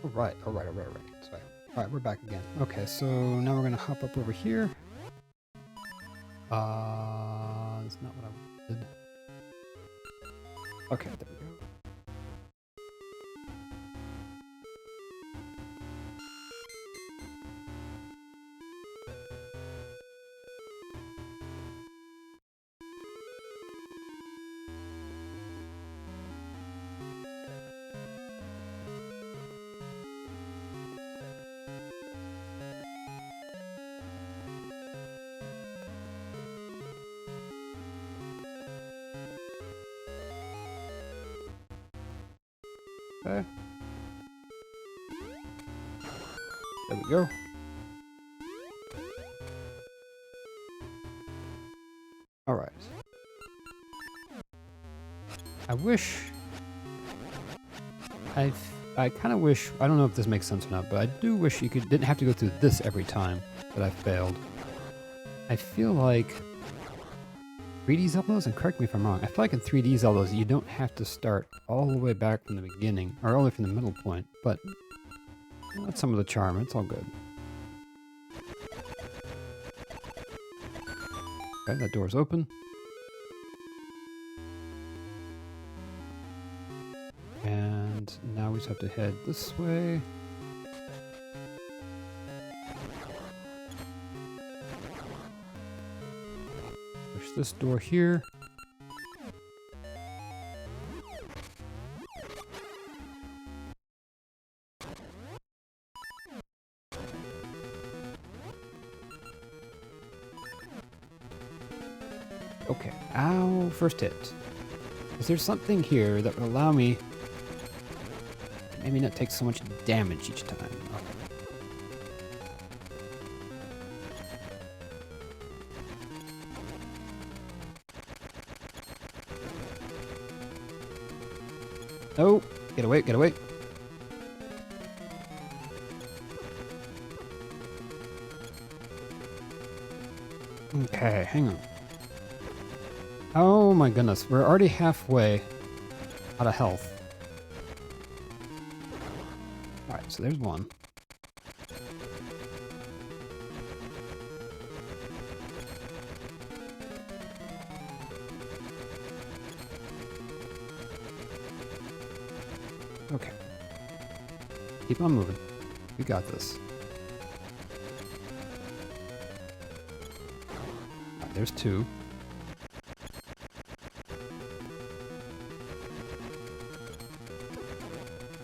A: All right. Sorry. All right, we're back again. Okay, so now we're gonna hop up over here. That's not what I wanted. Okay, there we go. Okay. There we go. All right. I wish I kind of wish, I don't know if this makes sense or not, but I do wish you didn't have to go through this every time that I failed. I feel like 3D Zeldas, and correct me if I'm wrong, I feel like in 3D Zeldas you don't have to start all the way back from the beginning, or only from the middle point, but that's some of the charm, it's all good. Okay, that door's open. And now we just have to head this way. Push this door here. Okay, ow, first hit. Is there something here that would allow me to maybe not take so much damage each time? Okay. Oh, get away, get away. Okay, hang on. Oh my goodness, we're already halfway out of health. Alright, so there's one. Okay. Keep on moving. We got this. there's two.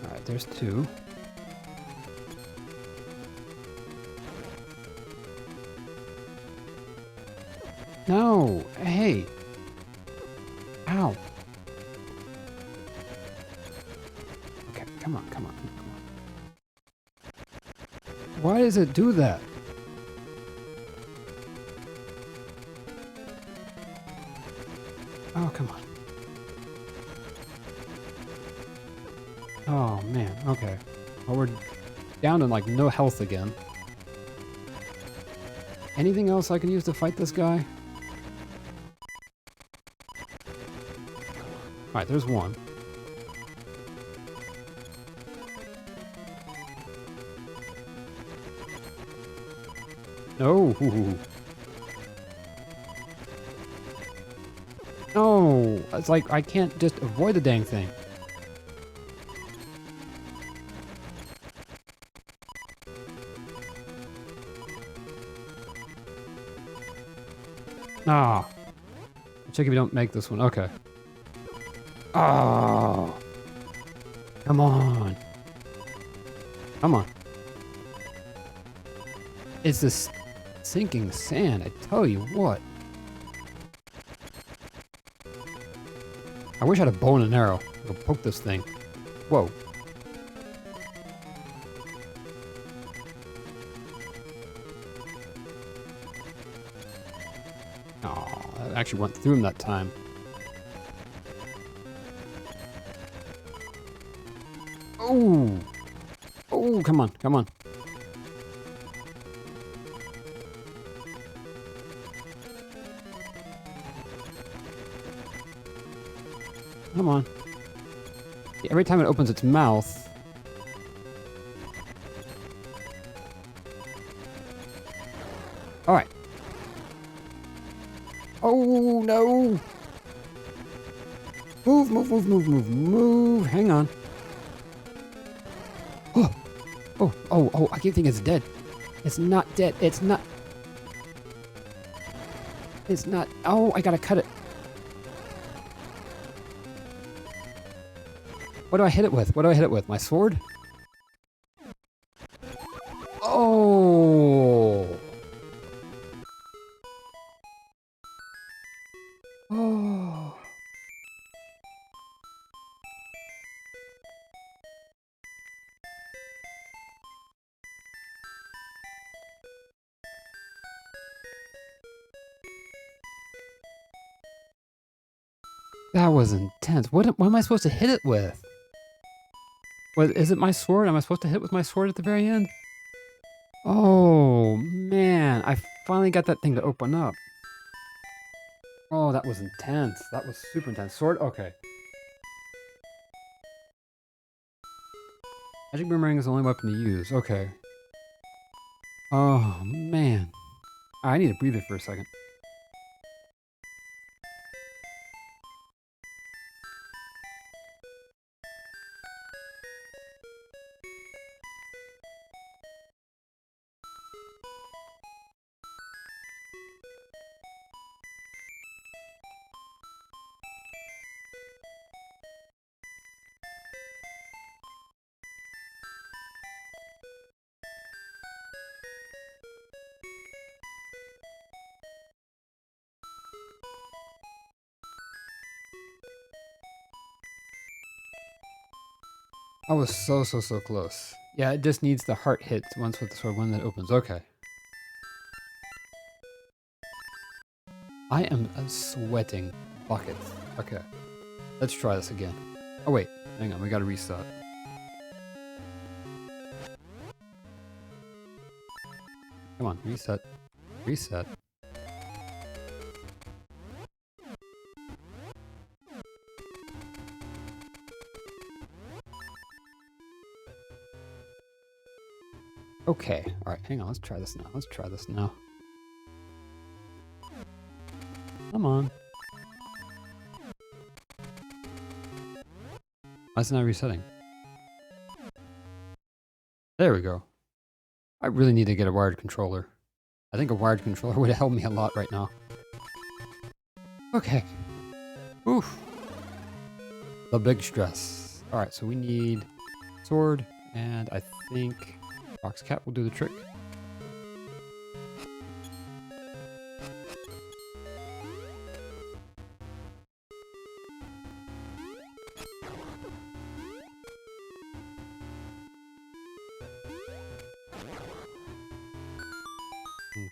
A: Alright, there's two. No! Hey! Ow! Okay, come on, come on, come on. Why does it do that? Oh, come on. Oh, man. Okay. Well, we're down to, like, no health again. Anything else I can use to fight this guy? Alright, there's one. No! No! It's like I can't just avoid the dang thing. Ah. Check if you don't make this one. Okay. Oh. Come on. Come on. It's this sinking sand, I tell you what. I wish I had a bow and an arrow. I'll poke this thing. Whoa. Oh, that actually went through him that time. Oh! Oh, come on, come on. Come on. See, every time it opens its mouth... Alright. Oh, no! Move, move, move, move, move, move. Hang on. Oh! Oh, oh, oh, I keep thinking it's dead. It's not dead. It's not... It's not... Oh, I gotta cut it. What do I hit it with? What do I hit it with? My sword? Oh! Oh! That was intense. What am I supposed to hit it with? What, is it my sword? Am I supposed to hit with my sword at the very end? Oh, man. I finally got that thing to open up. Oh, that was intense. That was super intense. Sword? Okay. Magic boomerang is the only weapon to use. Okay. Oh, man. I need a breather for a second. I was so close. Yeah, it just needs the heart hit once with the sword when it opens. Okay. I am sweating buckets. Okay. Let's try this again. Oh wait, hang on, we gotta reset. Come on, reset. Reset. Okay, alright, hang on, let's try this now. Let's try this now. Come on. Why is it not resetting? There we go. I really need to get a wired controller. I think a wired controller would help me a lot right now. Okay. Oof. The big stress. All right, so we need sword, and I think box cat will do the trick.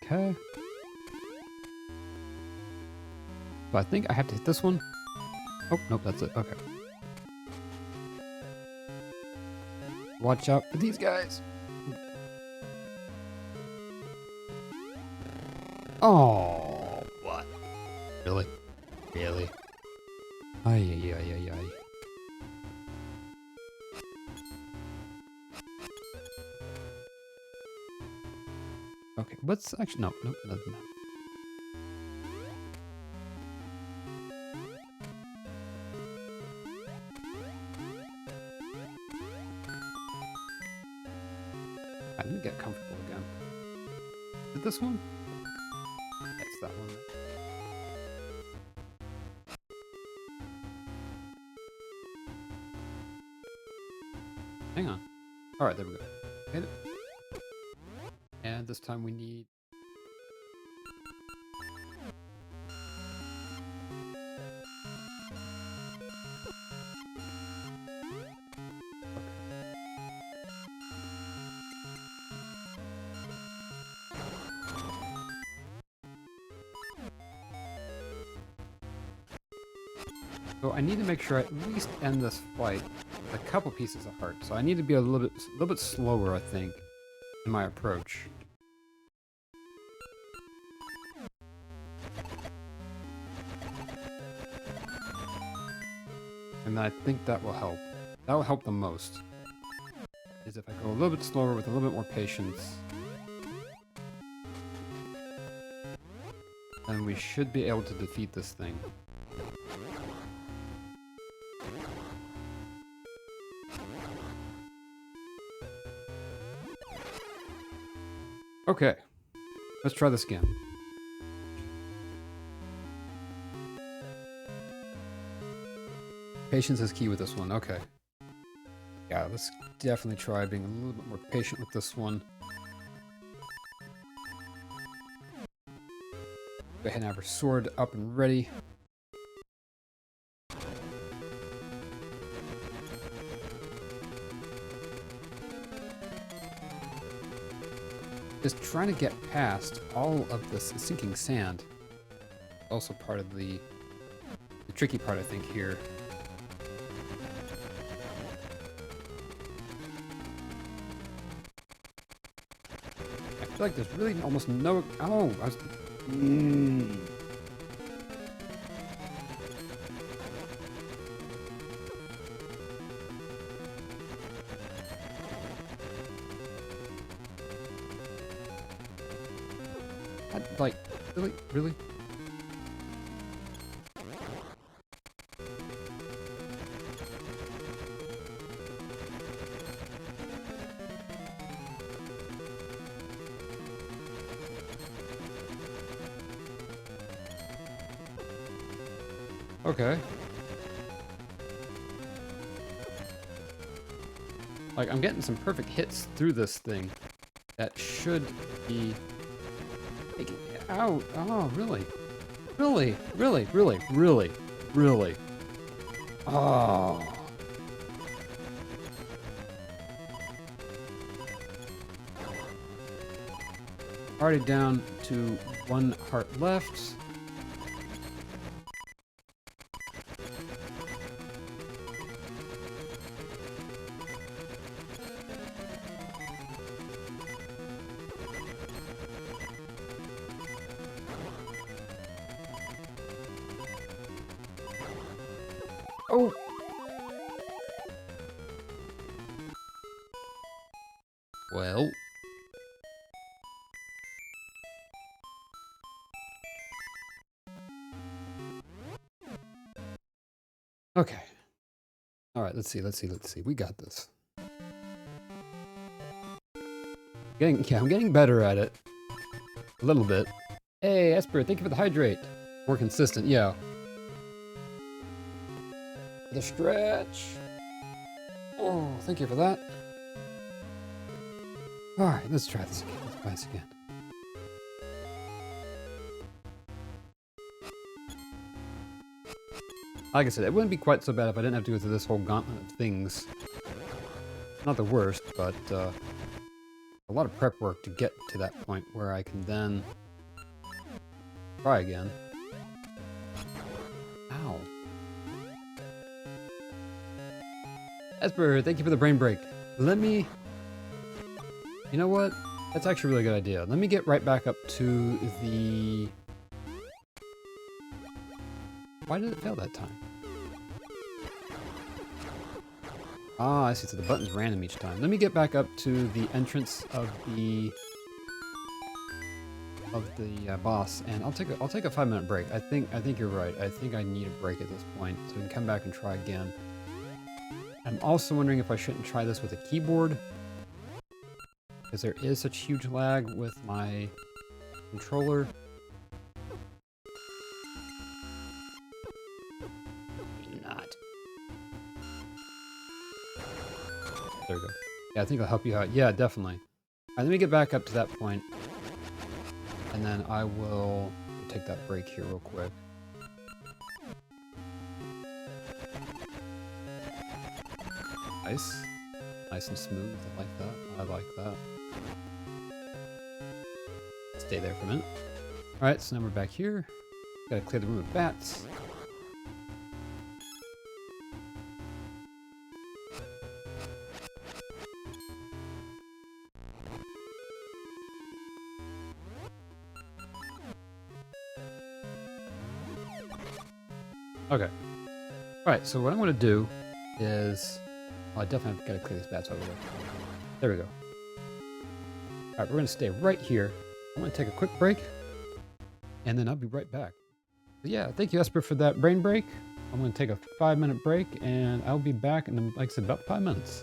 A: Okay. So I think I have to hit this one. Oh, nope, that's it. Okay. Watch out for these guys. Oh, what? Really? Really? Ay, ay, ay, ay, ay. Okay, what's actually, no, nope, it doesn't matter. I didn't get comfortable again. Is it this one? It's that one. Hang on. All right, there we go. Hit it. And this time we need... So I need to make sure I at least end this fight with a couple pieces of heart. So I need to be a little bit slower, I think, in my approach. And I think that will help. That will help the most. Is if I go a little bit slower with a little bit more patience. Then we should be able to defeat this thing. Okay, let's try this again. Patience is key with this one, okay. Yeah, let's definitely try being a little bit more patient with this one. Go ahead and have our sword up and ready. Just trying to get past all of this sinking sand. Also part of the tricky part, I think, here. I feel like there's really almost no... Oh, I was... Like, really? Really? Okay. Like, I'm getting some perfect hits through this thing. That should be... taking it out. Oh, really? Really? Really? Really? Really? Really? Oh. Already down to 1 heart left. Oh! Well. Okay. Alright, let's see. We got this. I'm getting better at it. A little bit. Hey, Esper, thank you for the hydrate. More consistent, yeah. The stretch. Oh, thank you for that. All right, let's try this again. Let's play this again. Like I said, it wouldn't be quite so bad if I didn't have to go through this whole gauntlet of things. Not the worst, but a lot of prep work to get to that point where I can then try again. Ow. Esper, thank you for the brain break. Let me... You know what? That's actually a really good idea. Let me get right back up to the... Why did it fail that time? Ah, I see. So the button's random each time. Let me get back up to the entrance of the boss, and I'll take a 5-minute break. I think you're right. I think I need a break at this point, so we can come back and try again. I'm also wondering if I shouldn't try this with a keyboard, because there is such huge lag with my controller. Not. There we go. Yeah, I think I'll help you out. Yeah, definitely. All right, let me get back up to that point, and then I will take that break here real quick. Nice. Nice and smooth. I like that. I like that. Stay there for a minute. Alright, so now we're back here. Gotta clear the room of bats. Okay. Alright, so what I'm gonna do is... Oh, I definitely gotta clear these bats over there. There we go. Alright, we're gonna stay right here. I'm gonna take a quick break, and then I'll be right back. But yeah, thank you, Esper, for that brain break. I'm gonna take a 5-minute break, and I'll be back in, like I said, about 5 minutes.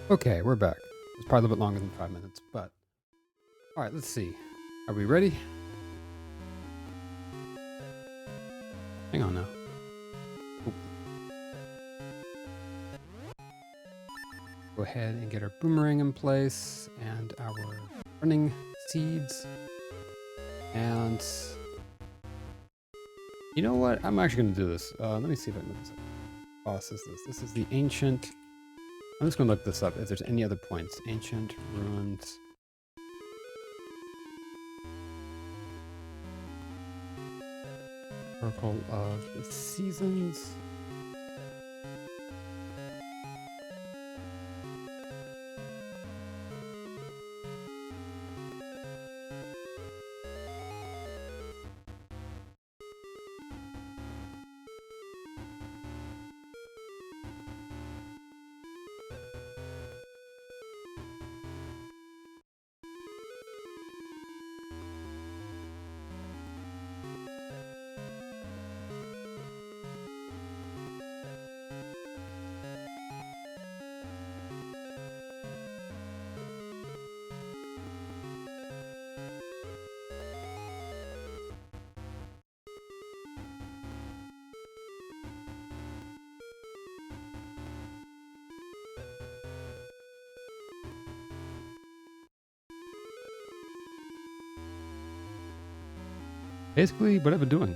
A: Okay, we're back. It's probably a little bit longer than 5 minutes, but... Alright, let's see. Are we ready? Hang on now. Oop. Go ahead and get our boomerang in place, and our running seeds. And... You know what? I'm actually going to do this. Let me see if I can look this up. Boss is this. This is the ancient... I'm just going to look this up if there's any other points. Ancient ruins... Oracle of the Seasons. Basically, what I've been doing.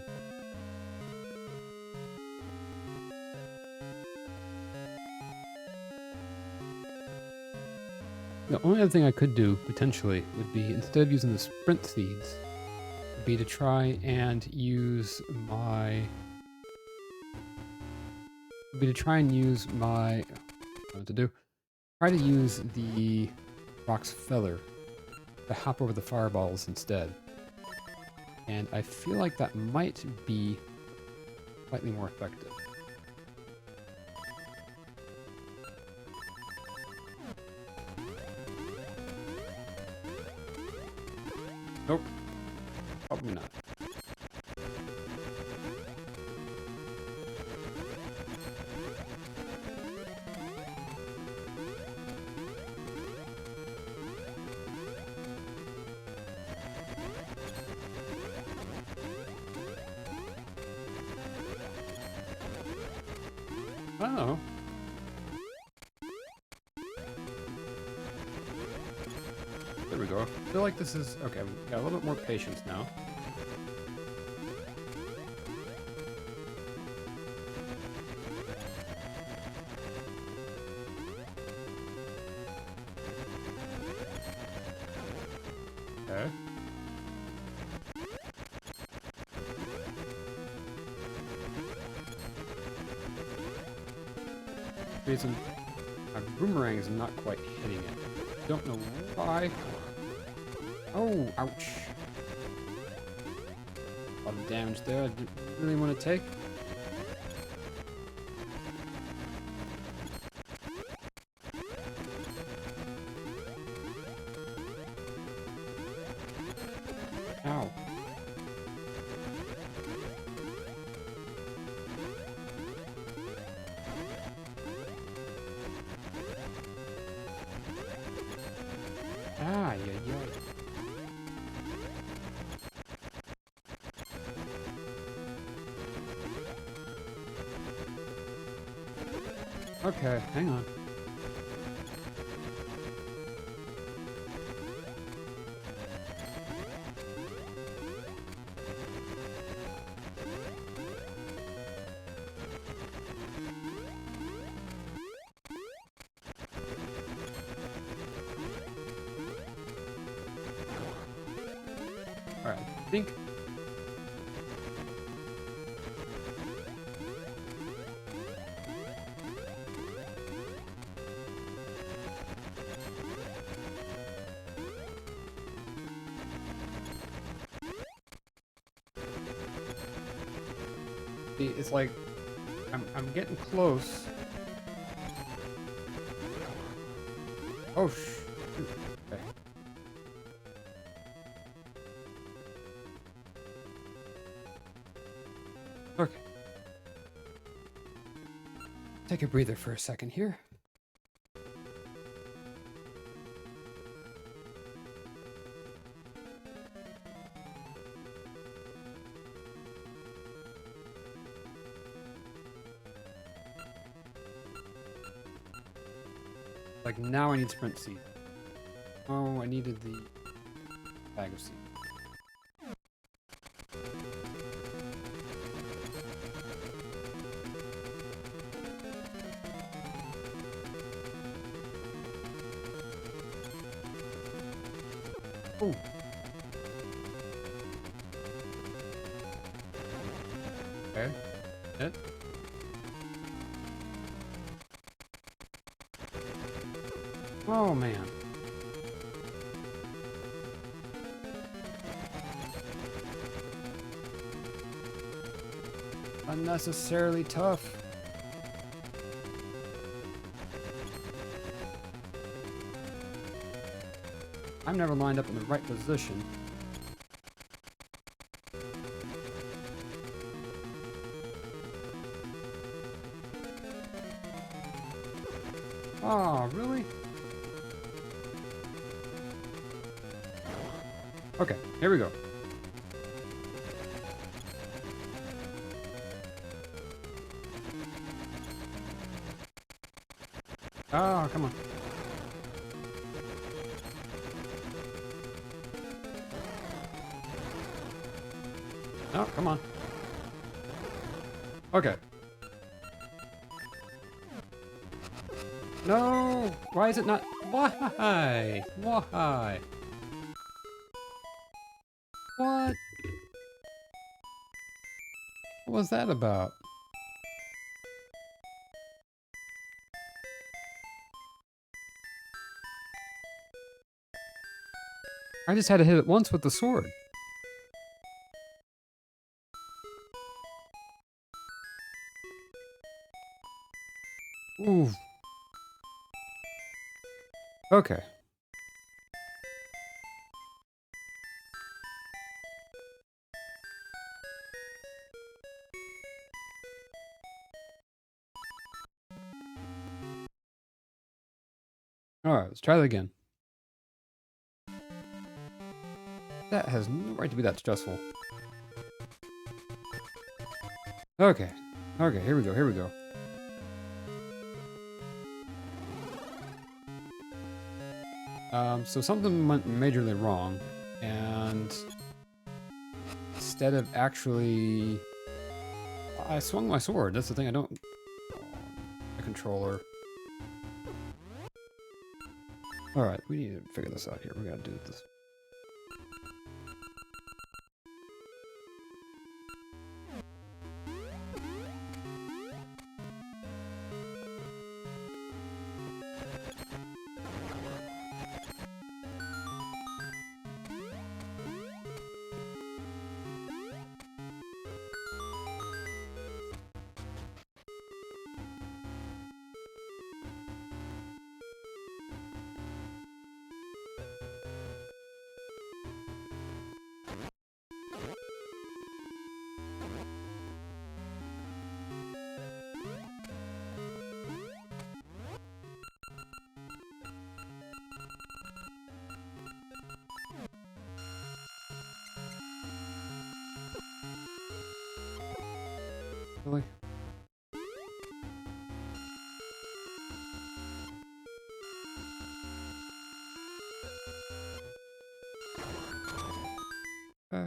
A: The only other thing I could do, potentially, would be, instead of using the sprint seeds, would be to try and use my... Would be to try and use my... What to do? Try to use the box feather to hop over the fireballs instead. And I feel like that might be slightly more effective. Nope. Probably not. Oh. There we go. I feel like this is... Okay, we've got a little bit more patience now. Okay. Reason my boomerang is not quite hitting it. Don't know why. Oh, ouch. A lot of damage there I didn't really want to take. Ow. Ah, yeah, yeah. Okay, hang on. Alright, I think... It's like... I'm getting close. Oh, shoot. Okay. Okay. Take a breather for a second here. Like, now I need sprint seed. Oh, I needed the bag of seed. Oh. Okay. Hit. Oh, man. Unnecessarily tough. I'm never lined up in the right position. Oh, really? Okay, here we go. Oh, come on. Oh, come on. Okay. No! Why is it not? Why? Why? What? What was that about? I just had to hit it once with the sword. Ooh. Okay. Alright, let's try that again. That has no right to be that stressful. Okay. Okay, here we go, here we go. So something went majorly wrong, and instead of actually... I swung my sword, that's the thing, I don't... The controller. Alright, we need to figure this out here, we gotta do this. Really? Uh...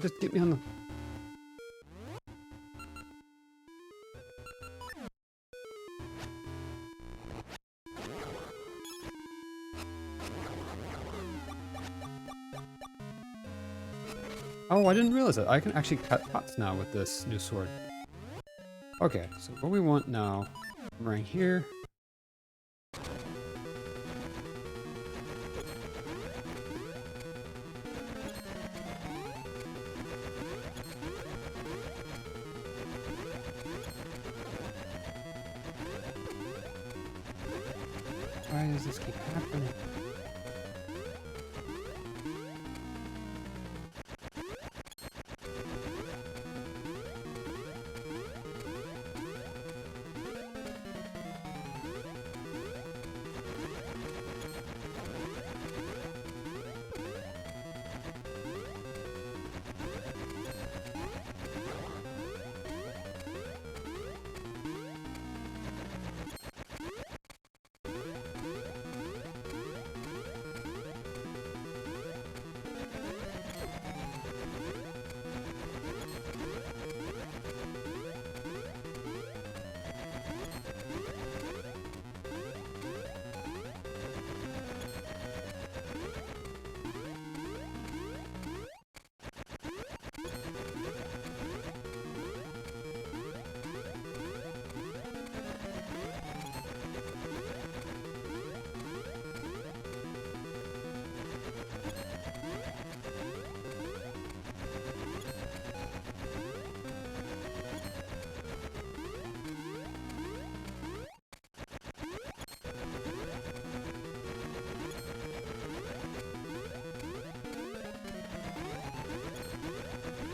A: Just get me on the... Oh, I didn't realize that. I can actually cut pots now with this new sword. Okay, so what we want now, right here. Why does this keep happening?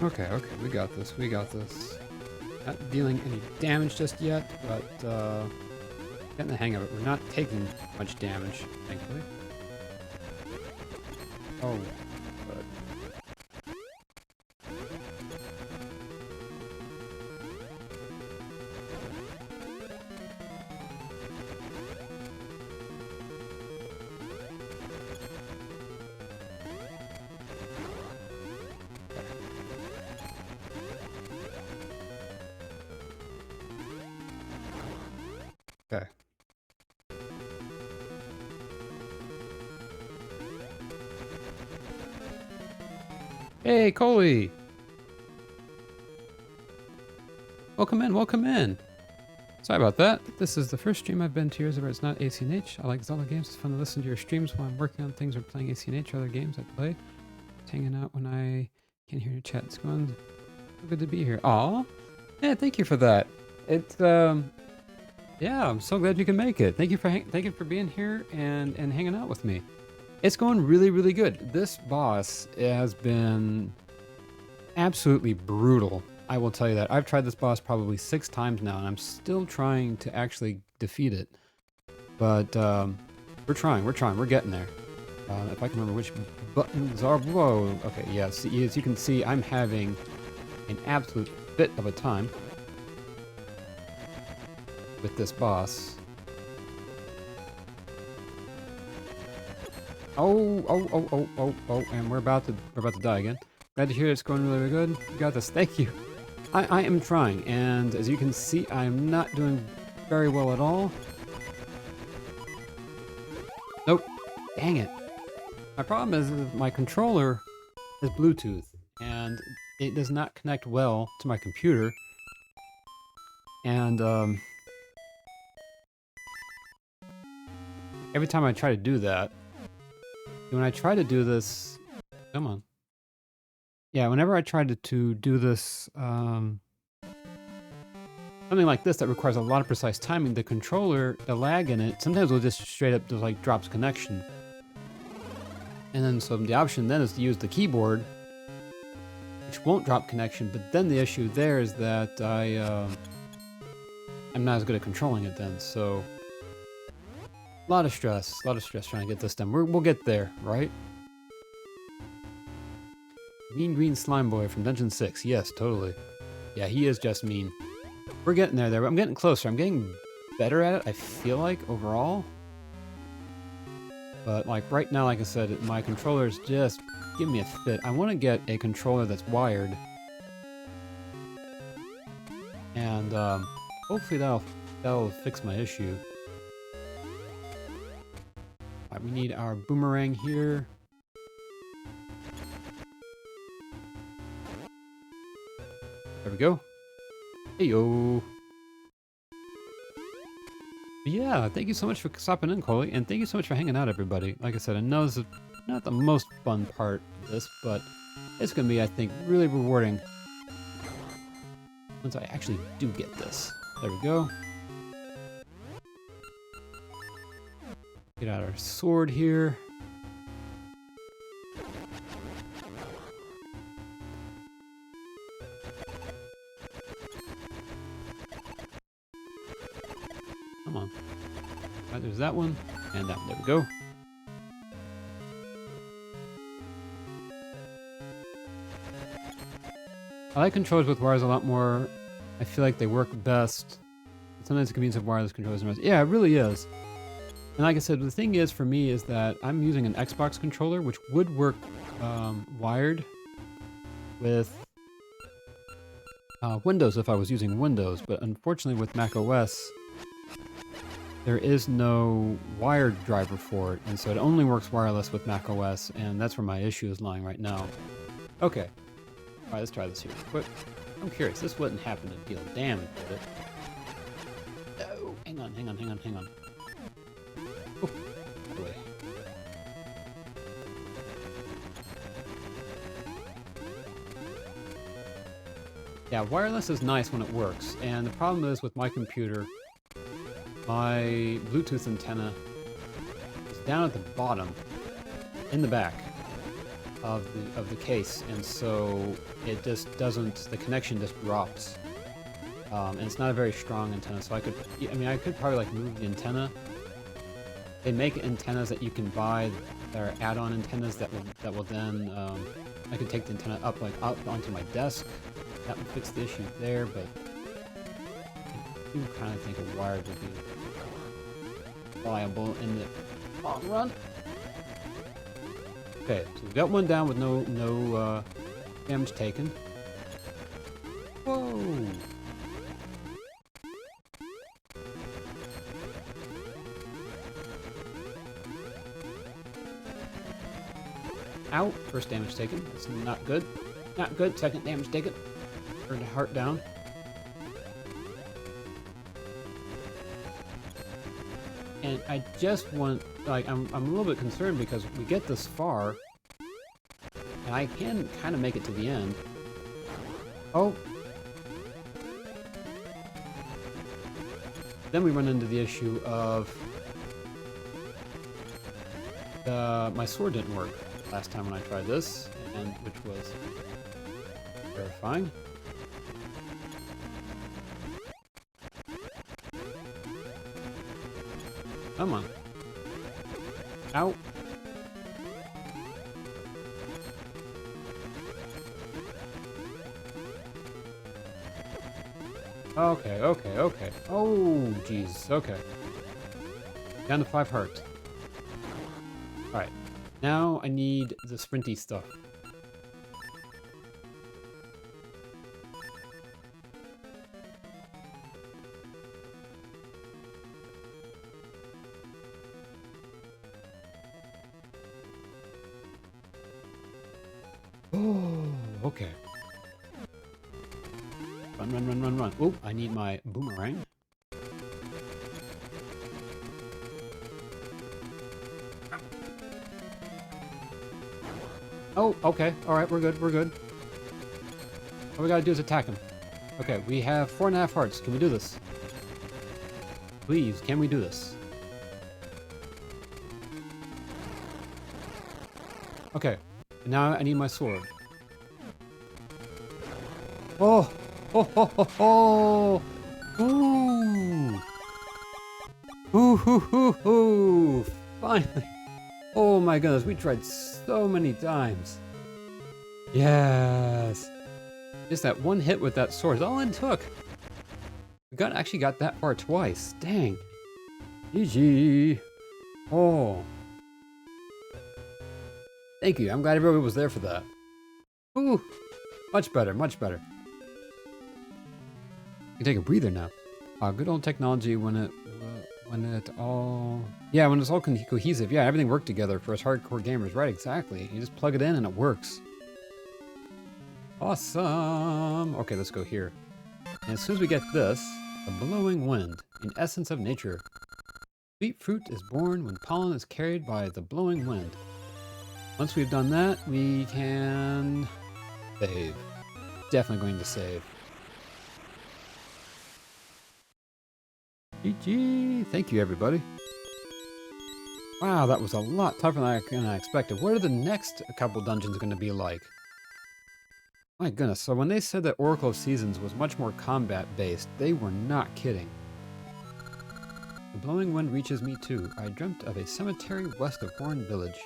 A: Okay, we got this, we got this. Not dealing any damage just yet, but getting the hang of it. We're not taking much damage, thankfully. Oh, but... Okay. Hey, Coley! Welcome in, welcome in! Sorry about that. This is the first stream I've been to yours where it's not ACNH. I like Zelda games. It's fun to listen to your streams while I'm working on things or playing ACNH or other games I play. Just hanging out when I can't hear your chat. It's going so good to be here. Aw! Yeah, thank you for that. It's, yeah, I'm so glad you can make it. Thank you for being here and hanging out with me. It's going really, really good. This boss has been absolutely brutal. I will tell you that. I've tried this boss probably 6 times now, and I'm still trying to actually defeat it. But we're trying, we're getting there. If I can remember which buttons are... Whoa! Okay, yes, as you can see, I'm having an absolute fit of a time with this boss. Oh, and we're about to die again. Glad to hear it's going really, really good. You got this. Thank you. I am trying, and as you can see, I'm not doing very well at all. Nope. Dang it. My problem is my controller is Bluetooth, and it does not connect well to my computer. And every time I try to do that, when I try to do this, come on. Yeah, whenever I try to do this, something like this that requires a lot of precise timing, the controller, the lag in it, sometimes will just straight up just like drops connection. And then so the option then is to use the keyboard, which won't drop connection, but then the issue there is that I'm not as good at controlling it then, so... a lot of stress trying to get this done. We'll get there, right? Mean Green Slime Boy from Dungeon 6. Yes, totally. Yeah, he is just mean. We're getting there. I'm getting closer. I'm getting better at it, I feel like, overall. But, like, right now, like I said, my controller's just giving me a fit. I want to get a controller that's wired. And, hopefully that'll fix my issue. Alright, we need our boomerang here. There we go. Hey yo. Yeah, thank you so much for stopping in, Coley, and thank you so much for hanging out, everybody. Like I said, I know this is not the most fun part of this, but it's going to be, I think, really rewarding once I actually do get this. There we go. Get out our sword here. Come on. Right, there's that one, and that one. There we go. I like controllers with wires a lot more. I feel like they work best. Sometimes the convenience of wireless controllers is yeah, it really is. And like I said, the thing is for me is that I'm using an Xbox controller, which would work wired with Windows if I was using Windows, but unfortunately with Mac OS, there is no wired driver for it, and so it only works wireless with Mac OS, and that's where my issue is lying right now. Okay. Alright, let's try this here real quick. I'm curious, this wouldn't happen to deal damage, would it? No! Hang on, hang on, hang on, hang on. Oh, boy. Yeah, wireless is nice when it works, and the problem is with my computer, my Bluetooth antenna is down at the bottom, in the back of the case, and so it just doesn't. The connection just drops, and it's not a very strong antenna. So I could probably like move the antenna. They make antennas that you can buy that are add-on antennas that will then I could take the antenna up onto my desk. That would fix the issue there, but I do kind of think a wired would be viable in the long run. Okay, so we got one down with no damage taken. Whoa! Ow! First damage taken. That's not good. Not good. Second damage taken. Turned the heart down. And I just want, like, I'm a little bit concerned because we get this far, and I can kind of make it to the end. Oh. Then we run into the issue of my sword didn't work last time when I tried this, and which was terrifying. Come on. Ow. Okay, okay, okay. Oh, jeez. Okay. Down to 5 hearts. Alright. Now I need the sprinty stuff. Oh, okay. Run, run, run, run, run. Oh, I need my boomerang. Oh, okay. Alright, we're good, we're good. All we gotta do is attack him. Okay, we have 4.5 hearts. Can we do this? Please, can we do this? Okay, now I need my sword. Oh! Oh, ho, ho, ho! Ooh! Ooh, hoo, hoo, hoo! Finally! Oh my goodness, we tried so many times. Yes! Just that one hit with that sword is all it took. We actually got that far twice. Dang. GG. Oh. Thank you. I'm glad everybody was there for that. Ooh. Much better, much better. You can take a breather now. Good old technology when it's all cohesive. Yeah, everything worked together for us hardcore gamers. Right, exactly. You just plug it in and it works. Awesome! Okay, let's go here. And as soon as we get this, the blowing wind, an essence of nature. Sweet fruit is born when pollen is carried by the blowing wind. Once we've done that, we can save. Definitely going to save. GG! Thank you, everybody. Wow, that was a lot tougher than I expected. What are the next couple dungeons going to be like? My goodness, so when they said that Oracle of Seasons was much more combat-based, they were not kidding. The blowing wind reaches me too. I dreamt of a cemetery west of Horn Village.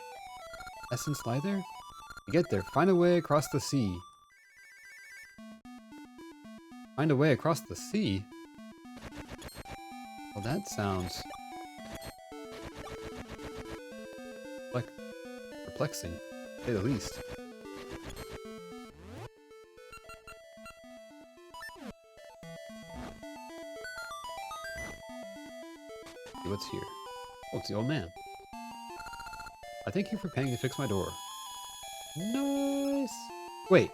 A: Essence lie there? To get there, find a way across the sea. Find a way across the sea? Well, that sounds like perplexing, to say the least. See what's here. Oh, it's the old man. I thank you for paying to fix my door. Nice. Wait.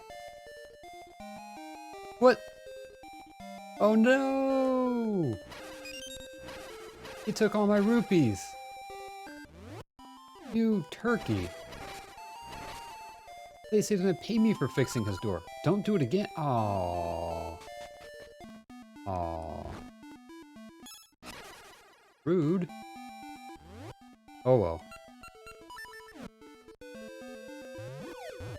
A: What? Oh no! He took all my rupees. You turkey. They said he's gonna pay me for fixing his door. Don't do it again. Aww. Aww. Rude. Oh well.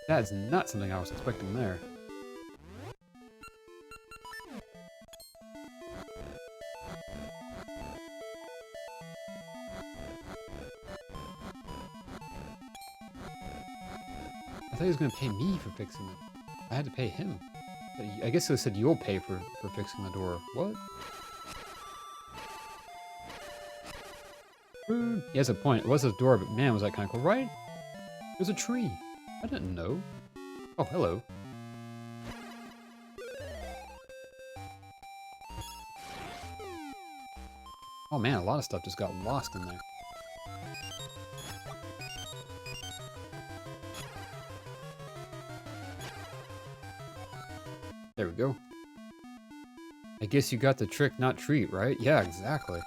A: That's not something I was expecting there. I thought he was going to pay me for fixing it. I had to pay him. I guess it said you'll pay for fixing the door. What? Rude. He has a point. It was his door, but man, was that kind of cool, right? There's a tree. I didn't know. Oh, hello. Oh man, a lot of stuff just got lost in there. There we go. I guess you got the trick, not treat, right? Yeah, exactly.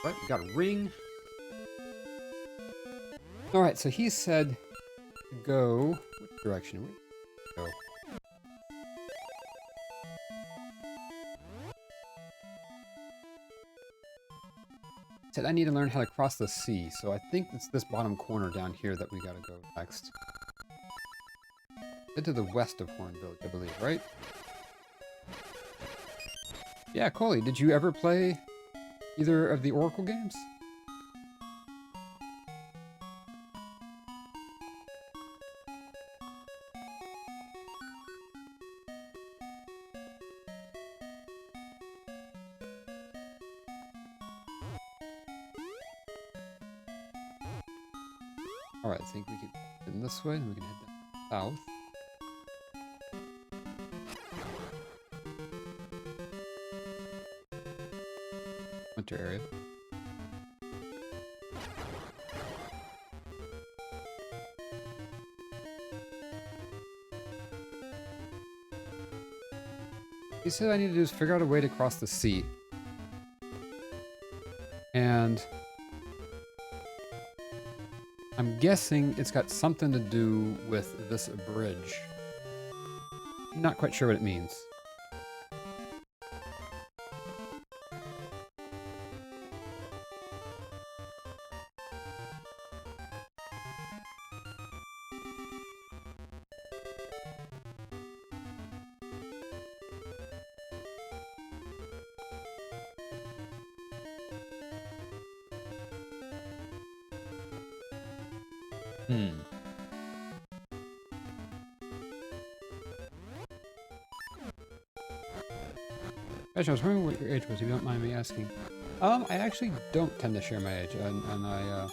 A: Right, we got a ring. Alright, so he said to go... Which direction? Where did he go? He said I need to learn how to cross the sea, so I think it's this bottom corner down here that we gotta go next. Head to the west of Horn Village, I believe, right? Yeah, Coley, did you ever play either of the Oracle games? Alright, I think we can head in this way, and we can head down south. Winter area. He said I need to do is figure out a way to cross the sea. And I'm guessing it's got something to do with this bridge. Not quite sure what it means. Actually, I was wondering what your age was, if you don't mind me asking. I actually don't tend to share my age, and I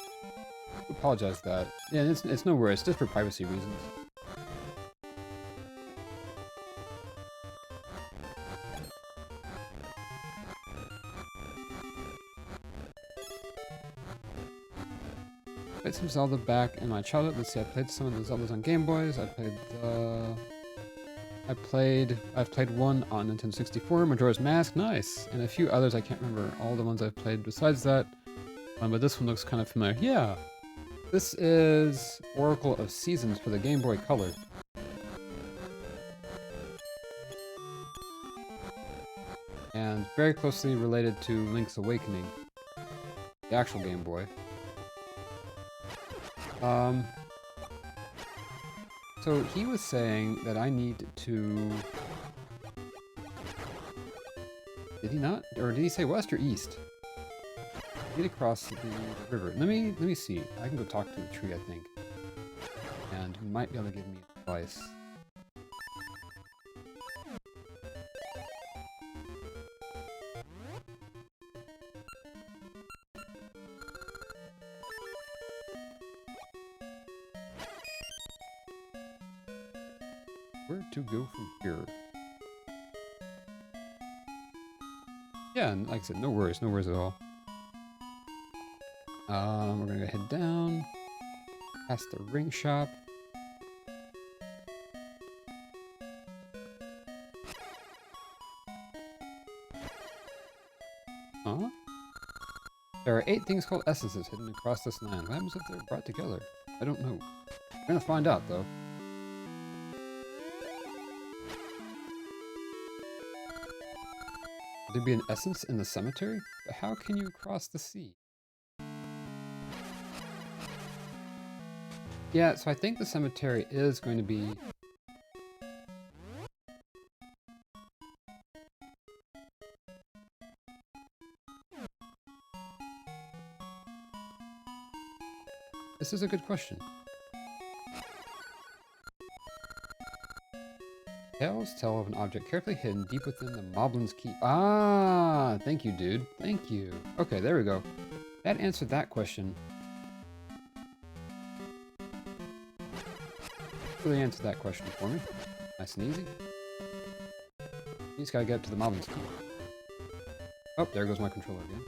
A: apologize for that. Yeah, it's no worries, just for privacy reasons. played some Zelda back in my childhood. Let's see, I played some of the Zeldas on Game Boys. I've played one on Nintendo 64, Majora's Mask, nice, and a few others. I can't remember all the ones I've played besides that, but this one looks kind of familiar. Yeah, this is Oracle of Seasons for the Game Boy Color. And very closely related to Link's Awakening, the actual Game Boy. So he was saying that I need to... Did he not? Or did he say west or east? I need to cross the river. Let me see. I can go talk to the tree, I think. And he might be able to give me advice. Where to go from here? Yeah, and like I said, no worries at all. We're gonna head down, past the ring shop. Huh? There are 8 things called essences hidden across this land. What happens if they're brought together? I don't know. We're gonna find out, though. Would there be an essence in the cemetery? But how can you cross the sea? Yeah, so I think the cemetery is going to be... This is a good question. Tales tell of an object carefully hidden deep within the Moblin's Keep. Ah, thank you, dude. Thank you. Okay, there we go. That answered that question. Really answered that question for me. Nice and easy. You just gotta get up to the Moblin's Keep. Oh, there goes my controller again.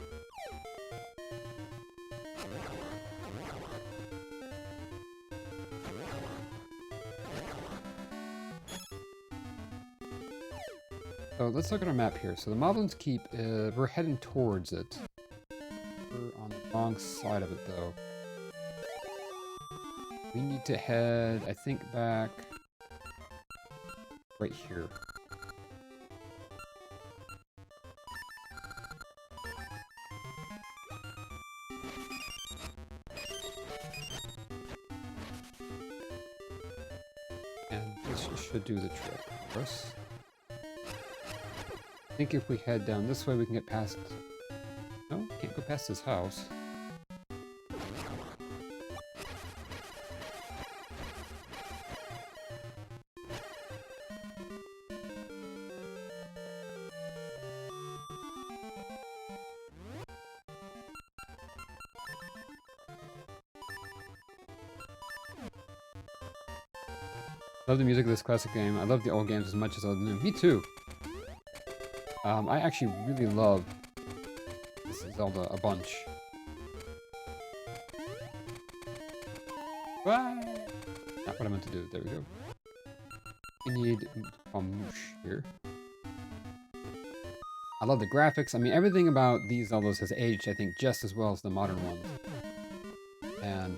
A: So let's look at our map here. So the Moblin's Keep, we're heading towards it. We're on the wrong side of it, though. We need to head, I think, back right here. And this should do the trick for us. I think if we head down this way, we can get past... No, can't go past his house. Love the music of this classic game. I love the old games as much as I love the new. Me too! I actually really love this Zelda a bunch. Ah! Not what I meant to do. There we go. We need Moosh here. I love the graphics. I mean, everything about these Zeldas has aged, I think, just as well as the modern ones. And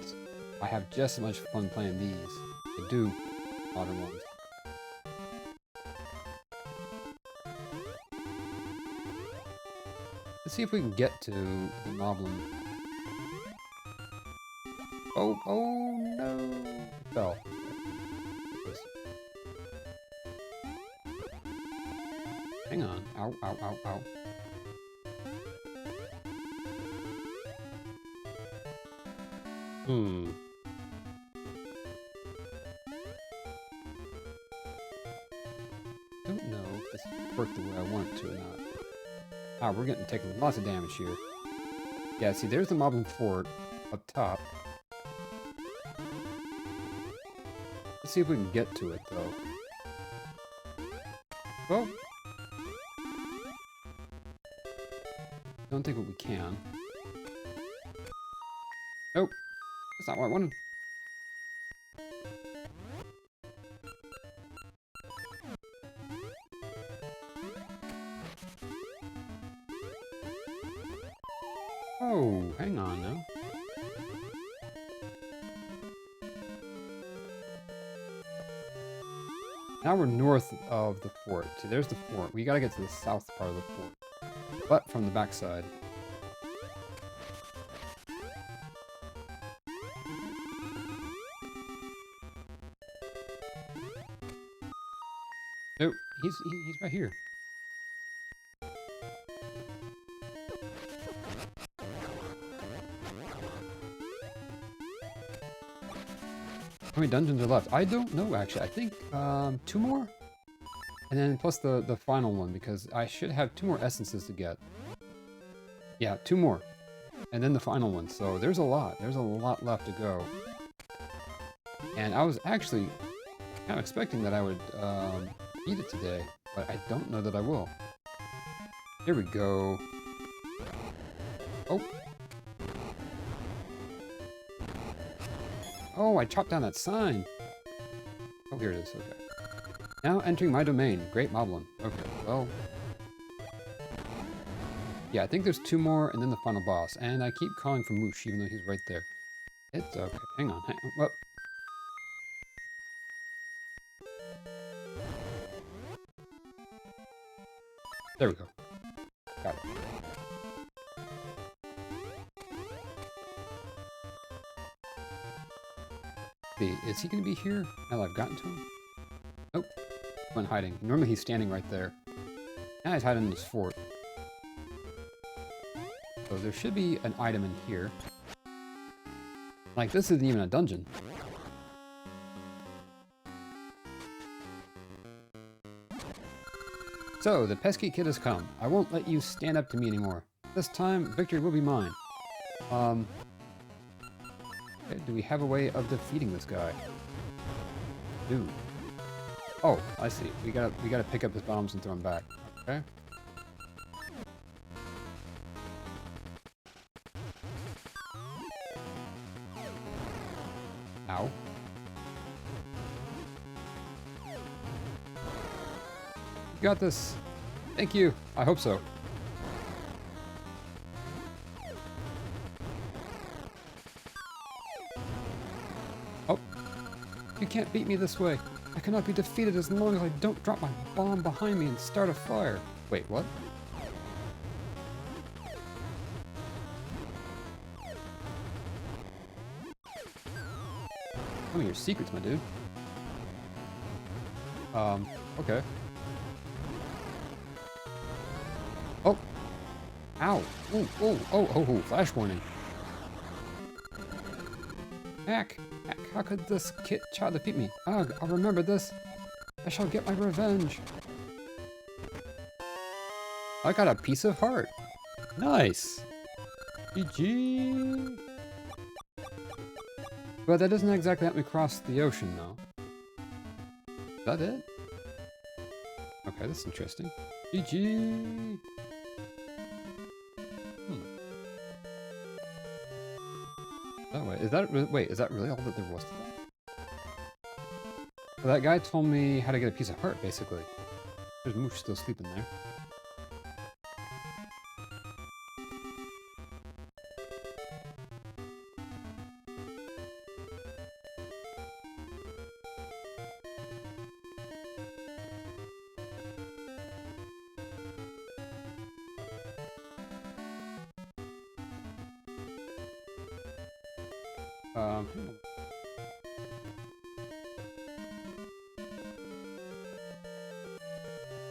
A: I have just as much fun playing these. I do modern ones. Let's see if we can get to the Moblin. Oh, oh no! Fell. Hang on. Ow, ow, ow, ow. Don't know if this worked the way I want it to or not. Ah, we're taking lots of damage here. Yeah, see, there's the Moblin Fort up top. Let's see if we can get to it, though. Well, don't think we can. Nope. That's not what I wanted. Oh, hang on now. Now we're north of the fort. See, there's the fort. We gotta get to the south part of the fort. But from the backside. Nope, he's right here. How many dungeons are left? I don't know, actually. I think 2 more? And then plus the final one, because I should have 2 more essences to get. Yeah, 2 more. And then the final one. So there's a lot. There's a lot left to go. And I was actually kind of expecting that I would beat it today, but I don't know that I will. Here we go. Oh. Oh, I chopped down that sign. Oh, here it is. Okay. Now entering my domain. Great Moblin. Okay, well. Yeah, I think there's 2 more and then the final boss. And I keep calling for Moosh, even though he's right there. It's okay. Hang on. Well. There we go. Got it. Is he going to be here now that I've gotten to him? Nope. He's been hiding. Normally he's standing right there. Now he's hiding in this fort. So there should be an item in here. Like, this isn't even a dungeon. So, the pesky kid has come. I won't let you stand up to me anymore. This time, victory will be mine. Okay, do we have a way of defeating this guy? Dude. Oh, I see. We gotta pick up his bombs and throw them back. Okay. Ow. You got this. Thank you. I hope so. Oh. You can't beat me this way. I cannot be defeated as long as I don't drop my bomb behind me and start a fire. Wait, what? Tell me your secrets, my dude. Okay. Oh! Ow! Oh, flash warning. Heck! How could this child defeat me? Ugh, I'll remember this. I shall get my revenge. I got a piece of heart. Nice! GG! But that doesn't exactly help me cross the ocean, though. Is that it? Okay, that's interesting. GG! That way. Is that really all that there was to that? So that guy told me how to get a piece of heart, basically. There's Moosh still sleeping there.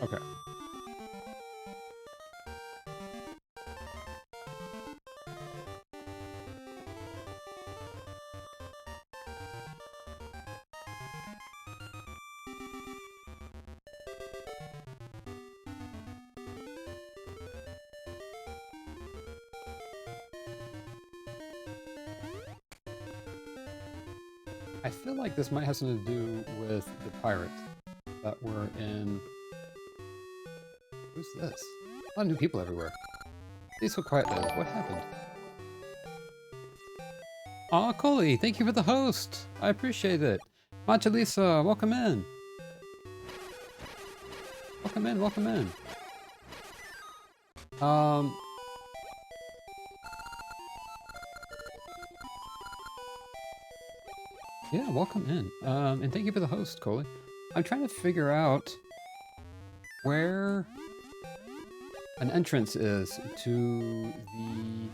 A: Okay. I feel like this might have something to do with the pirates that were in... Who's this? A lot of new people everywhere. Stay so quiet, though. What happened? Aw, Coley, thank you for the host. I appreciate it. Macha Lisa, welcome in. Welcome in, welcome in. Yeah, welcome in. And thank you for the host, Coley. I'm trying to figure out where an entrance is to the...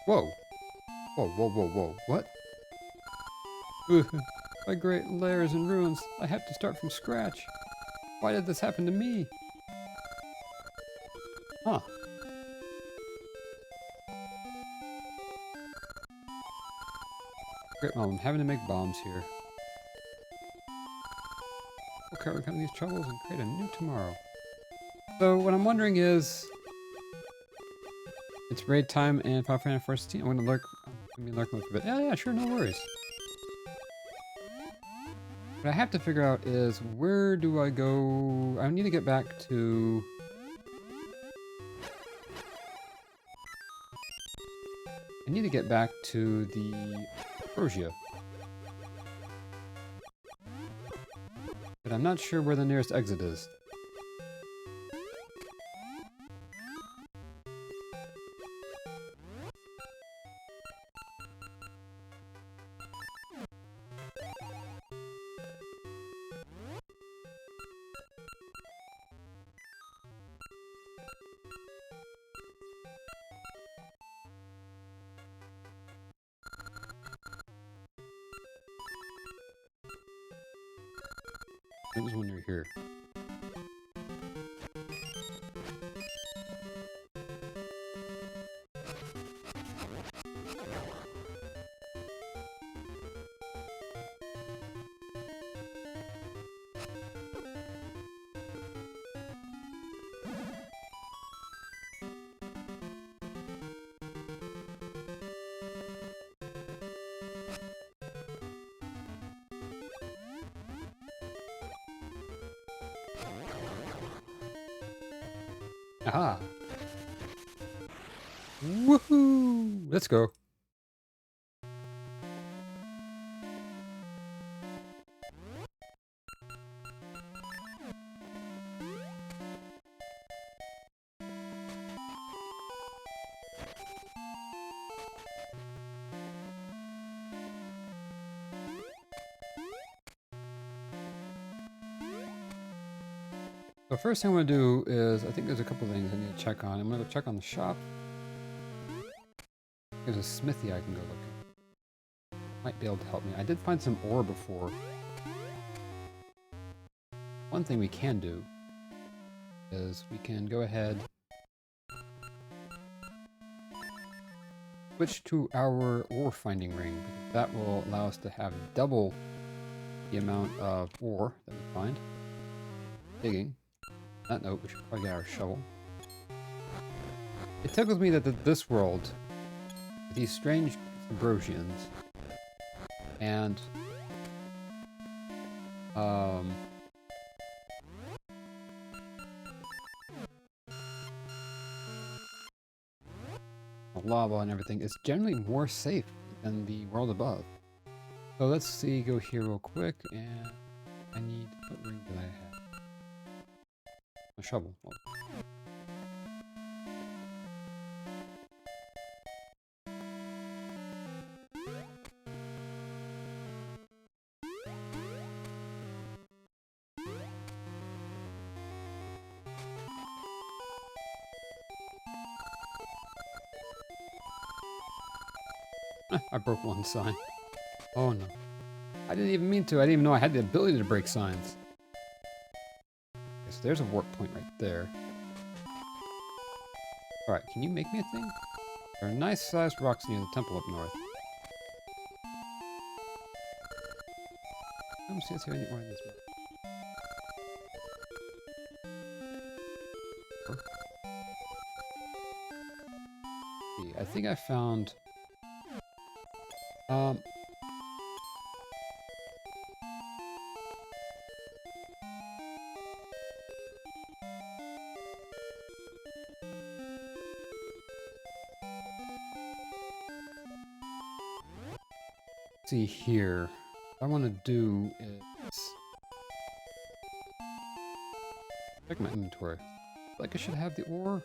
A: Whoa. Whoa, whoa, whoa, whoa. What? My great lair is in ruins. I have to start from scratch. Why did this happen to me? Huh. Great, well, I'm having to make bombs here. Okay, overcome these troubles and create a new tomorrow. So what I'm wondering is, it's raid time and Final Fantasy 14. I'm gonna lurk. I'm gonna be lurking for a bit. Yeah, sure, no worries. What I have to figure out is where do I go? I need to get back to. I need to get back to the Ambrosia. But I'm not sure where the nearest exit is. It was when you're here. Aha! Woohoo! Let's go. The first thing I'm going to do is, I think there's a couple things I need to check on. I'm going to go check on the shop. There's a smithy I can go look at. Might be able to help me. I did find some ore before. One thing we can do is we can go ahead, switch to our ore finding ring, because that will allow us to have double the amount of ore that we find. Digging. On that note, we should probably get our shovel. It tickles me that this world, these strange Ambrosians, and lava and everything is generally more safe than the world above. So let's see, go here real quick, and I need, what ring did I have? A shovel. Oh. I broke one sign. Oh no. I didn't even mean to. I didn't even know I had the ability to break signs. Okay, so there's a warp point right there. Alright, can you make me a thing? There are nice sized rocks near the temple up north. I don't see us here anymore in this map. See, I think I found see here. What I want to do is check my inventory. I feel like I should have the ore.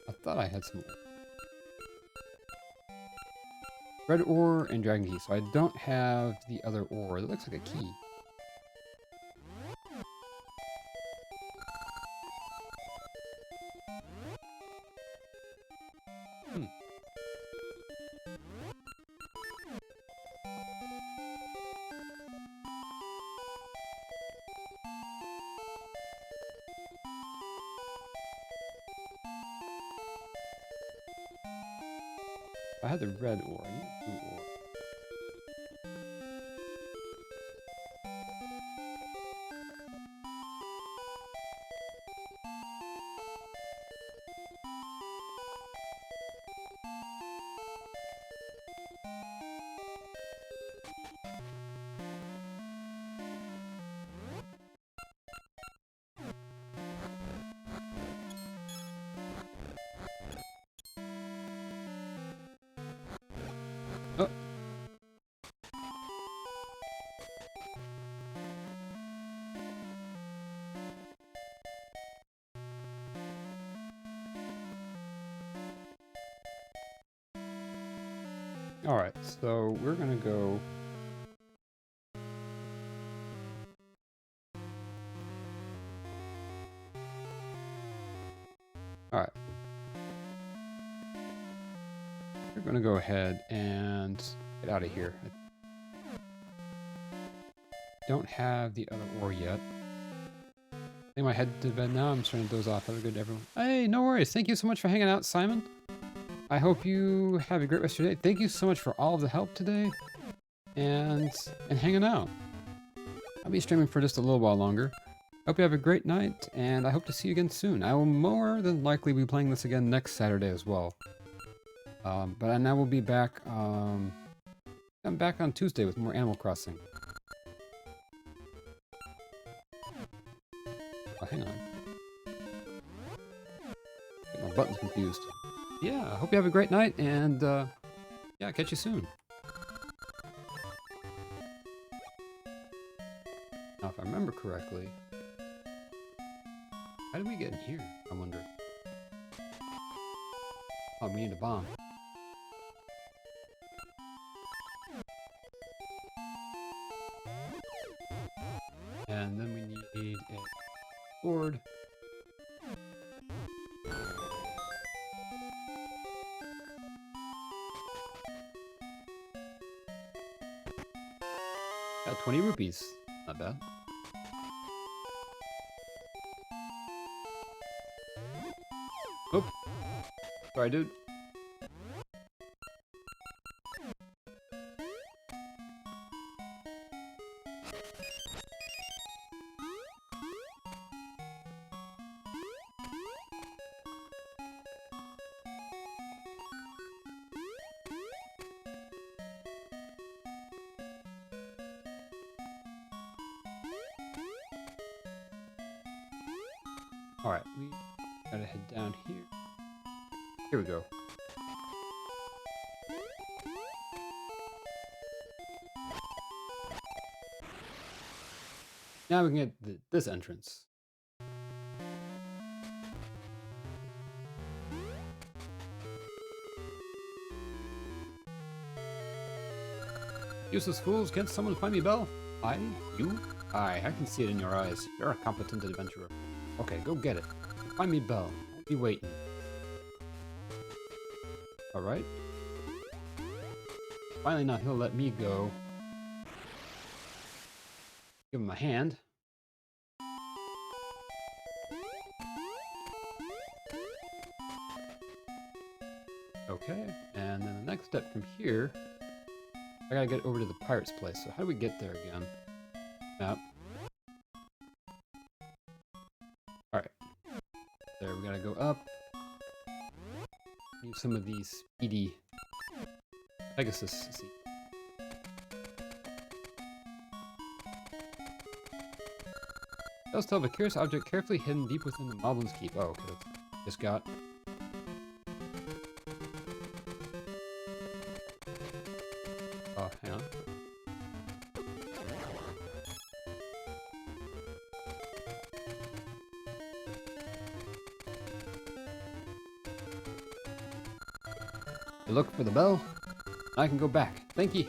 A: I thought I had some ore. Red ore and dragon key. So I don't have the other ore. It looks like a key. I had the red ore. I need blue ore. Oh. Alright, so we're gonna go. Alright. We're gonna go ahead and get out of here. I don't have the other ore yet. I think I head to bed now. I'm starting to doze off. Have a good day, everyone. Hey, no worries. Thank you so much for hanging out, Simon. I hope you have a great rest of your day. Thank you so much for all of the help today and hanging out. I'll be streaming for just a little while longer. Hope you have a great night, and I hope to see you again soon. I will more than likely be playing this again next Saturday as well. But I will be back. I'm back on Tuesday with more Animal Crossing. Oh, hang on. Get my buttons confused. Yeah, I hope you have a great night, and yeah, catch you soon. Now, if I remember correctly, how did we get in here? I wonder. Oh, we need a bomb. And then we need a sword. Got 20 rupees. Not bad. Oop. Sorry, dude. Alright, we gotta head down here. Here we go. Now we can get this entrance. Useless fools, can't someone find me, Belle? I? You? I can see it in your eyes. You're a competent adventurer. Okay, go get it. Find me Belle. I'll be waiting. Alright. Finally now he'll let me go. Give him a hand. Okay, and then the next step from here, I gotta get over to the pirate's place. So how do we get there again? Map. Alright. There, we gotta go up. Use some of these speedy Pegasus seeds. Does tell of a curious object carefully hidden deep within the Moblin's Keep. Oh, okay. Just got. hang on. You look for the bell. I can go back. Thank you.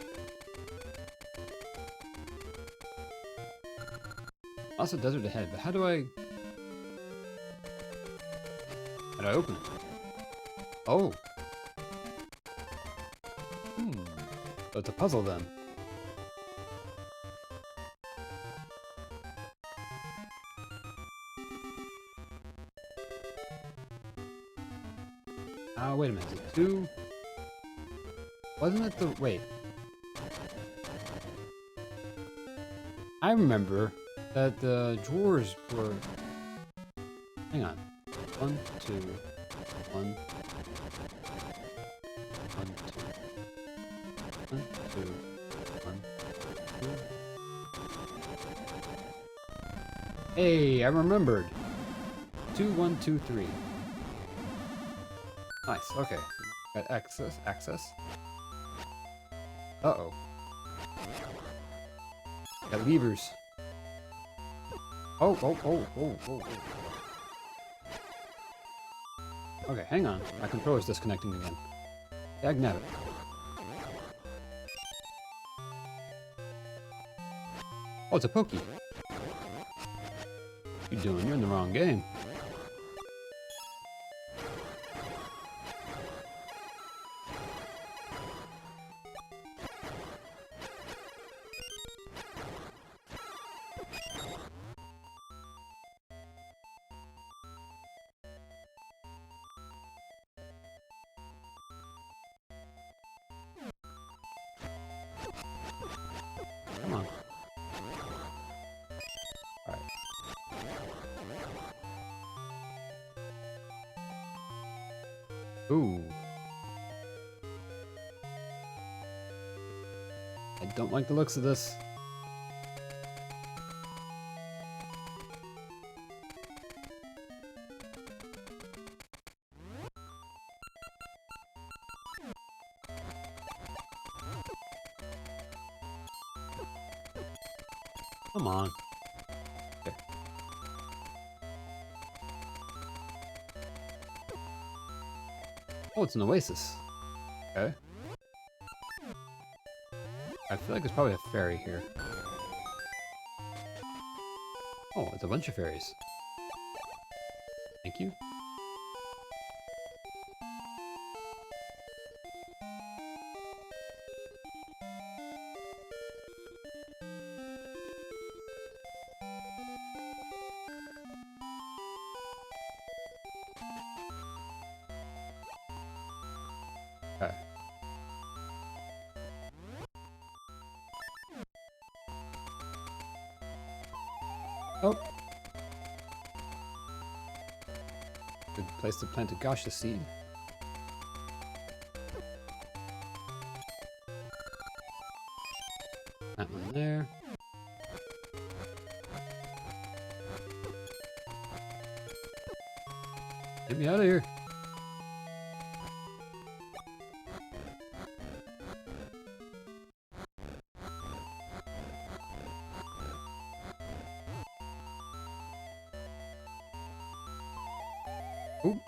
A: Also desert ahead, but how do I open it? Oh. So it's a puzzle then. Oh, wait a minute. Is it 2? Wasn't it the... Wait. I remember that the drawers were... Hang on. 1, 2, 1, 1, 2, 1, 2, 1, 2. Hey, I remembered. 2, 1, 2, 3. Nice. Okay. Got access. Uh-oh. Got levers. Oh. Okay, hang on. My controller's disconnecting again. Dagnabbit. Oh, it's a Pokey. What you doing? You're in the wrong game. Come on. Alright. Ooh. I don't like the looks of this. Come on. Okay. Oh, it's an oasis. Okay. I feel like there's probably a fairy here. Oh, it's a bunch of fairies. Thank you. Okay. Oh. Good place to plant a Gasha seed. That one there. Get me out of here. Ooh.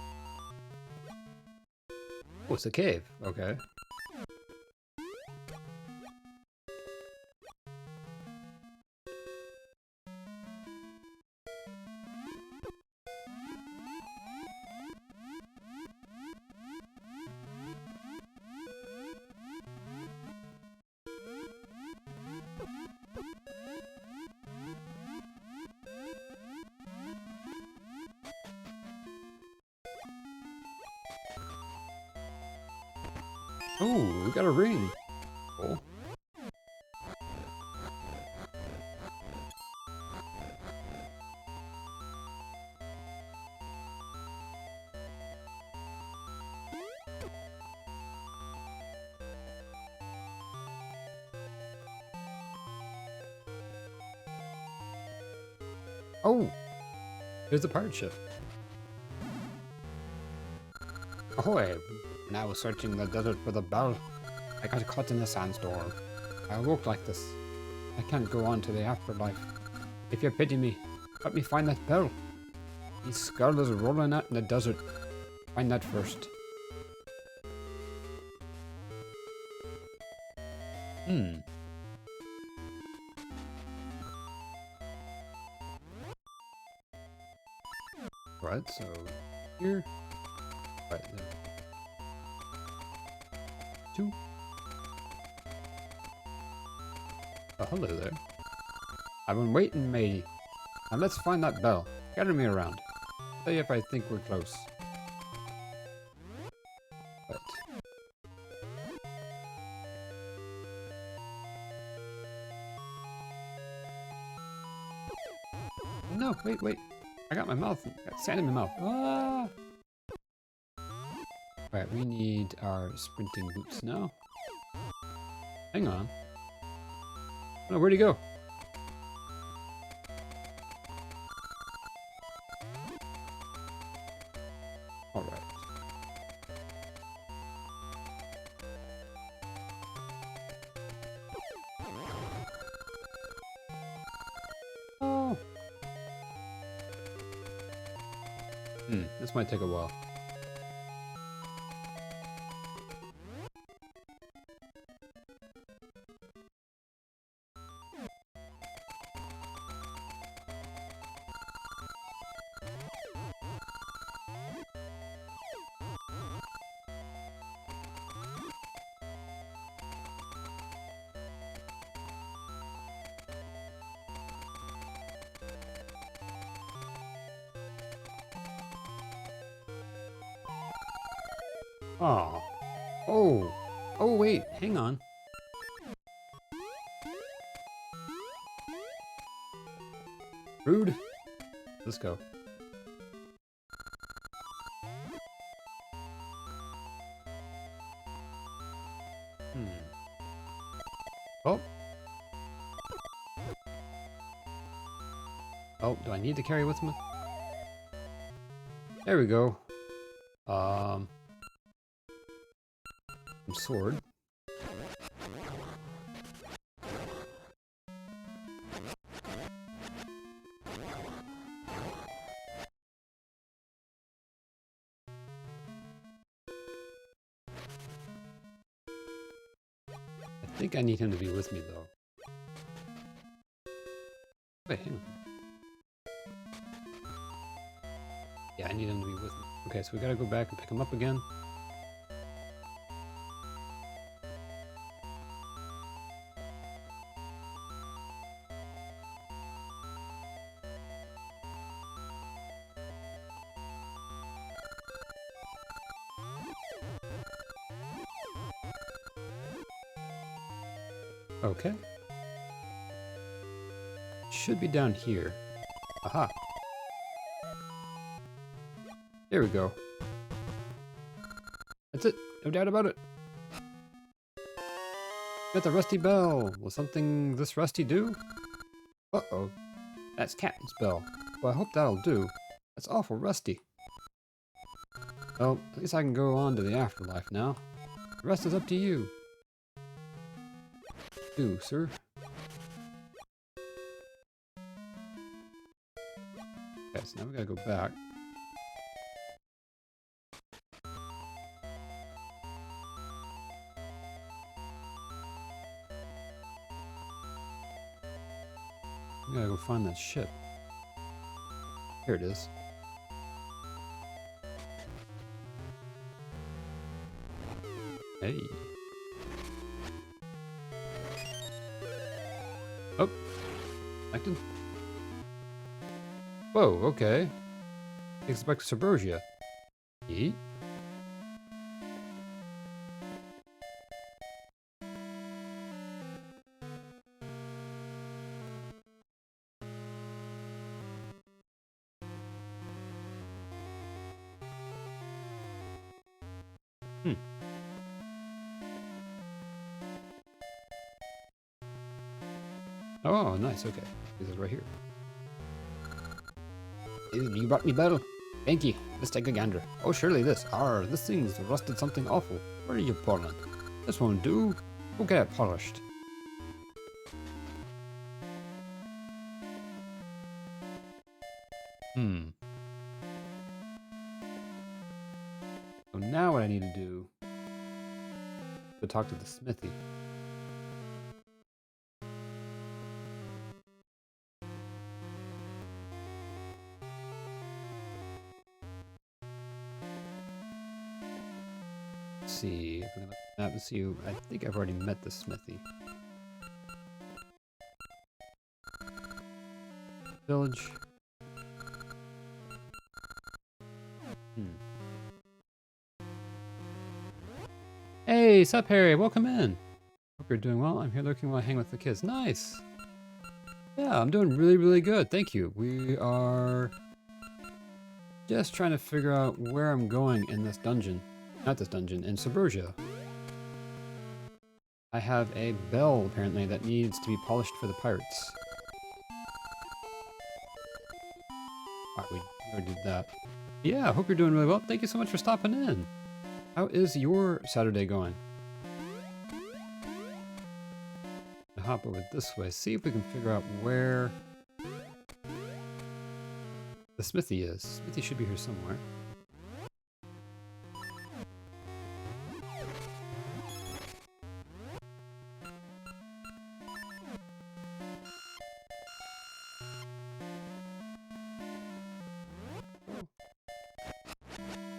A: Oh, it's a cave. Okay. Oh, we got a ring. Cool. Oh, here's the pirate ship. Ahoy! When I was searching the desert for the bell, I got caught in a sandstorm. I awoke like this. I can't go on to the afterlife. If you pity me, help me find that bell. These skull is rolling out in the desert. Find that first. Right, so here. Right there. 2. Oh, hello there. I've been waiting, matey. Now let's find that bell. Gather me around. Tell you if I think we're close. Right. No, wait. I got my mouth. I got sand in my mouth. Ah! Right, we need our sprinting boots now. Hang on. Oh, where'd he go? Alright. Oh. This might take a while. Oh. Oh, wait, hang on. Rude. Let's go. Oh. Oh, do I need to carry with me? There we go. Sword. I think I need him to be with me though. Wait, hang on. Yeah, I need him to be with me. Okay, so we gotta go back and pick him up again. Okay. Should be down here. Aha. There we go. That's it. No doubt about it. Got the rusty bell. Will something this rusty do? Uh-oh. That's Captain's bell. Well, I hope that'll do. That's awful rusty. Well, at least I can go on to the afterlife now. The rest is up to you. Do, sir. Okay, so now we gotta go back. We gotta go find that ship. Here it is. Hey. Oh. Acted. Whoa, okay. Takes us back to Suburbia. Yeet. Oh, nice, okay. This is right here. You brought me bell. Thank you. Let's take a gander. Oh, surely this. This thing's rusted something awful. Where are you pulling? This won't do. Go get it polished. Hmm. So now what I need to do is to talk to the smithy. Let's see if we can look at the map and see who. I think I've already met the smithy. Village. Hey, sup Harry, welcome in. Hope you're doing well. I'm here lurking while I hang with the kids. Nice. Yeah, I'm doing really, really good. Thank you. We are just trying to figure out where I'm going in this dungeon. Not this dungeon, in Subrosia. I have a bell, apparently, that needs to be polished for the pirates. Alright, we already did that. Yeah, I hope you're doing really well. Thank you so much for stopping in. How is your Saturday going? I'll hop over this way, see if we can figure out where the smithy is. Smithy should be here somewhere.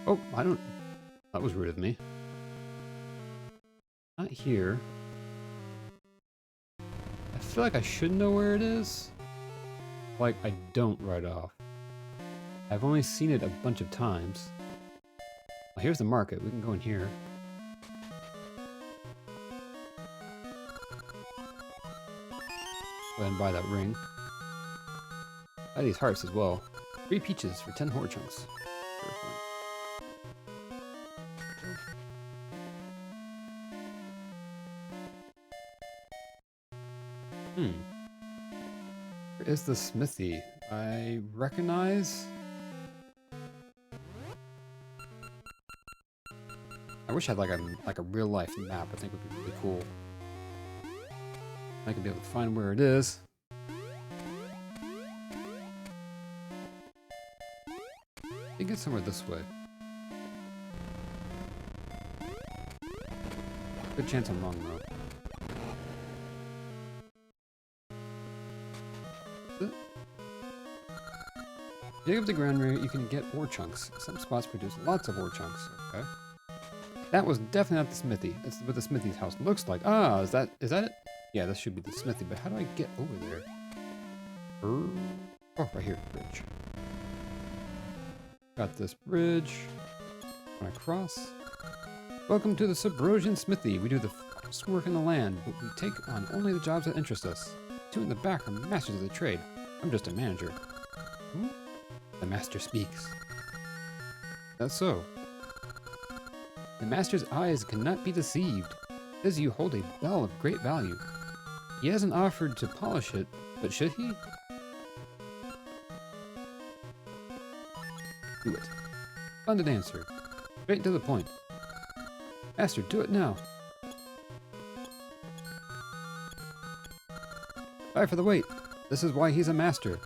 A: Oh, I don't... That was rude of me. Not here. I feel like I should know where it is. Like, I don't right off. I've only seen it a bunch of times. Well, here's the market. We can go in here. Go ahead and buy that ring. Buy these hearts as well. 3 peaches for 10 horror chunks. Where is the smithy? I recognize... I wish I had like a real life map. I think would be really cool. I could be able to find where it is. I think it's somewhere this way. Good chance I'm wrong though. Dig up the ground where you can get ore chunks. Some spots produce lots of ore chunks. Okay. That was definitely not the smithy. That's what the smithy's house looks like. Ah, is that it? Yeah, this should be the smithy, but how do I get over there? Oh, right here, bridge. Got this bridge. Going across. Welcome to the Subrosian Smithy. We do the first work in the land, but we take on only the jobs that interest us. 2 in the back are masters of the trade. I'm just a manager. Hmm? The master speaks. That's so. The master's eyes cannot be deceived. Says you hold a bell of great value. He hasn't offered to polish it, but should he? Do it. Abundant answer. Straight to the point. Master, do it now. Sorry for the wait. This is why he's a master.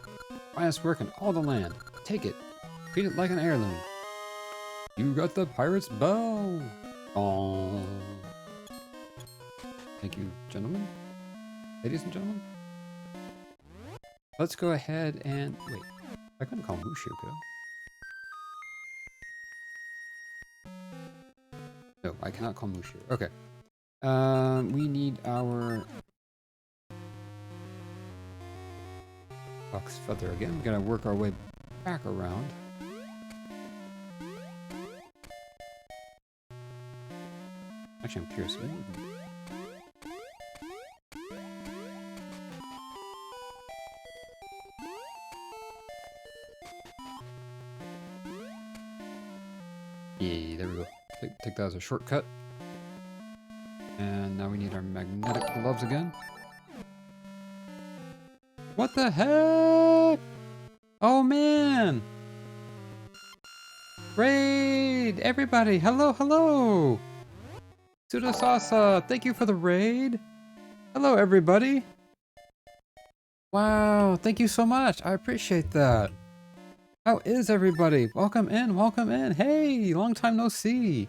A: Finest work in all the land. Take it. Treat it like an heirloom. You got the pirate's bell. Oh. Thank you, gentlemen. Ladies and gentlemen. Let's go ahead and... Wait. I couldn't call Mushu, could I? No, I cannot call Mushu. Okay. We need our... Fox feather again. We gotta work our way back around. Actually, I'm curious. Yeah, there we go. Take that as a shortcut. And now we need our magnetic gloves again. What the heck? Oh man! Raid! Everybody, hello, hello! Sudasasa, thank you for the raid. Hello, everybody. Wow, thank you so much. I appreciate that. How is everybody? Welcome in, welcome in. Hey, long time no see.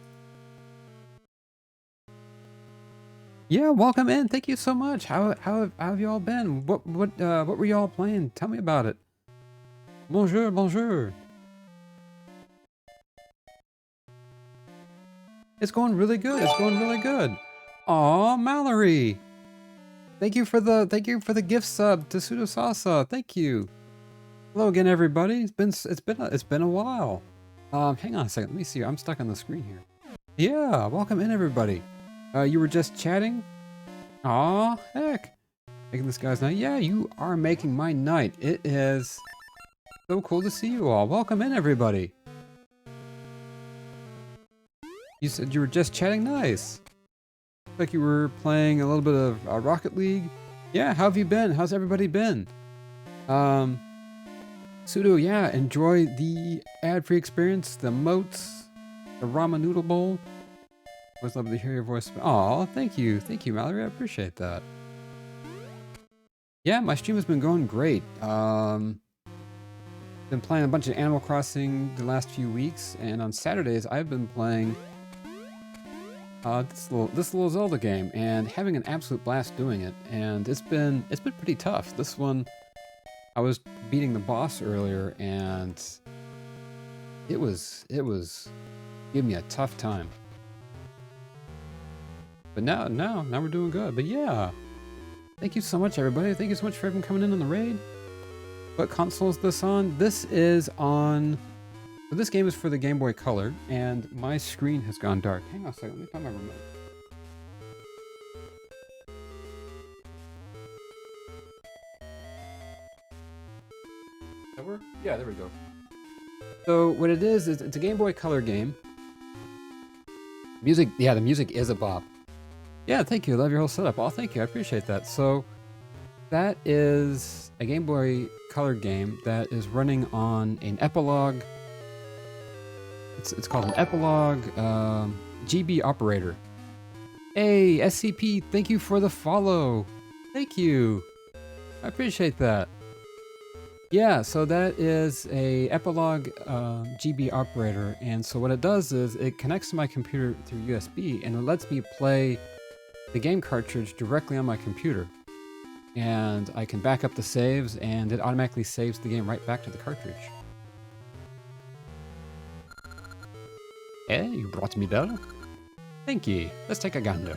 A: Yeah, welcome in. Thank you so much. How have you all been? What were you all playing? Tell me about it. Bonjour, bonjour. It's going really good. It's going really good. Aw, Mallory. Thank you for the gift sub to Pseudo Salsa. Thank you. Hello again, everybody. It's been a while. Hang on a second. Let me see. I'm stuck on the screen here. Yeah, welcome in, everybody. You were just chatting. Aw, heck. Making this guy's night. Yeah, you are making my night. It is so cool to see you all. Welcome in, everybody. You said you were just chatting. Nice. Like you were playing a little bit of Rocket League. Yeah, how have you been? How's everybody been? Pseudo, yeah, enjoy the ad-free experience, the moats, the ramen noodle bowl. Always love to hear your voice. Aw, thank you, Mallory. I appreciate that. Yeah, my stream has been going great. Been playing a bunch of Animal Crossing the last few weeks, and on Saturdays I've been playing this little Zelda game and having an absolute blast doing it. And it's been pretty tough. This one, I was beating the boss earlier, and it was giving me a tough time. But now we're doing good. But yeah, thank you so much, everybody. Thank you so much for everyone coming in on the raid. What console is this on? This is on. So this game is for the Game Boy Color, and my screen has gone dark. Hang on a second. Let me find my remote. Yeah, there we go. So what it is it's a Game Boy Color game. Music, yeah, the music is a bop. Yeah, thank you. Love your whole setup. Oh, thank you. I appreciate that. So that is a Game Boy Color game that is running on an Epilogue. It's called an Epilogue GB operator. Hey, SCP, thank you for the follow. Thank you. I appreciate that. Yeah, so that is a Epilogue GB operator, and so what it does is it connects to my computer through USB, and it lets me play the game cartridge directly on my computer. And I can back up the saves, and it automatically saves the game right back to the cartridge. Hey, you brought me there? Thank ye. Let's take a gander.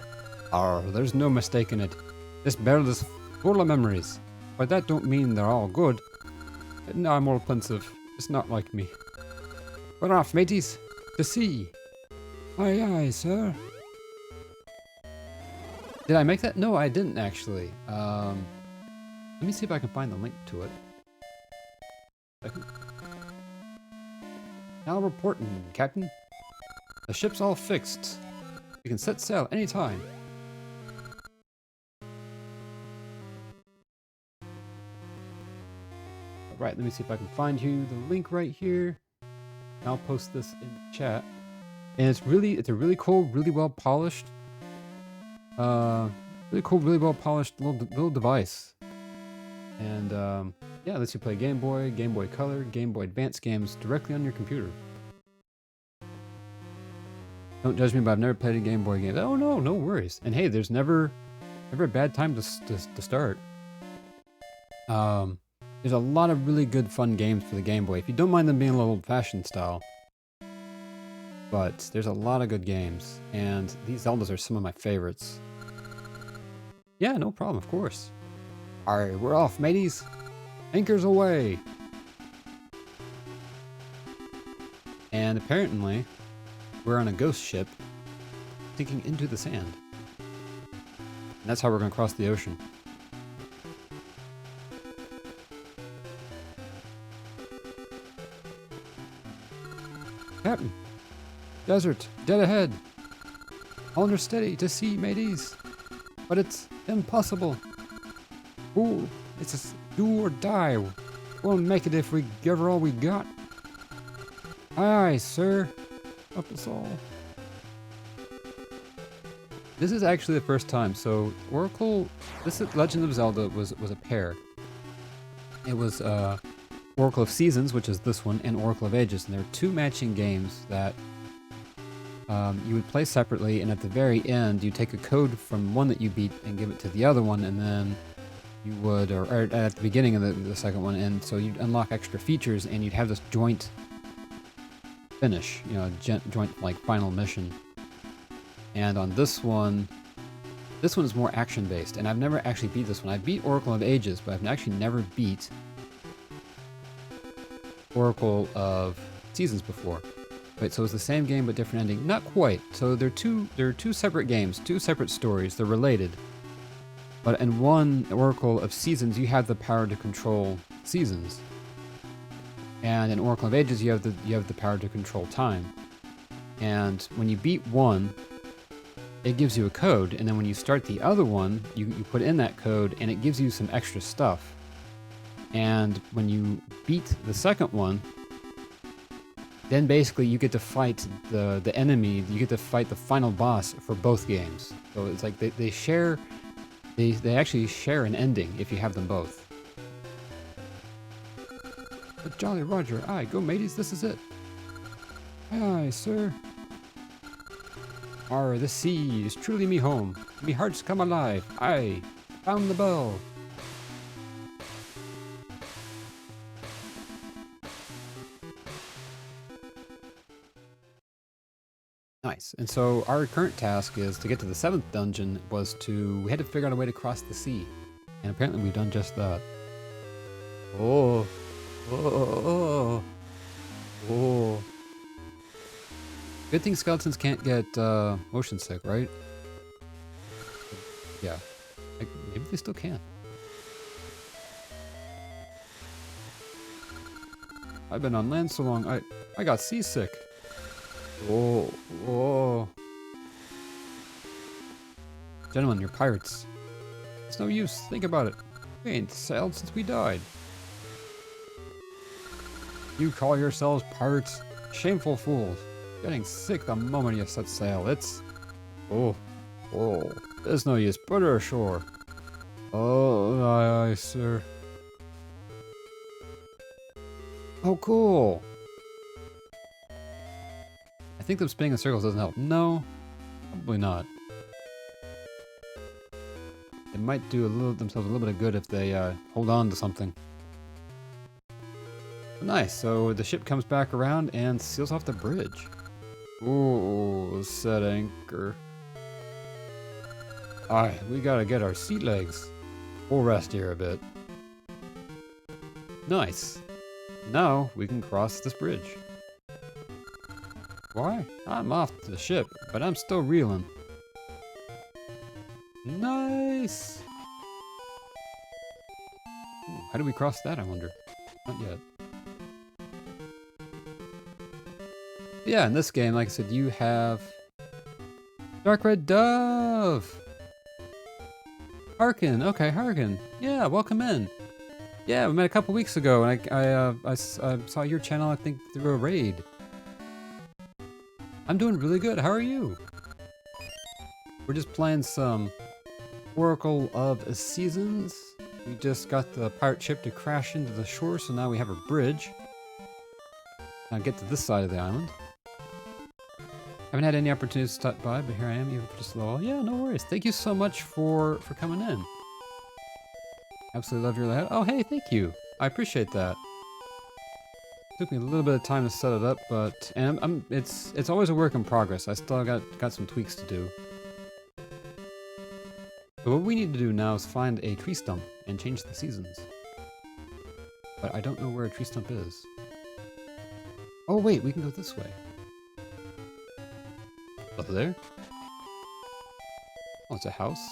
A: Oh, there's no mistaking it. This barrel is full of memories, but that don't mean they're all good. No, I'm all pensive. It's not like me. We're off, mateys. To sea. Aye, aye, sir. Did I make that? No, I didn't actually. Let me see if I can find the link to it. Now reporting, Captain. The ship's all fixed. You can set sail anytime. Right, let me see if I can find you the link right here. I'll post this in the chat. And it's a really cool, really well polished, really well polished little device. And yeah, lets you play Game Boy, Game Boy Color, Game Boy Advance games directly on your computer. Don't judge me, but I've never played a Game Boy game. Oh no, no worries. And hey, there's never a bad time to start. There's a lot of really good fun games for the Game Boy, if you don't mind them being a little old-fashioned style. But there's a lot of good games, and these Zeldas are some of my favorites. Yeah, no problem, of course. Alright, we're off, mateys. Anchors away. And apparently, we're on a ghost ship sinking into the sand. And that's how we're going to cross the ocean. Captain, desert, dead ahead. Hold steady to sea, mateys. But it's impossible. Ooh, it's a do or die. We'll make it if we give her all we got. Aye, aye, sir. Up us all. This is actually the first time. So Oracle, this Legend of Zelda was a pair. It was Oracle of Seasons, which is this one, and Oracle of Ages. And there are two matching games that you would play separately, and at the very end, you take a code from one that you beat and give it to the other one, and then you would, or at the beginning of the second one, and so you'd unlock extra features, and you'd have this joint finish, you know, joint like final mission. And on this one is more action-based, and I've never actually beat this one. I beat Oracle of Ages, but I've actually never beat Oracle of Seasons before. Right, so it's the same game but different ending. Not quite. So they're two separate games, two separate stories. They're related. But in one Oracle of Seasons, you have the power to control seasons. And in Oracle of Ages, you have the power to control time. And when you beat one, it gives you a code, and then when you start the other one, you put in that code, and it gives you some extra stuff. And when you beat the second one, then basically you get to fight the enemy, you get to fight the final boss for both games. So it's like they actually share an ending if you have them both. But Jolly Roger, aye, go mateys, this is it. Aye, sir. The sea is truly me home. Me heart's come alive. Aye, found the bell. Nice. And so our current task is to get to the 7th dungeon we had to figure out a way to cross the sea. And apparently we've done just that. Oh. Oh. Oh. Good thing skeletons can't get motion sick, right? Yeah. Maybe they still can. I've been on land so long, I got seasick. Oh, oh. Gentlemen, you're pirates. It's no use, think about it. We ain't sailed since we died. You call yourselves pirates? Shameful fools. Getting sick the moment you set sail. It's... Oh. There's no use. Put her ashore. Oh, aye, sir. Oh, cool. I think them spinning in circles doesn't help. No, probably not. They might do themselves a little bit of good if they hold on to something. Nice. So the ship comes back around and seals off the bridge. Ooh, set anchor. Aye, we gotta get our sea legs. We'll rest here a bit. Nice. Now we can cross this bridge. Why? I'm off the ship, but I'm still reeling. Nice! Ooh, how do we cross that, I wonder? Not yet. Yeah, in this game, like I said, you have... Dark Red Dove! Harkin, okay, Harkin. Yeah, welcome in. Yeah, we met a couple weeks ago, and I saw your channel, I think, through a raid. I'm doing really good, how are you? We're just playing some Oracle of Seasons. We just got the pirate ship to crash into the shore, so now we have a bridge. Now get to this side of the island. Haven't had any opportunities to stop by, but here I am, even for just a little while. Yeah, no worries. Thank you so much for coming in. Absolutely love your layout. Oh, hey, thank you. I appreciate that. Took me a little bit of time to set it up, but it's always a work in progress. I still got some tweaks to do. But what we need to do now is find a tree stump and change the seasons. But I don't know where a tree stump is. Oh wait, we can go this way. Up there? Oh, it's a house.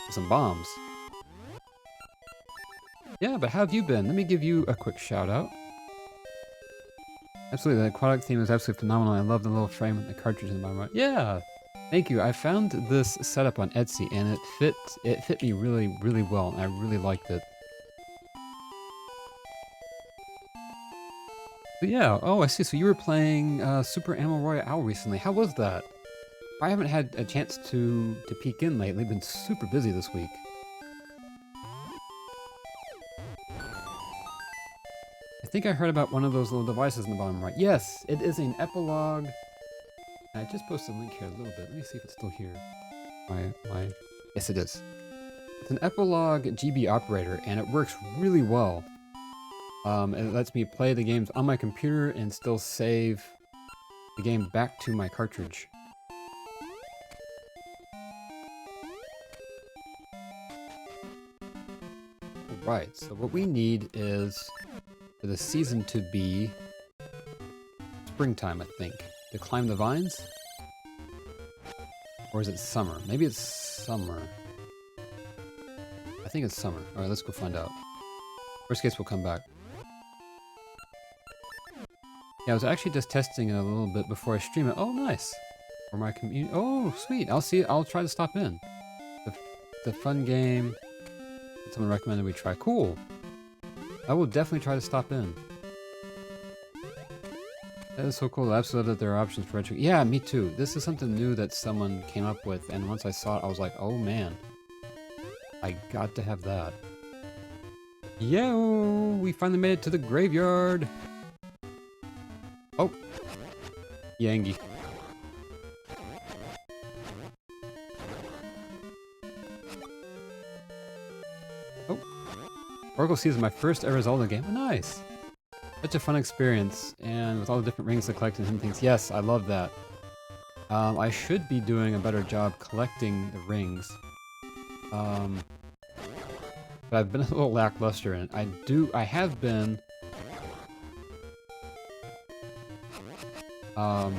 A: With some bombs. Yeah, but how have you been? Let me give you a quick shout out. Absolutely, the aquatic theme is absolutely phenomenal. I love the little frame with the cartridge in the bottom right. Yeah, thank you. I found this setup on Etsy, and it fit me really, really well, and I really liked it. But yeah, oh, I see. So you were playing Super Animal Royale recently. How was that? I haven't had a chance to peek in lately. I've been super busy this week. think I heard about one of those little devices in the bottom right. Yes, it is an epilogue. I just posted a link here a little bit. Let me see if it's still here. Yes, it is. It's an epilogue GB operator, and it works really well. It lets me play the games on my computer and still save the game back to my cartridge. Right, so what we need is for the season to be springtime, I think. To climb the vines? Or is it summer? Maybe it's summer. I think it's summer. Alright, let's go find out. Worst case, we'll come back. Yeah, I was actually just testing it a little bit before I stream it. Oh, nice! For my community. Oh, sweet! I'll try to stop in. The fun game that someone recommended we try. Cool! I will definitely try to stop in. That is so cool. I absolutely love that there are options for retro. Yeah, me too. This is something new that someone came up with, and once I saw it, I was like, oh man. I got to have that. Yo! We finally made it to the graveyard! Oh! Yangi. Oh! Oracle Seas is my first ever Zelda game. Oh, nice! Such a fun experience, and with all the different rings to collect and hidden things. Yes, I love that. I should be doing a better job collecting the rings. But I've been a little lackluster in it. I have been... like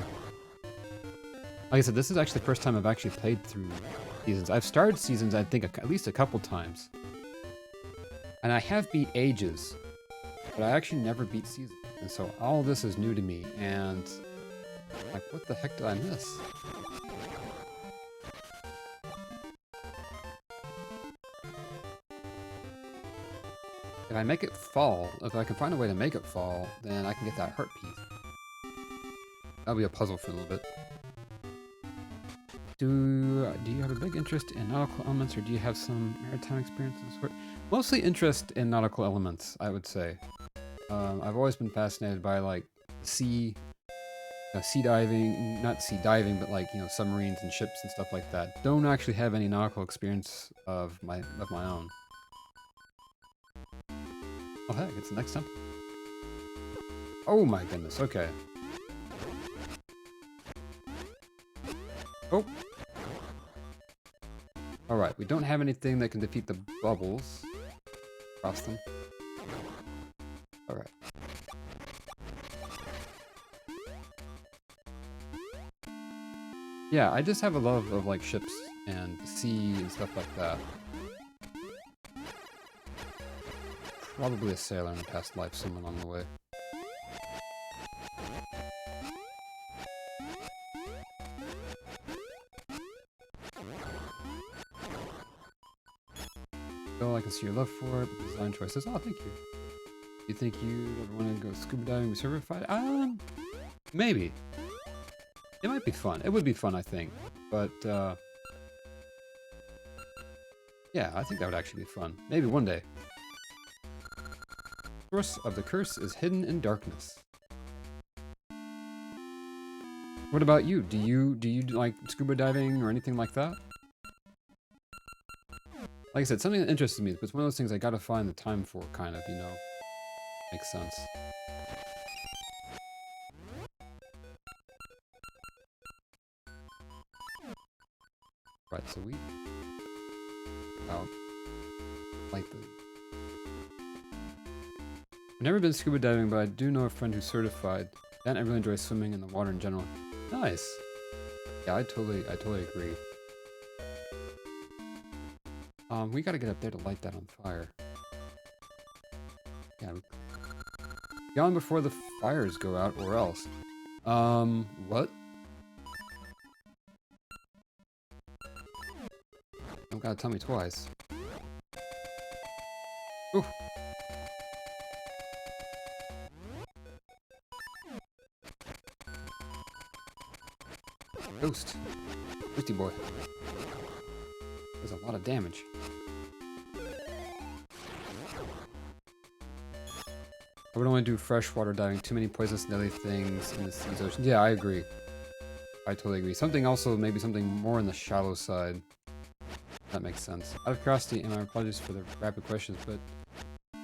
A: I said, this is actually the first time I've actually played through seasons. I've started seasons, I think, at least a couple times. And I have beat Ages, but I actually never beat seasons. And so all this is new to me, and... like, what the heck did I miss? If I make it fall, if I can find a way to make it fall, then I can get that heart piece. That'll be a puzzle for a little bit. Do you have a big interest in nautical elements, or do you have some maritime experience of the sort? Mostly interest in nautical elements, I would say. I've always been fascinated by, like, sea diving, not sea diving, but like, you know, submarines and ships and stuff like that. Don't actually have any nautical experience of my own. Oh heck, it's the next temple. Oh my goodness, okay. Oh! Alright, we don't have anything that can defeat the bubbles. Cross them. Alright. Yeah, I just have a love of, like, ships and the sea and stuff like that. Probably a sailor in a past life, somewhere along the way. Oh, I can see your love for it, the design choices. Oh, thank you. You think you ever want to go scuba diving and be certified? Maybe. It might be fun. It would be fun, I think. But, yeah, I think that would actually be fun. Maybe one day. The source of the curse is hidden in darkness. What about you? Do you like scuba diving or anything like that? Like I said, something that interests me, but it's one of those things I gotta find the time for, kind of, you know? Makes sense. Right, so we... oh. Like the... I've never been scuba diving, but I do know a friend who's certified. And I really enjoy swimming in the water in general. Nice! Yeah, I totally agree. We gotta get up there to light that on fire. Yeah. Gone before the fires go out, or else. What? Don't gotta tell me twice. Ooh. Ghost. Ghosty boy. There's a lot of damage. I would only do freshwater diving. Too many poisonous deadly things in the seas, ocean. Yeah, I agree. I totally agree. Something also, maybe something more on the shallow side. That makes sense. Out of curiosity, and my apologies for the rapid questions, but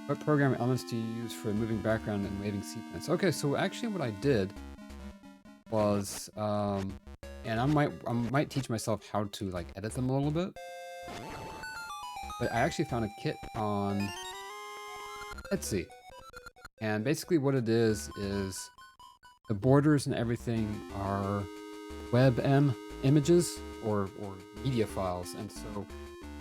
A: what programming elements do you use for moving background and waving sequence? Okay, so actually what I did was, and I might teach myself how to like edit them a little bit, but I actually found a kit on Etsy. And basically what it is the borders and everything are WebM images or media files. And so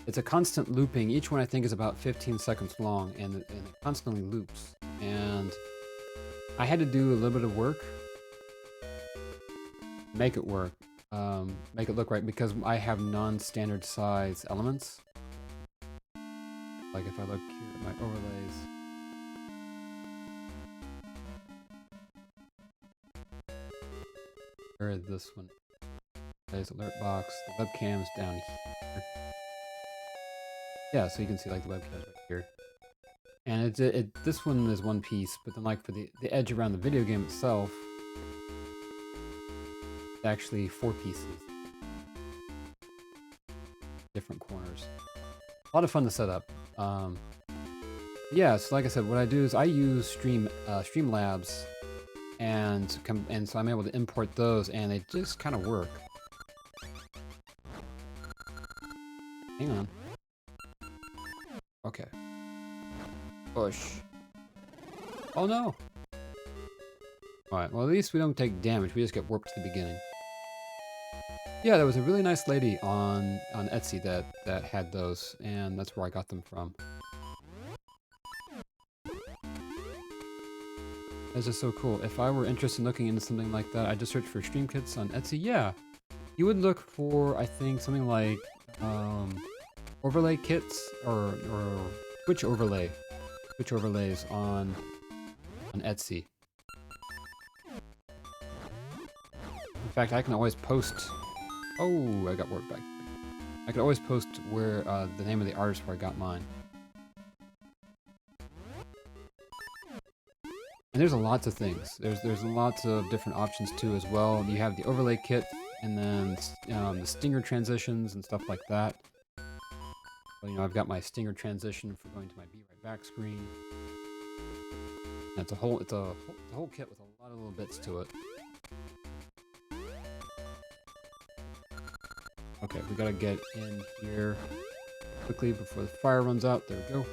A: it's a constant looping. Each one I think is about 15 seconds long and it constantly loops. And I had to do a little bit of work, make it work, make it look right because I have non-standard size elements. Like if I look here at my overlays, where is this one? There's alert box. The webcam's down here. Yeah, so you can see like the webcam's right here. And this one is one piece, but then like for the edge around the video game itself, it's actually 4 pieces. Different corners. A lot of fun to set up. Yeah, so like I said, what I do is I use Streamlabs, and so I'm able to import those, and they just kind of work. Hang on. Okay. Push. Oh no! Alright, well at least we don't take damage, we just get warped to the beginning. Yeah, there was a really nice lady on Etsy that had those, and that's where I got them from. That's just so cool. If I were interested in looking into something like that, I'd just search for stream kits on Etsy. Yeah, you would look for, I think, something like overlay kits or Twitch overlays on Etsy. In fact, I can always post. Oh, I got work back. I could always post where the name of the artist where I got mine. And there's lots of things. There's lots of different options too as well. You have the overlay kit, and then the stinger transitions and stuff like that. So, you know, I've got my stinger transition for going to my Be Right Back screen. And it's a whole kit with a lot of little bits to it. Okay, we gotta get in here quickly before the fire runs out. There we go.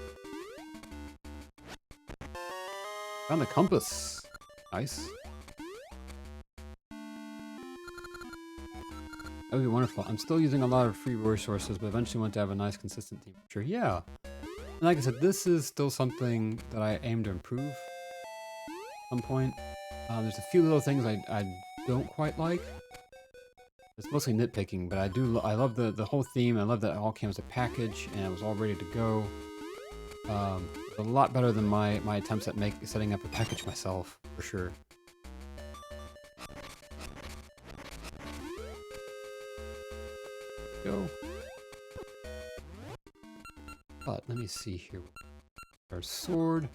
A: Found the compass. Nice. That would be wonderful. I'm still using a lot of free resources, but eventually want to have a nice consistent team. Sure, yeah. And like I said, this is still something that I aim to improve at some point. There's a few little things I don't quite like. It's mostly nitpicking, but I love the whole theme. I love that it all came as a package and it was all ready to go. A lot better than my attempts at setting up a package myself, for sure. Go. But let me see here. Our sword.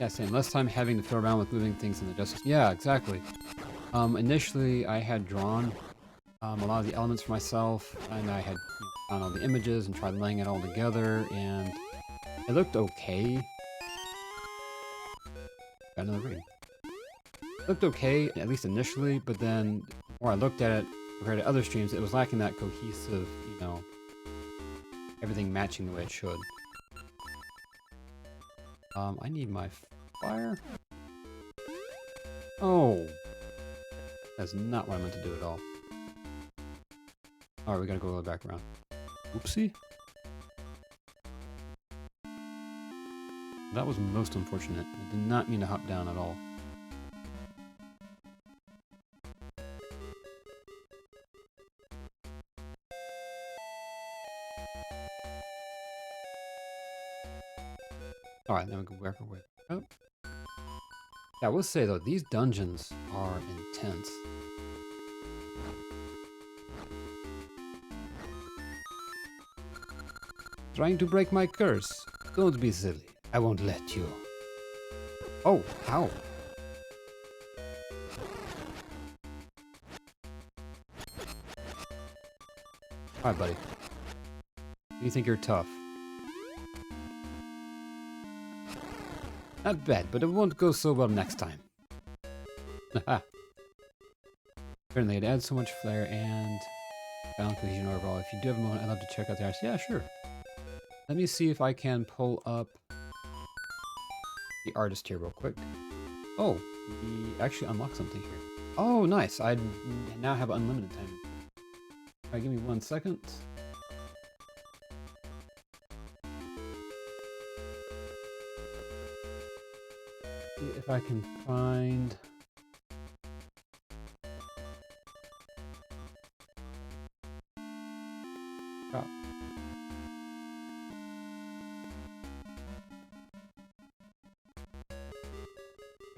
A: Yeah, same. Less time having to fiddle around with moving things in the justice. Yeah, exactly. Initially, I had drawn a lot of the elements for myself, and I had found all the images and tried laying it all together, and it looked okay. Got another ring. It looked okay, at least initially, but then the more I looked at it compared to other streams, it was lacking that cohesive, you know, everything matching the way it should. I need my fire. Oh, that's not what I meant to do at all. Alright, we gotta go back around. Oopsie. That was most unfortunate. I did not mean to hop down at all. Alright, then we can work our way up. Yeah, I will say though, these dungeons are intense. Trying to break my curse. Don't be silly. I won't let you. Oh, how? Hi, buddy. You think you're tough? Not bad, but it won't go so well next time. Haha. Certainly, it adds so much flair and balance cohesion overall. If you do have a moment, I'd love to check out the artist. Yeah, sure. Let me see if I can pull up the artist here real quick. Oh, we actually unlocked something here. Oh, nice. I now have unlimited time. Alright, give me 1 second. See if I can find... Oh.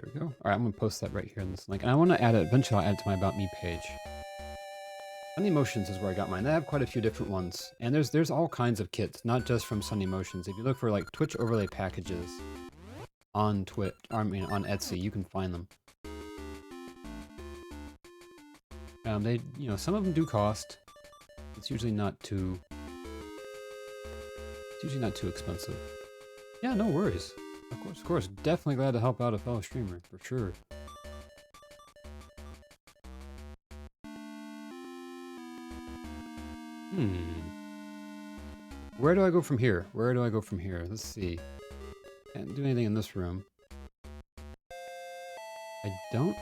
A: There we go. Alright, I'm going to post that right here in this link. And I want to add it, eventually I'll add it to my About Me page. Sunny Motions is where I got mine. They have quite a few different ones. And there's all kinds of kits, not just from Sunny Motions. If you look for like Twitch overlay packages on Twitch, on Etsy, you can find them. They, you know, some of them do cost. It's usually not too expensive. Yeah, no worries. Of course. Definitely glad to help out a fellow streamer, for sure. Where do I go from here? Let's see. Can't do anything in this room. I don't...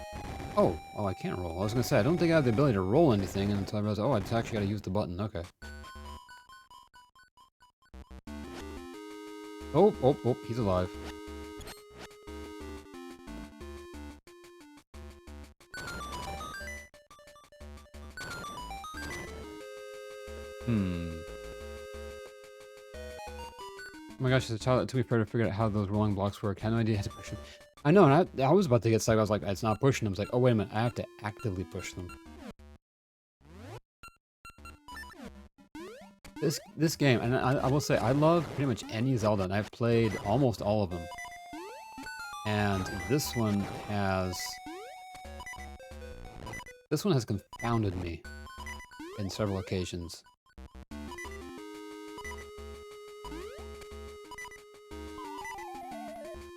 A: Oh, I can't roll. I was gonna say, I don't think I have the ability to roll anything until I realized, oh, I actually gotta use the button. Okay. Oh, he's alive. Oh my gosh, as a child, it took me forever to figure out how those rolling blocks work. I had no idea how to push them. I know, and I was about to get stuck. I was like, it's not pushing them. I was like, oh, wait a minute. I have to actively push them. This game, and I will say, I love pretty much any Zelda, and I've played almost all of them. And this one has confounded me in several occasions.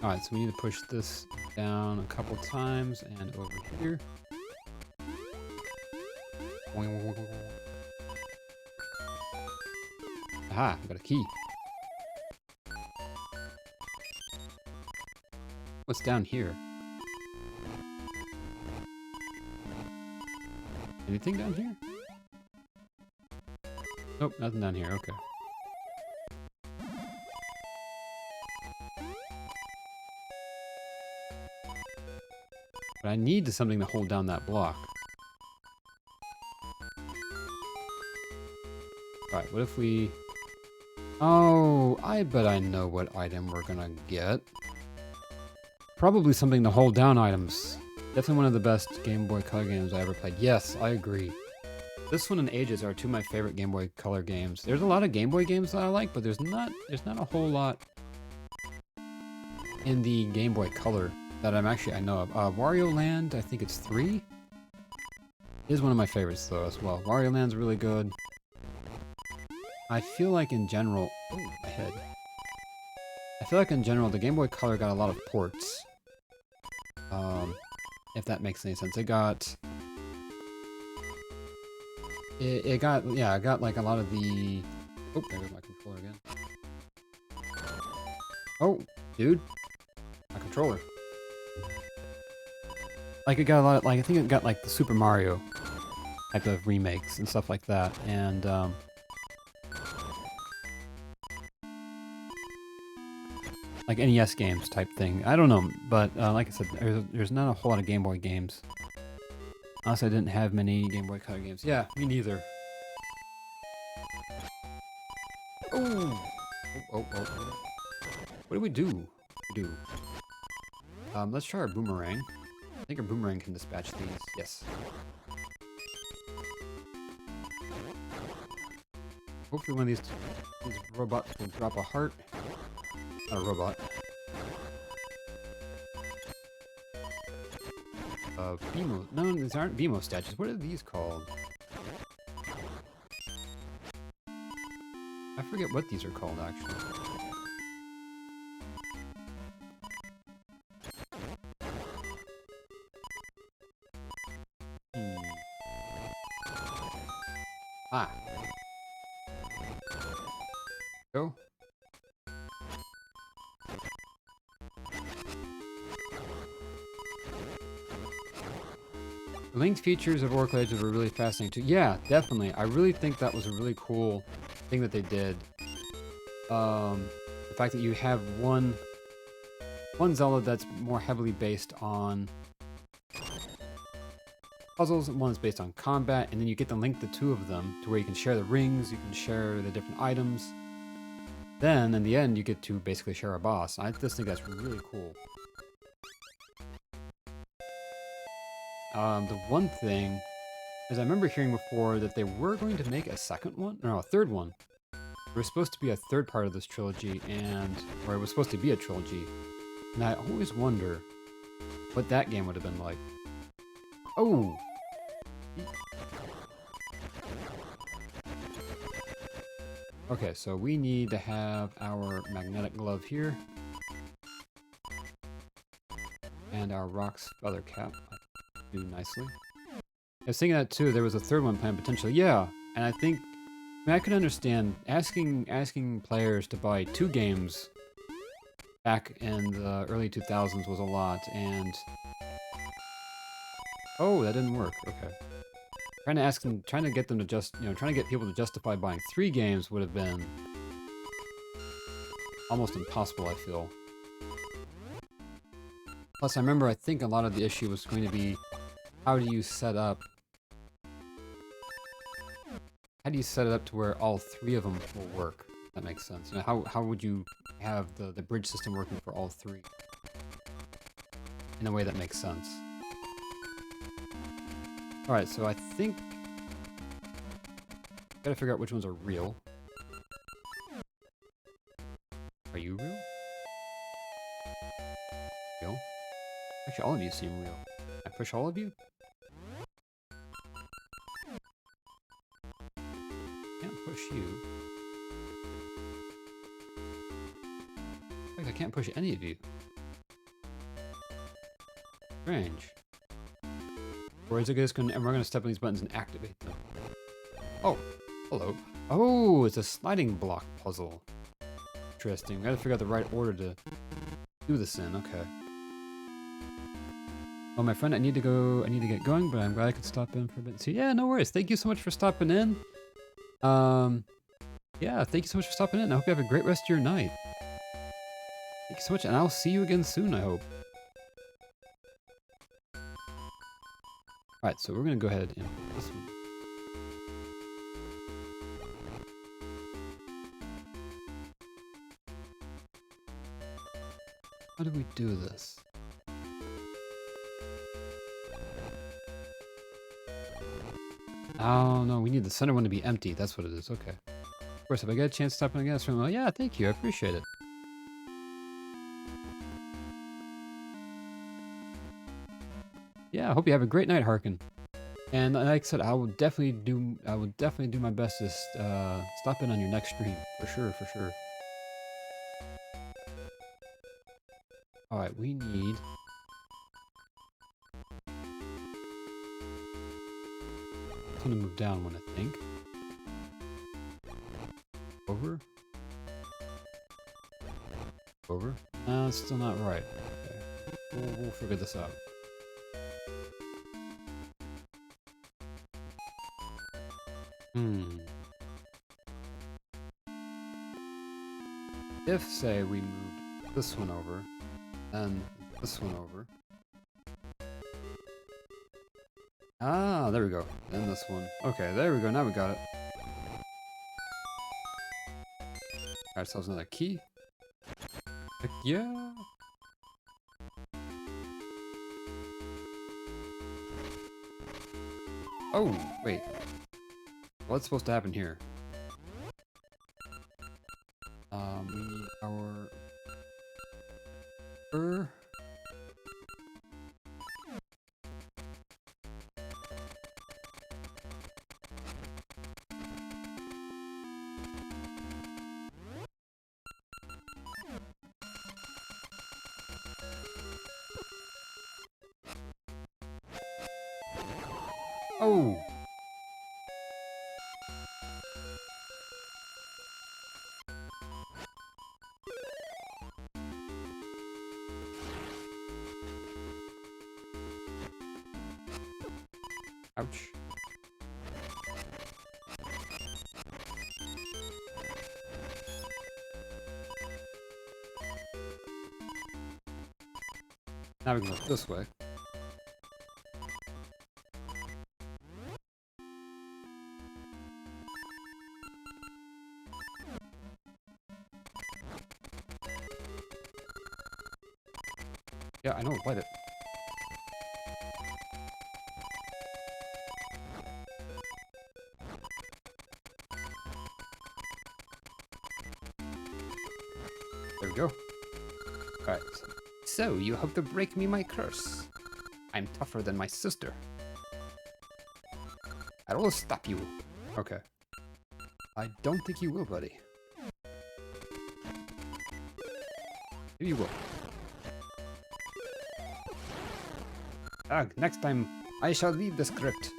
A: Alright, so we need to push this down a couple times and over here. Aha, I got a key. What's down here? Anything down here? Nope, nothing down here, okay. But I need something to hold down that block. Alright, what if we... Oh, I bet I know what item we're gonna get. Probably something to hold down items. Definitely one of the best Game Boy Color games I ever played. Yes, I agree. This one and Ages are two of my favorite Game Boy Color games. There's a lot of Game Boy games that I like, but there's not a whole lot in the Game Boy Color that I know of. Wario Land, I think it's 3, is one of my favorites though as well. Wario Land's really good. I feel like in general, oh, my head. I feel like in general the Game Boy Color got a lot of ports. If that makes any sense. It got like a lot of the... Oh, there goes my controller again. Oh, dude. My controller. Like it got a lot of, like, I think it got like the Super Mario type of remakes and stuff like that, and like NES games type thing. I don't know, but like I said, there's not a whole lot of Game Boy games. Honestly, I didn't have many Game Boy Color games. Yeah, me neither. Oh! What do we do? Let's try our boomerang. I think our boomerang can dispatch these. Yes. Hopefully one of these robots will drop a heart. Not a robot. BMO. No, these aren't BMO statues. What are these called? I forget what these are called, actually. Ah. Go. The linked features of Oracle Legends were really fascinating too. Yeah, definitely. I really think that was a really cool thing that they did. The fact that you have one Zelda that's more heavily based on puzzles, and one that's based on combat, and then you get to link the two of them to where you can share the rings, you can share the different items. Then, in the end, you get to basically share a boss. I just think that's really cool. The one thing is I remember hearing before that they were going to make a second one, no, a third one. There was supposed to be a third part of this trilogy, or it was supposed to be a trilogy. And I always wonder what that game would have been like. Oh! Okay, so we need to have our magnetic glove here. And our rock's feather cap. Do nicely. I was thinking that too, there was a third one planned potentially. Yeah, and I think, I could understand asking players to buy 2 games back in the early 2000s was a lot, and... Oh, that didn't work, okay. Trying to get them to trying to get people to justify buying 3 games would have been almost impossible, I feel. Plus, I think a lot of the issue was going to be, how do you set it up to where all 3 of them will work? If that makes sense. How would you have the bridge system working for all 3 in a way that makes sense? Alright, so I think... Gotta figure out which ones are real. Are you real? Real? Actually, all of you seem real. Can I push all of you? Can't push you. In fact, I can't push any of you. Strange. Or is it just gonna, and we're gonna step on these buttons and activate them? Oh, hello. Oh, it's a sliding block puzzle. Interesting. We gotta figure out the right order to do this in. Okay. Well, my friend, I need to get going, but I'm glad I could stop in for a bit. So yeah, no worries. Thank you so much for stopping in. Yeah, thank you so much for stopping in. I hope you have a great rest of your night. Thank you so much, and I'll see you again soon, I hope. Alright, so we're gonna go ahead and put this one. How do we do this? Oh no, we need the center one to be empty. That's what it is. Okay. Of course, if I get a chance to stop in again, well, yeah, thank you. I appreciate it. Yeah, I hope you have a great night, Harkin. And like I said, I will definitely do my best to stop in on your next stream for sure, for sure. All right, we need. It's gonna move down one, I think. Over. Over. No, it's still not right. Okay. We'll figure this out. If, say, we moved this one over, and this one over. Ah, there we go. And this one. Okay, there we go. Now we got it. Got ourselves another key. Heck yeah. Oh, wait. What's supposed to happen here? We need our... Oh! Ouch. Now we can go this way. Yeah, I know, light it. There we go. Alright. So, you hope to break me my curse. I'm tougher than my sister. I will stop you. Okay. I don't think you will, buddy. Maybe you will. Ugh, next time, I shall leave the script.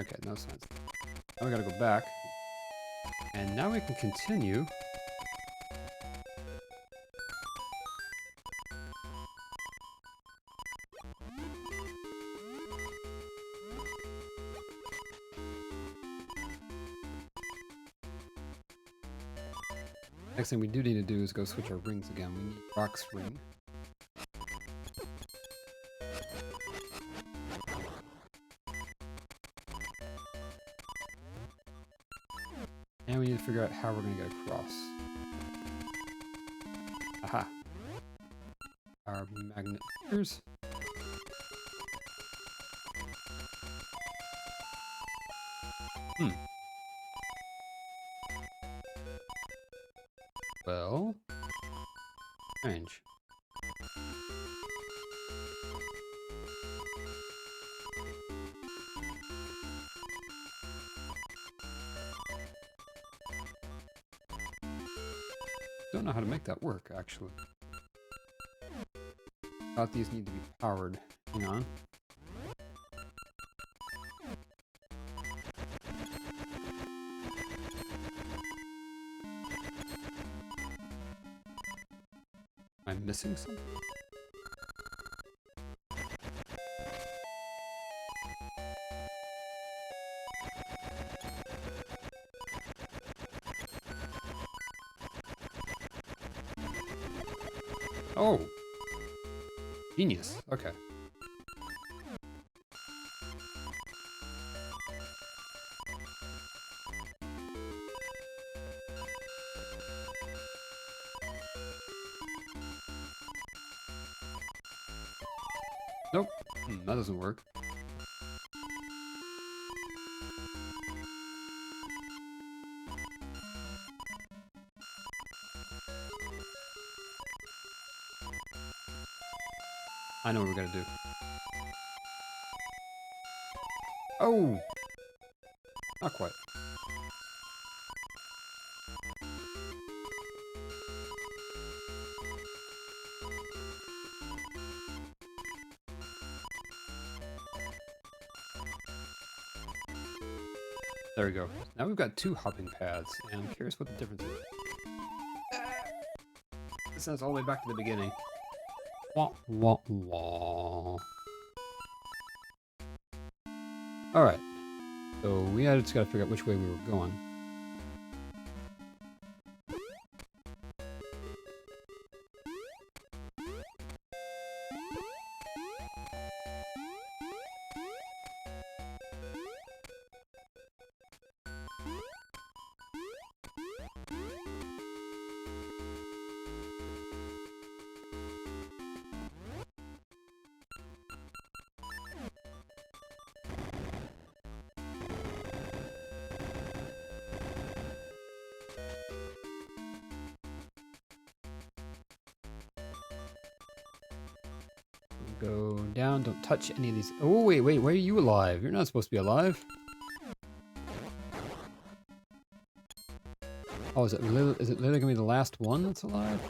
A: Okay, no sense. Now we gotta go back. And now we can continue. Next thing we do need to do is go switch our rings again. We need Rock's ring. And we need to figure out how we're going to get across. Aha. Our magnet gears. Well, strange. Don't know how to make that work, actually. Thought these need to be powered. Hang on. Am I missing something? Oh! Genius. Okay. Nope. That doesn't work. I know what we're gonna do. Oh! Not quite. There we go. Now we've got 2 hopping pads, and I'm curious what the difference is. This sends all the way back to the beginning. Wah, wah, wah. Alright. So we just gotta figure out which way we were going. Go down, don't touch any of these. Oh, wait, why are you alive? You're not supposed to be alive. Oh, is it literally gonna be the last one that's alive?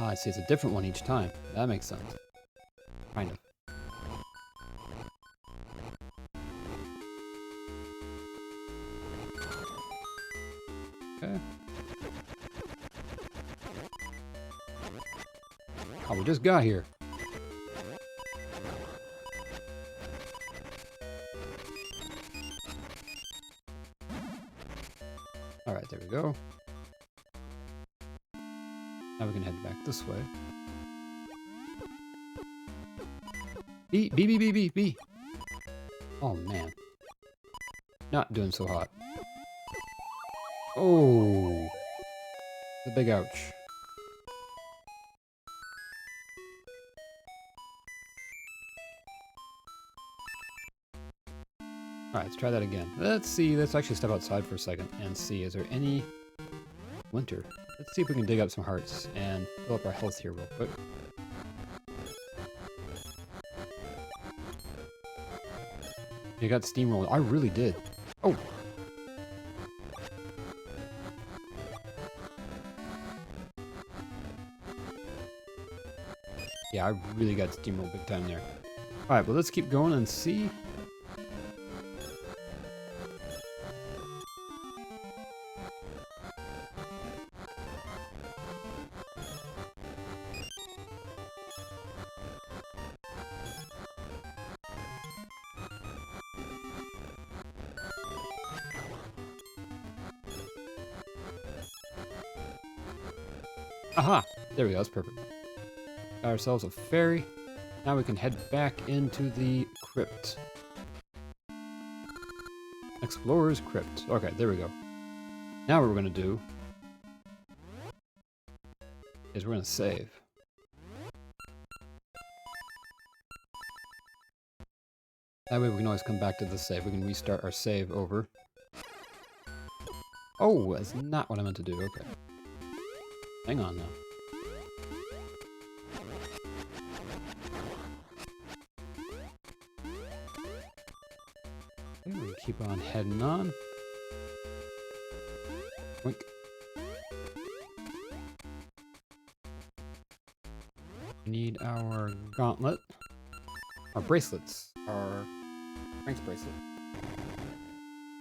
A: Ah, I see. It's a different one each time. That makes sense. Kind of. Okay. Oh, we just got here. Alright, there we go. Now we can head back this way. B, B, B, B, B, B. Oh, man. Not doing so hot. Oh. The big ouch. Alright, let's try that again. Let's see. Let's actually step outside for a second and see. Is there any winter? Let's see if we can dig up some hearts and fill up our health here real quick. You got steamrolled. I really did. Oh! Yeah, I really got steamrolled big time there. Alright, well, let's keep going and see. Aha! There we go, that's perfect. Got ourselves a ferry. Now we can head back into the crypt. Explorer's Crypt. Okay, there we go. Now what we're going to do is we're going to save. That way we can always come back to the save. We can restart our save over. Oh, that's not what I meant to do. Okay. Hang on now. Okay, we keep on heading on. Wink. We need our gauntlet. Our bracelets. Our strength bracelet.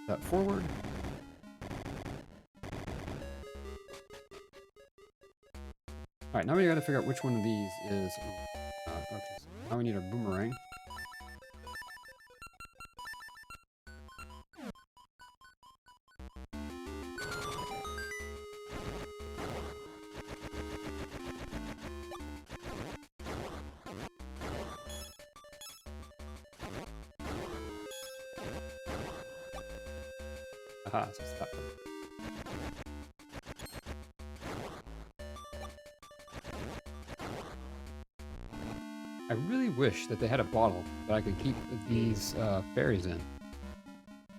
A: That forward. Alright, now we gotta figure out which one of these is... okay, so now we need our boomerang. Aha, so it's that one. I really wish that they had a bottle that I could keep these berries in.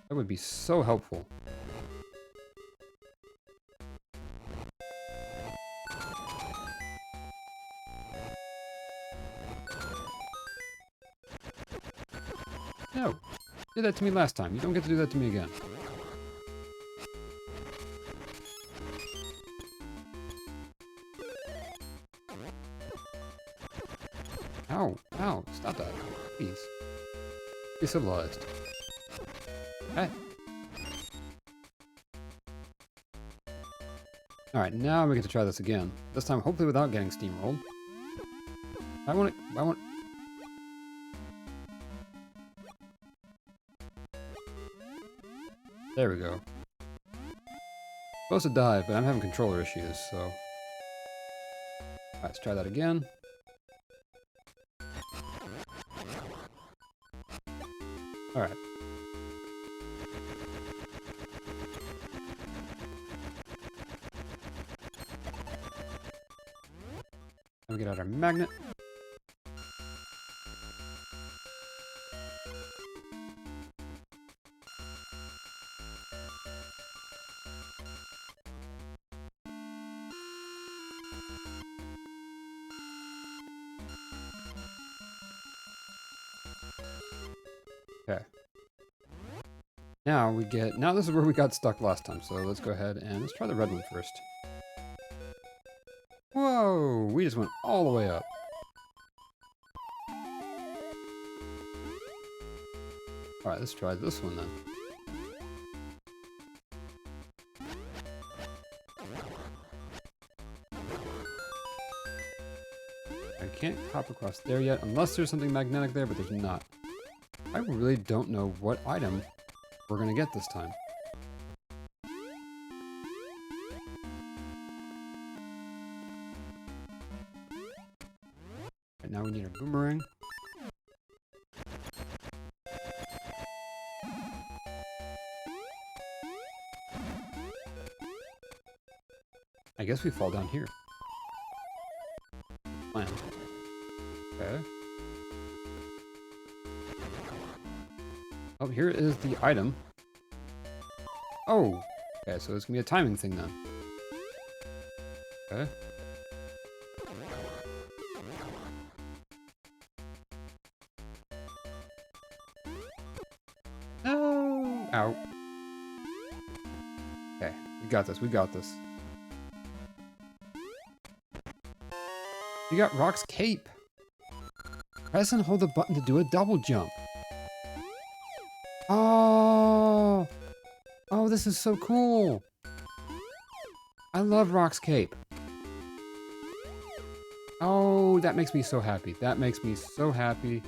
A: That would be so helpful. No! You did that to me last time. You don't get to do that to me again. Ow, ow, stop that. Please. Be civilized. Hey. Alright, now we get to try this again. This time, hopefully without getting steamrolled. I want... There we go. Supposed to dive, but I'm having controller issues, so... Alright, let's try that again. Alright. Now we get out our magnet. Okay. Now we get... Now this is where we got stuck last time, so let's go ahead and let's try the red one first. Whoa! Whoa! We just went all the way up. Alright, let's try this one then. I can't hop across there yet, unless there's something magnetic there, but there's not. I really don't know what item we're gonna get this time. Right now we need a boomerang. I guess we fall down here. Plan. Okay. Oh, here is the item. Oh! Okay, so it's gonna be a timing thing then. Okay. No! Ow. Okay, we got this, we got this. You got Rock's cape. Press and hold the button to do a double jump. Oh! Oh, this is so cool. I love Rock's cape. Oh, that makes me so happy. That makes me so happy.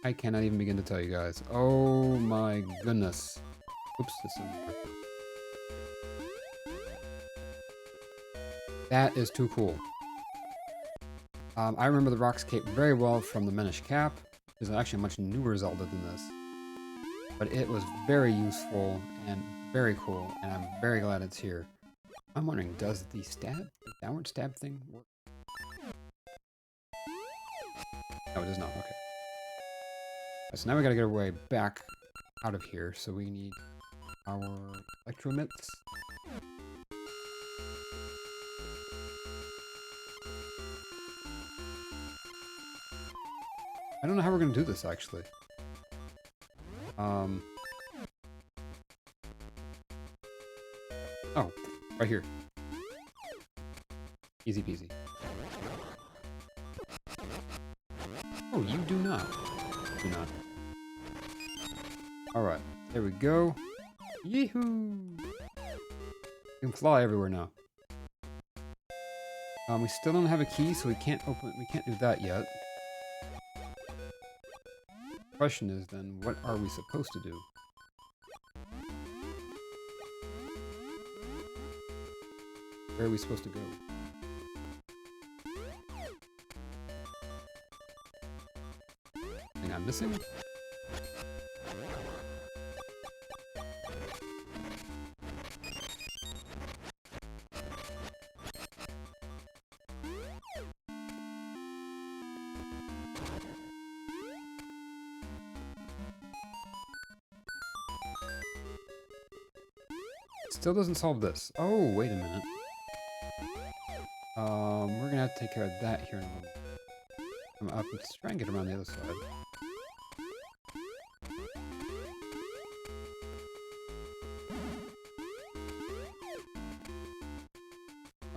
A: I cannot even begin to tell you guys. Oh my goodness. Oops, this isn't working. That is too cool. I remember the Rock's cape very well from the Minish Cap. It's actually a much newer Zelda than this. But it was very useful and very cool, and I'm very glad it's here. I'm wondering, does the downward stab thing work? No, it does not. Okay. So now we gotta get our way back out of here, so we need our electromits. I don't know how we're gonna do this, actually. Oh, right here. Easy peasy. Oh, you do not. Do not. Alright, there we go. Yee-hoo! We can fly everywhere now. We still don't have a key, so we can't do that yet. Question is then, what are we supposed to do? Where are we supposed to go? Anything I'm missing? Still doesn't solve this. Oh, wait a minute. We're gonna have to take care of that here in a moment. I'm up and try and get around the other side.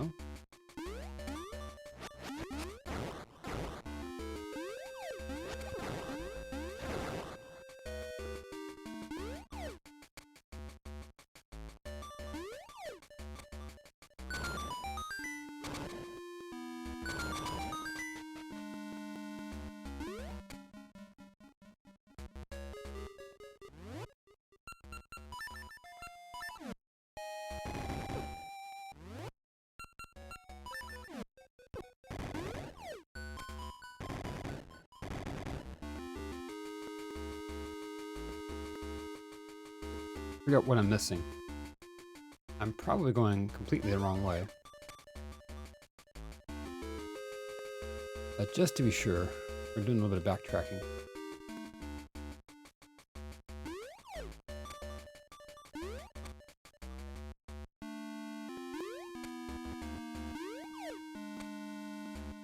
A: Oh. Figure out what I'm missing. I'm probably going completely the wrong way. But just to be sure, we're doing a little bit of backtracking.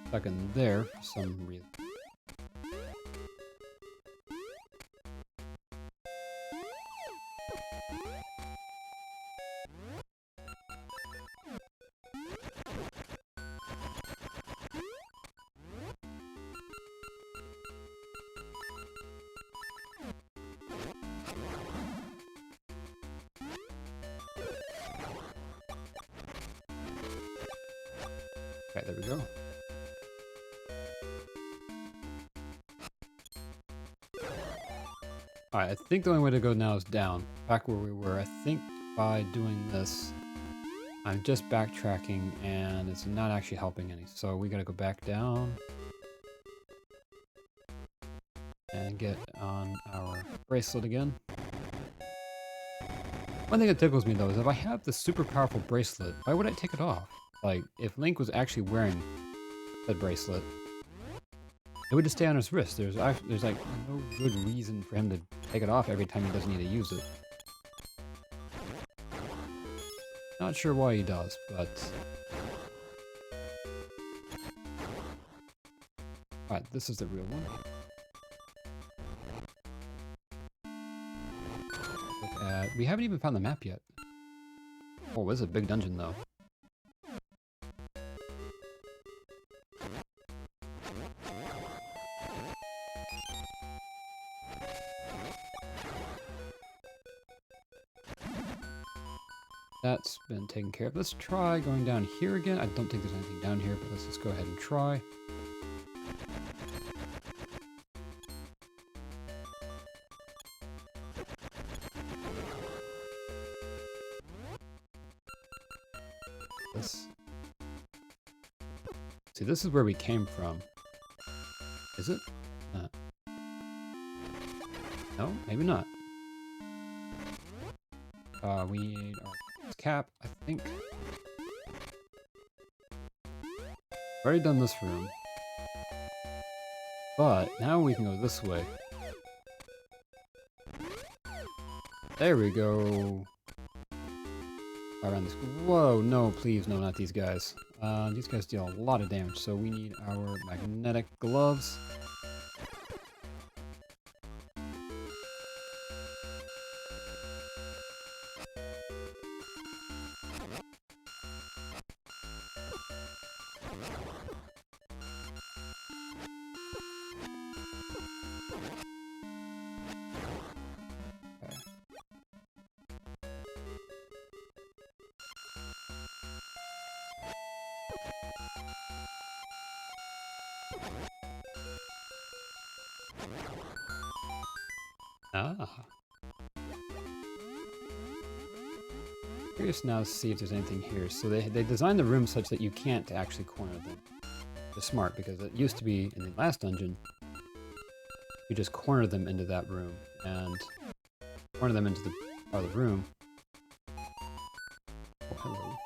A: Stuck in there for some reason. Okay, there we go. Alright, I think the only way to go now is down. Back where we were. I think by doing this, I'm just backtracking and it's not actually helping any. So we gotta go back down. And get on our bracelet again. One thing that tickles me though is if I have the super powerful bracelet, why would I take it off? Like, if Link was actually wearing that bracelet, it would just stay on his wrist. There's like no good reason for him to take it off every time he doesn't need to use it. Not sure why he does, but... Alright, this is the real one. We haven't even found the map yet. Oh, this is a big dungeon though. That's been taken care of. Let's try going down here again. I don't think there's anything down here, but let's just go ahead and try. See, this is where we came from. Is it? No, maybe not. We need our cap, I think. Already done this room. But now we can go this way. There we go. Around this. Whoa, no, please, no, not these guys. These guys deal a lot of damage, so we need our magnetic gloves. Ah. Curious now to see if there's anything here. So they designed the room such that you can't actually corner them. They're smart because it used to be in the last dungeon, you just corner them into that room and corner them into the part of the room. Oh, hello.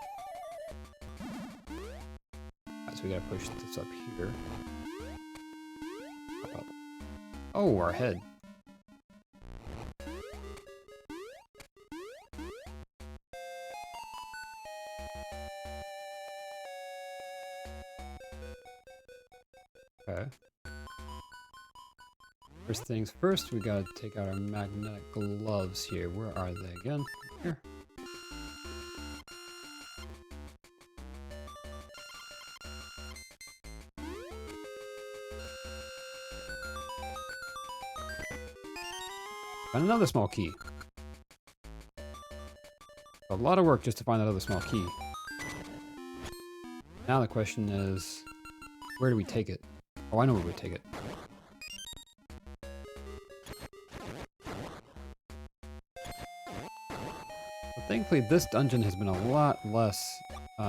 A: Right, so we gotta push this up here. Oh, our head. Okay. First things first, we gotta take out our magnetic gloves here. Where are they again? Here. Find another small key. A lot of work just to find that other small key. Now the question is, where do we take it? Oh, I know where we take it. Well, thankfully, this dungeon has been a lot less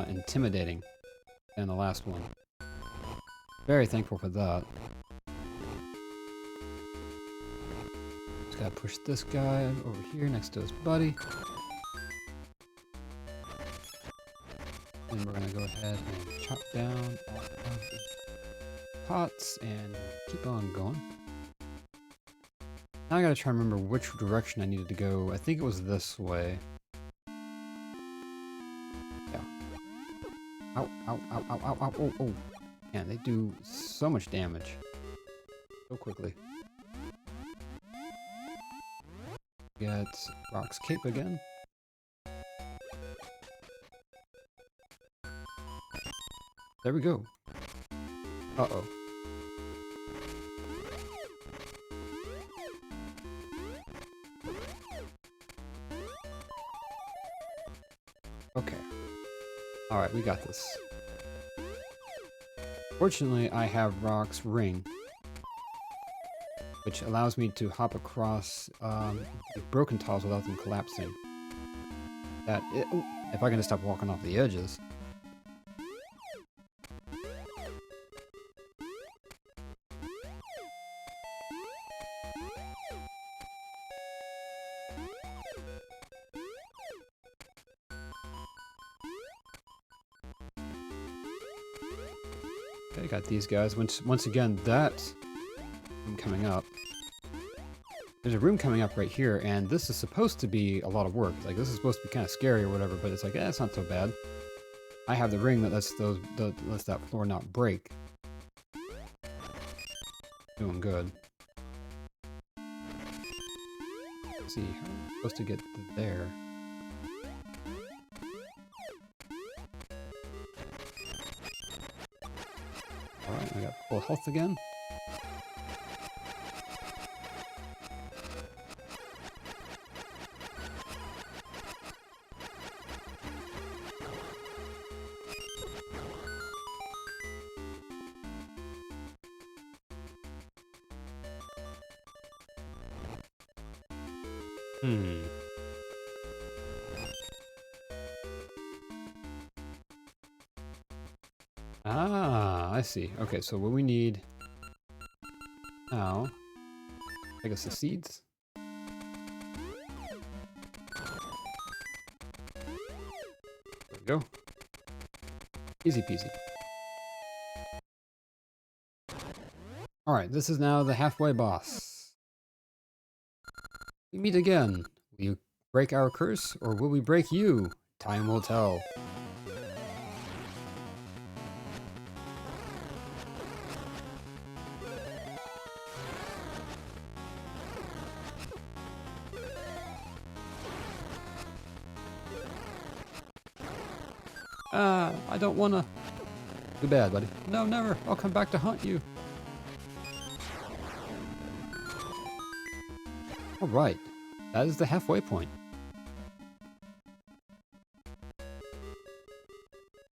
A: intimidating than the last one. Very thankful for that. Just gotta push this guy over here next to his buddy. And we're gonna go ahead and chop down all of the pots and keep on going. Now I gotta try and remember which direction I needed to go. I think it was this way. Yeah. Ow, ow, ow, ow, ow, ow, oh, oh. Man, they do so much damage. So quickly. Get Rock's cape again. There we go. Uh-oh. Okay. Alright, we got this. Fortunately, I have Rock's ring, which allows me to hop across the broken tiles without them collapsing. If I can just stop walking off the edges. Okay, got these guys. Once again, that's coming up. There's a room coming up right here, and this is supposed to be a lot of work. Like, this is supposed to be kind of scary or whatever, but it's like, it's not so bad. I have the ring that lets that floor not break. Doing good. Let's see, how am I supposed to get there? Alright, I got full health again. Ah, I see. Okay, so what we need now, I guess the seeds. There we go. Easy peasy. Alright, this is now the halfway boss. We meet again. Will you break our curse, or will we break you? Time will tell. I don't wanna. Too bad, buddy. No, never. I'll come back to haunt you. Alright. That is the halfway point.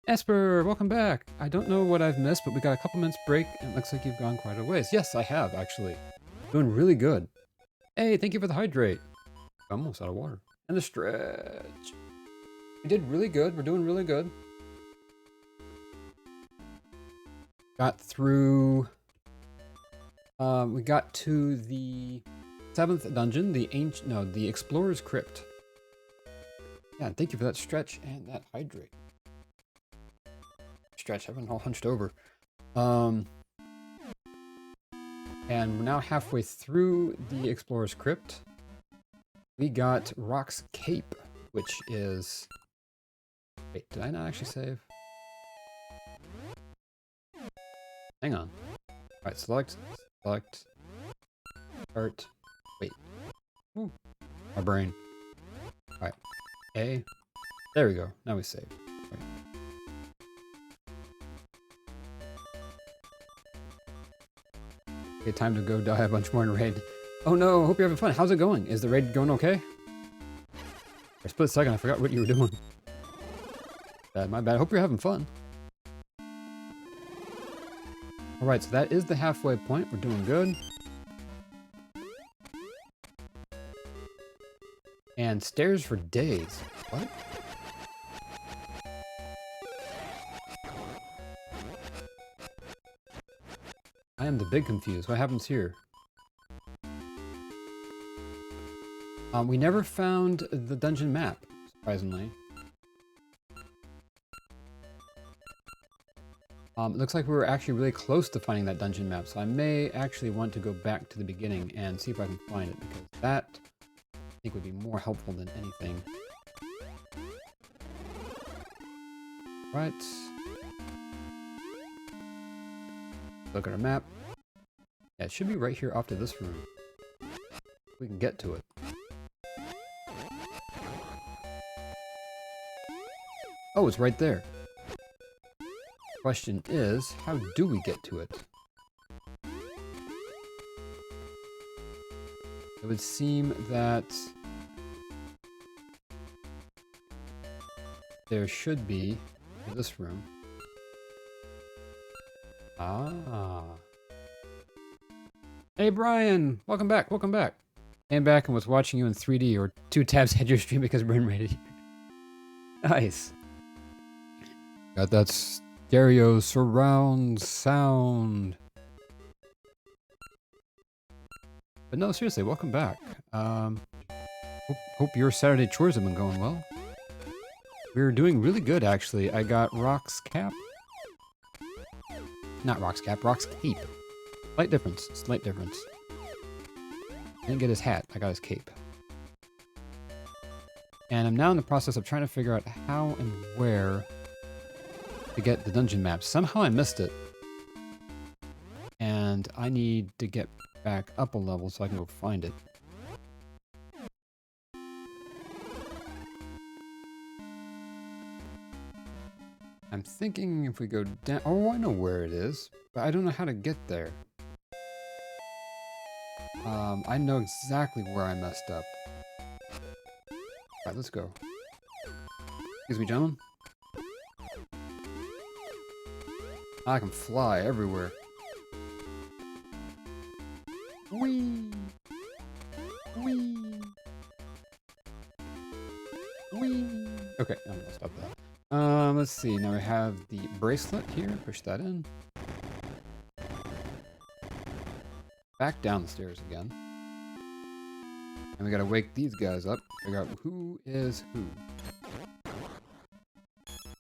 A: Esper, welcome back. I don't know what I've missed, but we got a couple minutes break, and it looks like you've gone quite a ways. Yes, I have, actually. Doing really good. Hey, thank you for the hydrate. I'm almost out of water. And the stretch. We did really good. We're doing really good. Got through... we got to the 7th dungeon, the Explorer's Crypt. Yeah, thank you for that stretch and that hydrate. Stretch, I've been all hunched over. And we're now halfway through the Explorer's Crypt. We got Rock's Cape, which is... Wait, did I not actually save? Hang on. Alright, select, start, wait. Ooh, my brain. Alright, A. There we go, now we save. Right. Okay, time to go die a bunch more in raid. Oh no, hope you're having fun. How's it going? Is the raid going okay? For a split second, I forgot what you were doing. Bad, my bad. Hope you're having fun. Alright, so that is the halfway point. We're doing good. And stairs for days. What? I am the big confused. What happens here? We never found the dungeon map, surprisingly. It looks like we were actually really close to finding that dungeon map, so I may actually want to go back to the beginning and see if I can find it, because that, I think, would be more helpful than anything. Right. Look at our map. Yeah, it should be right here off to this room. We can get to it. Oh, it's right there. Question is, how do we get to it? It would seem that there should be in this room. Ah. Hey, Brian. Welcome back. Welcome back. Came back and was watching you in 3D or 2 tabs ahead your stream because brain ready. Nice. Got that stereo surround sound. But no, seriously, welcome back. Hope your Saturday chores have been going well. We're doing really good, actually. I got Rock's cap. Not Rock's cap, Rock's cape. Slight difference, slight difference. I didn't get his hat, I got his cape. And I'm now in the process of trying to figure out how and where to get the dungeon map. Somehow I missed it. And I need to get back up a level so I can go find it. I'm thinking if we go down... Oh, I know where it is, but I don't know how to get there. I know exactly where I messed up. Alright, let's go. Excuse me, gentlemen. I can fly everywhere. Whee! Whee! Whee! Okay, I'm gonna stop that. Let's see. Now we have the bracelet here. Push that in. Back down the stairs again. And we gotta wake these guys up. Figure out who is who.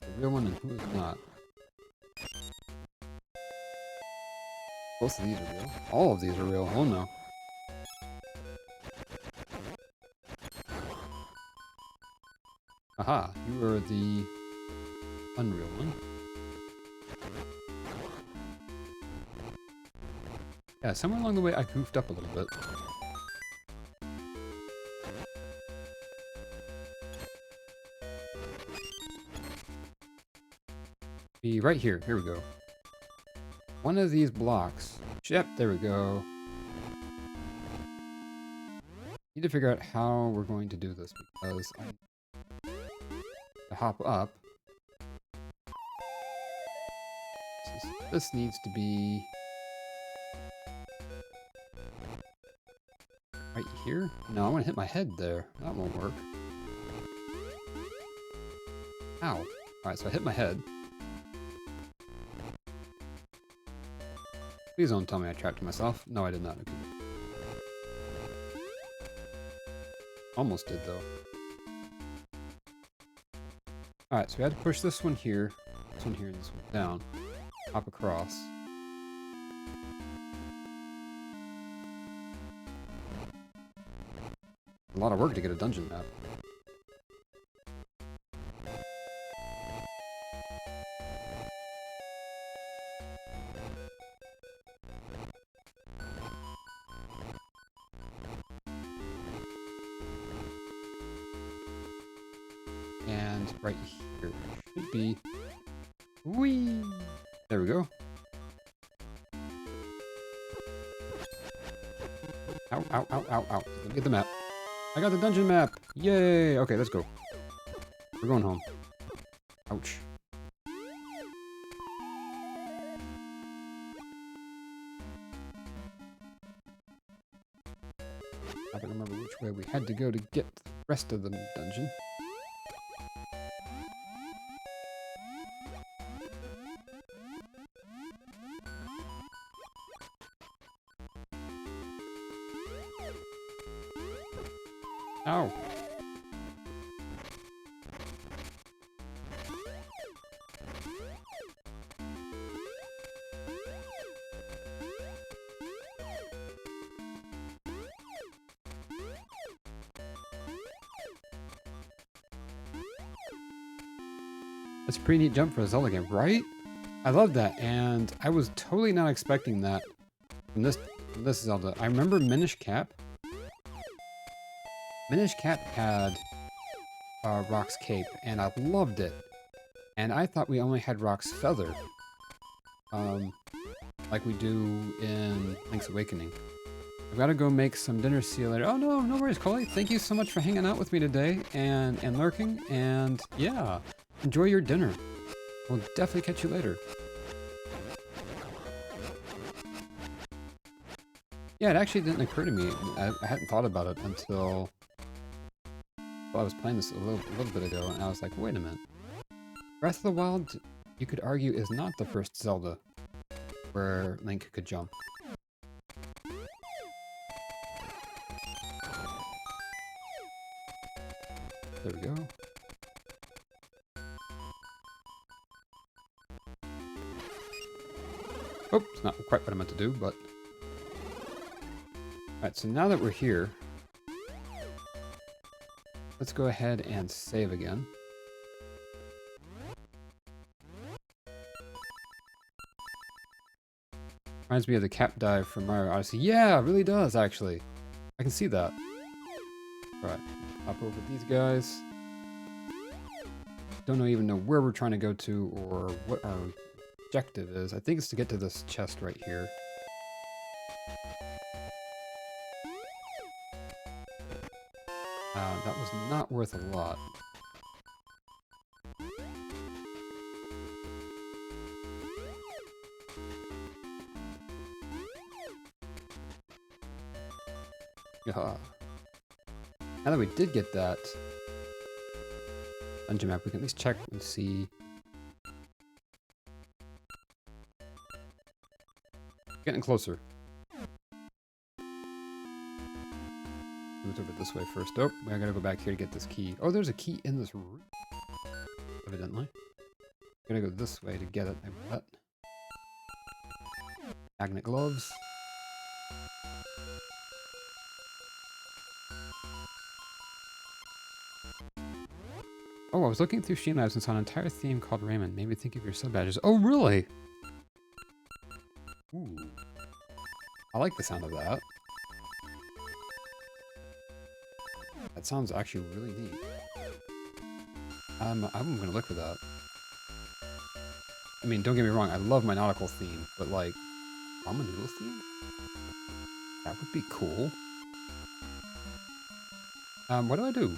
A: The real one and who is not. Both of these are real. All of these are real. Oh no. Aha, you are the unreal one. Yeah, somewhere along the way I goofed up a little bit. Be right here. Here we go. One of these blocks. Yep, there we go. Need to figure out how we're going to do this because to hop up. This needs to be right here. No, I want to hit my head there. That won't work. Ow. Alright, so I hit my head. Please don't tell me I trapped myself. No, I did not. Okay. Almost did, though. Alright, so we had to push this one here, and this one down. Hop across. A lot of work to get a dungeon map. And right here should be... Whee! There we go. Ow, ow, ow, ow, ow. Let me get the map. I got the dungeon map! Yay! Okay, let's go. We're going home. Ouch. I don't remember which way we had to go to get the rest of the dungeon. Ow. That's a pretty neat jump for a Zelda game, right? I love that, and I was totally not expecting that from this Zelda. I remember Minish Cap. Minish Cap had Rock's cape, and I loved it. And I thought we only had Rock's feather, like we do in Link's Awakening. I've got to go make some dinner. See you later. Oh no, no worries, Coley. Thank you so much for hanging out with me today and lurking. And yeah, enjoy your dinner. We'll definitely catch you later. Yeah, it actually didn't occur to me. I hadn't thought about it until I was playing this a little bit ago, and I was like, wait a minute. Breath of the Wild, you could argue, is not the first Zelda where Link could jump. There we go. Oh, it's not quite what I meant to do, but... Alright, so now that we're here, let's go ahead and save again. Reminds me of the cap dive from Mario Odyssey. Yeah, it really does, actually. I can see that. Right, hop over these guys. Don't even know where we're trying to go to or what our objective is. I think it's to get to this chest right here. That was not worth a lot. Yeah. Now that we did get that dungeon map, we can at least check and see. Getting closer. Move over this way first. Oh, I gotta go back here to get this key. Oh, there's a key in this room. Evidently. Gotta go this way to get it, I bet. Magnet gloves. Oh, I was looking through Streamlabs and saw an entire theme called Raymond. Made me think of your sub badges. Oh, really? Ooh. I like the sound of that. That sounds actually really neat. I'm gonna look for that. I mean, don't get me wrong, I love my nautical theme, but like, ramen noodle theme? That would be cool. What do I do?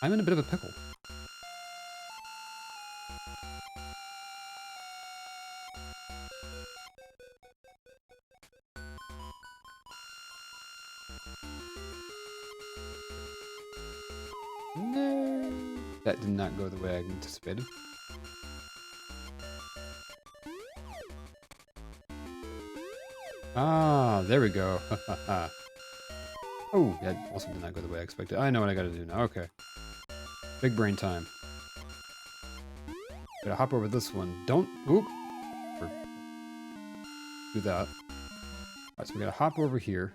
A: I'm in a bit of a pickle. No. That did not go the way I anticipated. Ah, there we go. Oh, that also did not go the way I expected. I know what I gotta do now. Okay. Big brain time. Gotta hop over this one. Don't... Oop! Do that. Alright, so we gotta hop over here.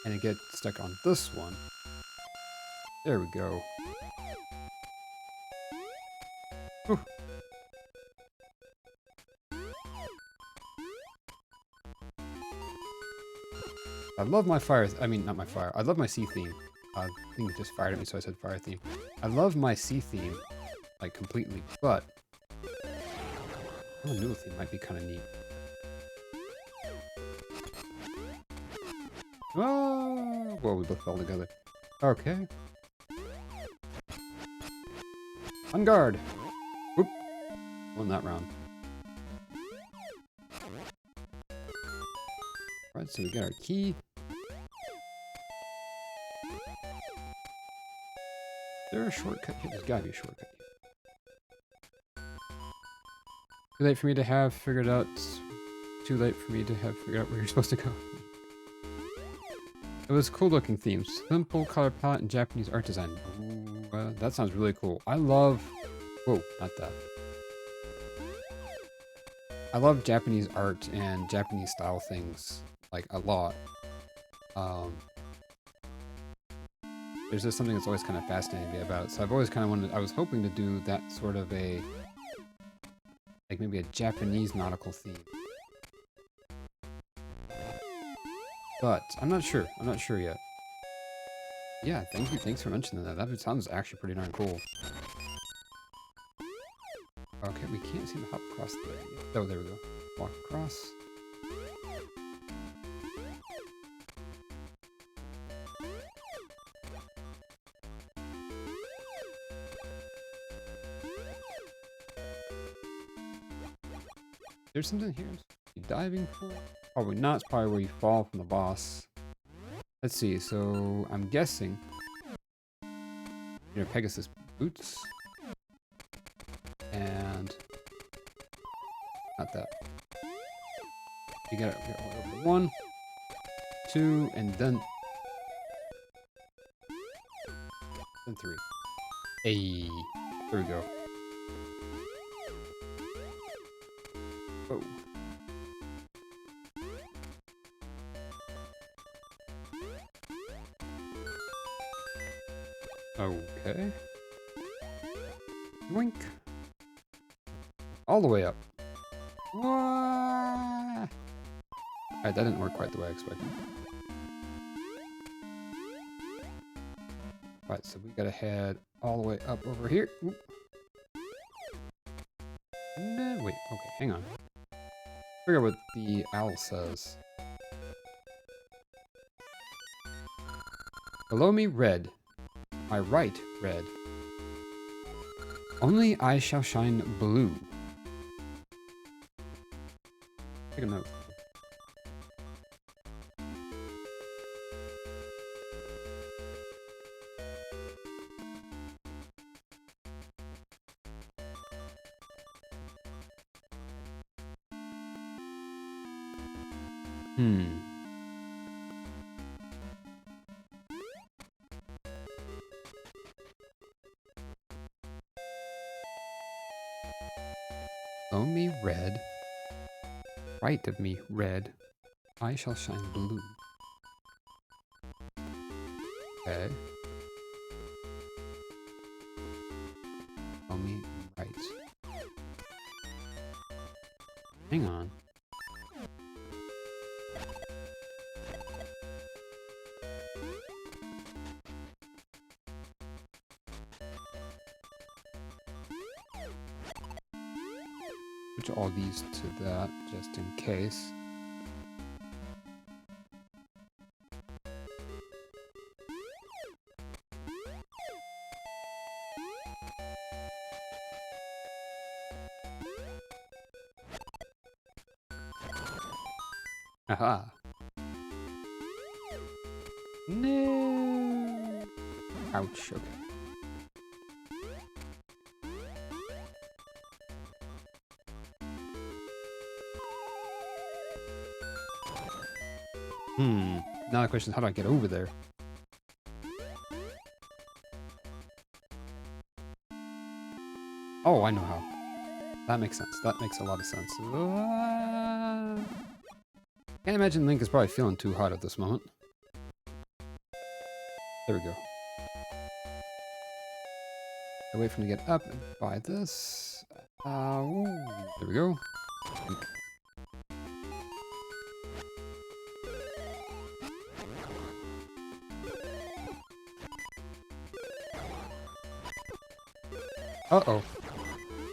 A: And get stuck on this one. There we go. Whew. I love my fire... I mean, not my fire. I love my sea theme. I think it just fired at me, so I said fire theme. I love my sea theme, like, completely, but... the noodle theme might be kind of neat. Oh! Whoa, we both fell together. Okay. On guard! Whoop! Won that round. Right, so we got our key. Is there a shortcut here? There's gotta be a shortcut here. Too late for me to have figured out... Too late for me to have figured out where you're supposed to go. It was cool looking themes. Simple color palette and Japanese art design. Ooh, that sounds really cool. I love... Whoa, not that. I love Japanese art and Japanese style things, like, a lot. There's just something that's always kind of fascinating me about it. So I've always kind of wanted... I was hoping to do that sort of a... like, maybe a Japanese nautical theme. But I'm not sure. I'm not sure yet. Yeah, thank you. Thanks for mentioning that. That sounds actually pretty darn cool. Okay, we can't seem to hop across there. Oh, there we go. Walk across. There's something here. Diving pool? Probably not. It's probably where you fall from the boss. Let's see. So I'm guessing. Pegasus boots. And not that. You gotta get over 1, 2, and then 3. Hey, there we go. Oh. Okay. Yoink. All the way up. Alright, that didn't work quite the way I expected. Alright, so we gotta head all the way up over here. Oop. No, wait, okay, hang on. Figure out what the owl says. Below me, red. My right, red. Only I shall shine blue. Take a note. Below me, red. Right of me, red. I shall shine blue. Okay. Below me, right. Hang on. Switch all these to that, just in case. Aha. No. Ouch, okay. Now the question is, how do I get over there? Oh, I know how. That makes sense. That makes a lot of sense. Can't imagine Link is probably feeling too hot at this moment. There we go. I wait for him to get up and buy this. There we go. Uh-oh.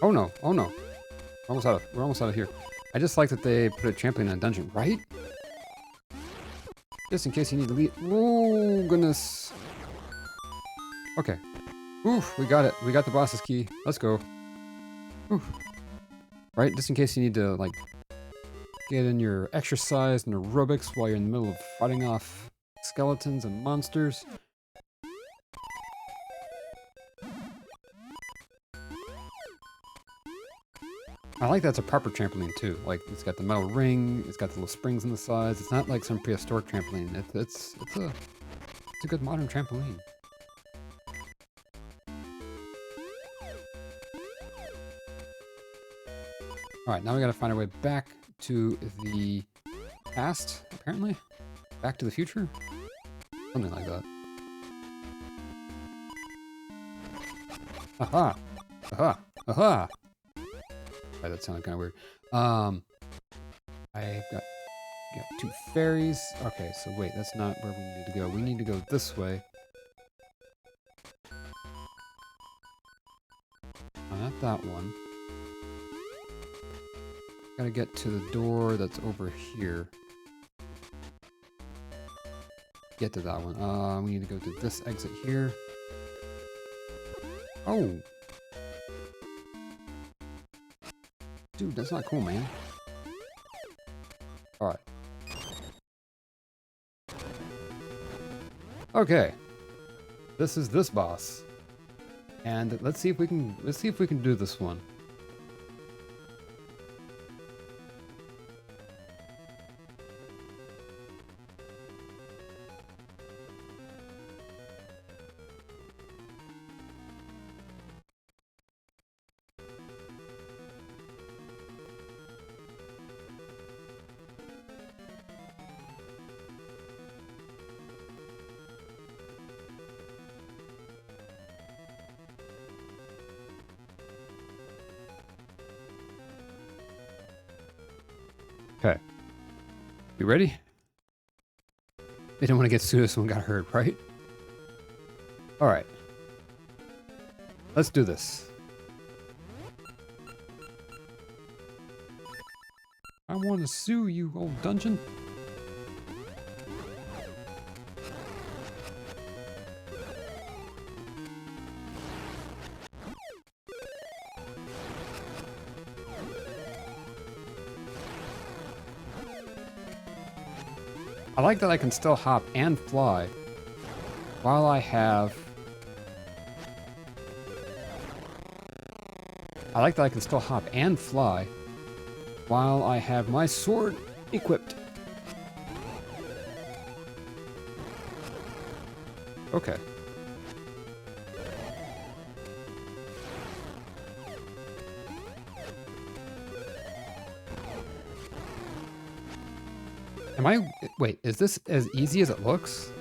A: Oh no, oh no. We're almost out of here. I just like that they put a trampoline in a dungeon, right? Just in case you need to leave. Oh, goodness. Okay. Oof, we got it. We got the boss's key. Let's go. Oof. Right, just in case you need to, like, get in your exercise and aerobics while you're in the middle of fighting off skeletons and monsters. I like that's a proper trampoline too. Like, it's got the metal ring, it's got the little springs on the sides. It's not like some prehistoric trampoline. It's a good modern trampoline. All right, now we gotta find our way back to the past, apparently. Back to the future? Something like that. Aha! Aha! Aha! Right, that sounded kind of weird. I've got 2 fairies. Okay, so wait, that's not where we need to go. We need to go this way. Not that one. Gotta get to the door that's over here. Get to that one. We need to go to this exit here. Oh! Dude, that's not cool, man. All right. Okay. This is this boss. And let's see if we can do this one. Okay. You ready? They didn't want to get sued if someone got hurt, right? All right. Let's do this. I want to sue you, old dungeon. I like that I can still hop and fly while I have... I like that I can still hop and fly while I have my sword equipped. Okay. Am I... Wait, is this as easy as it looks?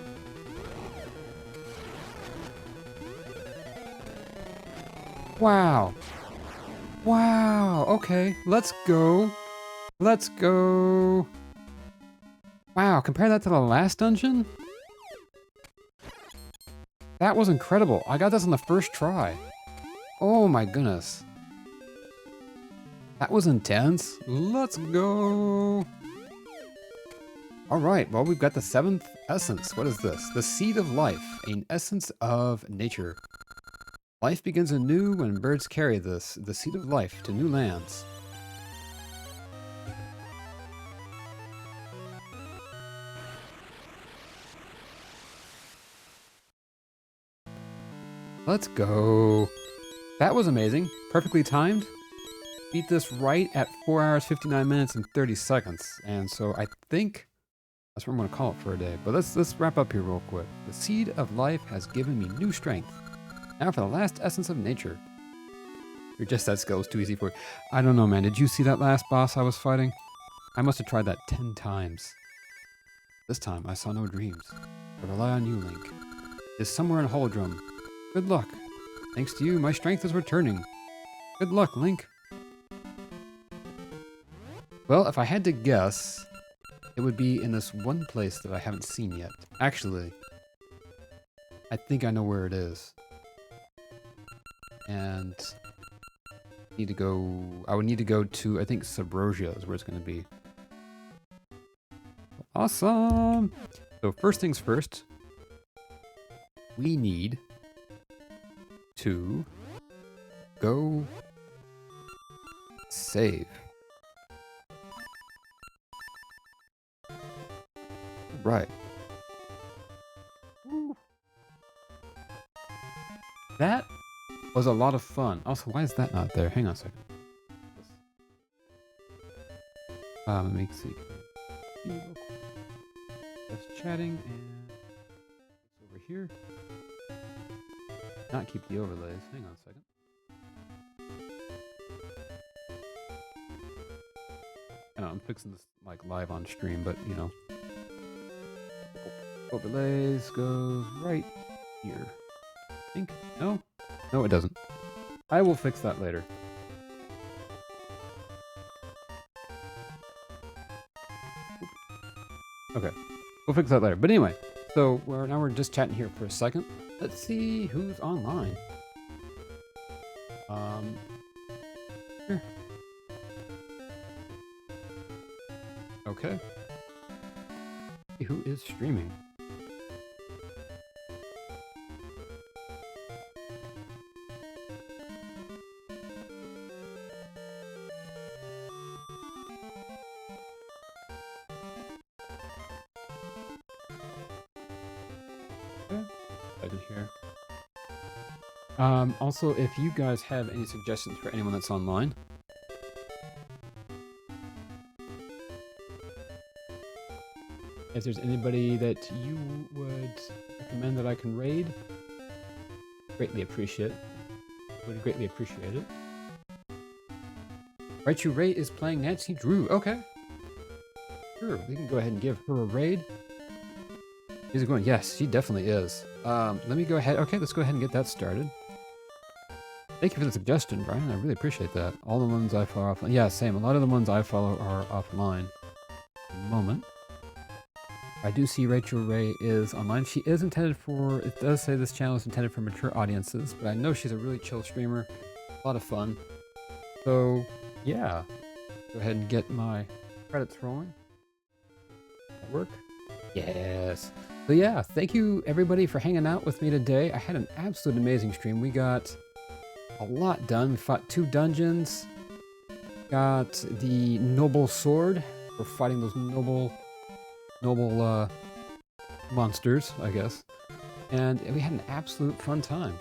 A: Wow. Wow, okay, let's go. Let's go. Wow, compare that to the last dungeon? That was incredible. I got this on the first try. Oh my goodness. That was intense. Let's go. All right, well, we've got the 7th essence. What is this? The Seed of Life, an essence of nature. Life begins anew when birds carry this, the Seed of Life, to new lands. Let's go. That was amazing. Perfectly timed. Beat this right at 4 hours, 59 minutes, and 30 seconds. And so I think that's what I'm going to call it for a day. But let's wrap up here real quick. The Seed of Life has given me new strength. Now for the last essence of nature. You're just that skill was too easy for you. I don't know, man. Did you see that last boss I was fighting? I must have tried that 10 times. This time I saw no dreams. I rely on you, Link. It's somewhere in Holodrum. Good luck. Thanks to you, my strength is returning. Good luck, Link. Well, if I had to guess, it would be in this one place that I haven't seen yet. Actually, I think I know where it is. And I would need to go to, I think Subrosia is where it's going to be. Awesome! So first things first, we need to go save. Right. Woo. That was a lot of fun. Also, why is that not there? Hang on a second. Let me see. Just chatting and it's over here. Not keep the overlays. Hang on a second. I know I'm fixing this like live on stream, but you know. Overlays goes right here. I think. No? No, it doesn't. I will fix that later. Okay. We'll fix that later. But anyway, so now we're just chatting here for a second. Let's see who's online. Here. Okay. Who is streaming? I can hear. Also, if you guys have any suggestions for anyone that's online, if there's anybody that you would recommend that I can raid, greatly appreciate it. Would greatly appreciate it. Raichu Ray is playing Nancy Drew. Okay. Sure, we can go ahead and give her a raid. Is it going? Yes, she definitely is. Let me go ahead. Okay, let's go ahead and get that started. Thank you for the suggestion, Brian. I really appreciate that. All the ones I follow offline. Yeah, same. A lot of the ones I follow are offline. At the moment. I do see Rachel Ray is online. She is intended for, it does say this channel is intended for mature audiences, but I know she's a really chill streamer. A lot of fun. So, yeah. Go ahead and get my credits rolling. That work? Yes. So yeah, thank you everybody for hanging out with me today. I had an absolute amazing stream. We got a lot done. We fought 2 dungeons. Got the noble sword. We're fighting those noble monsters, I guess. And we had an absolute fun time.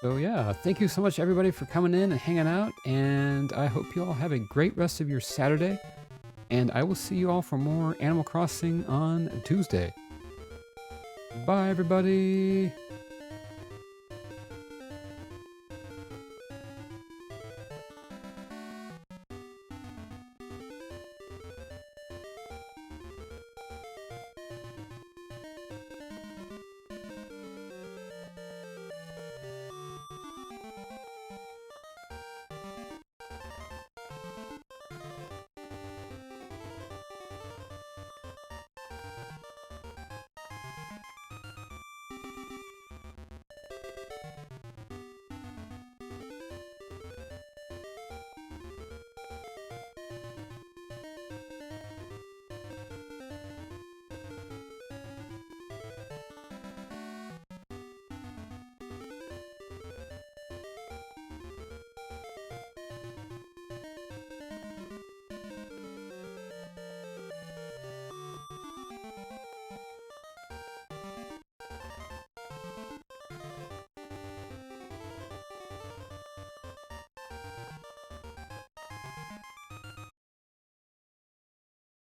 A: So yeah, thank you so much everybody for coming in and hanging out. And I hope you all have a great rest of your Saturday. And I will see you all for more Animal Crossing on Tuesday. Bye, everybody!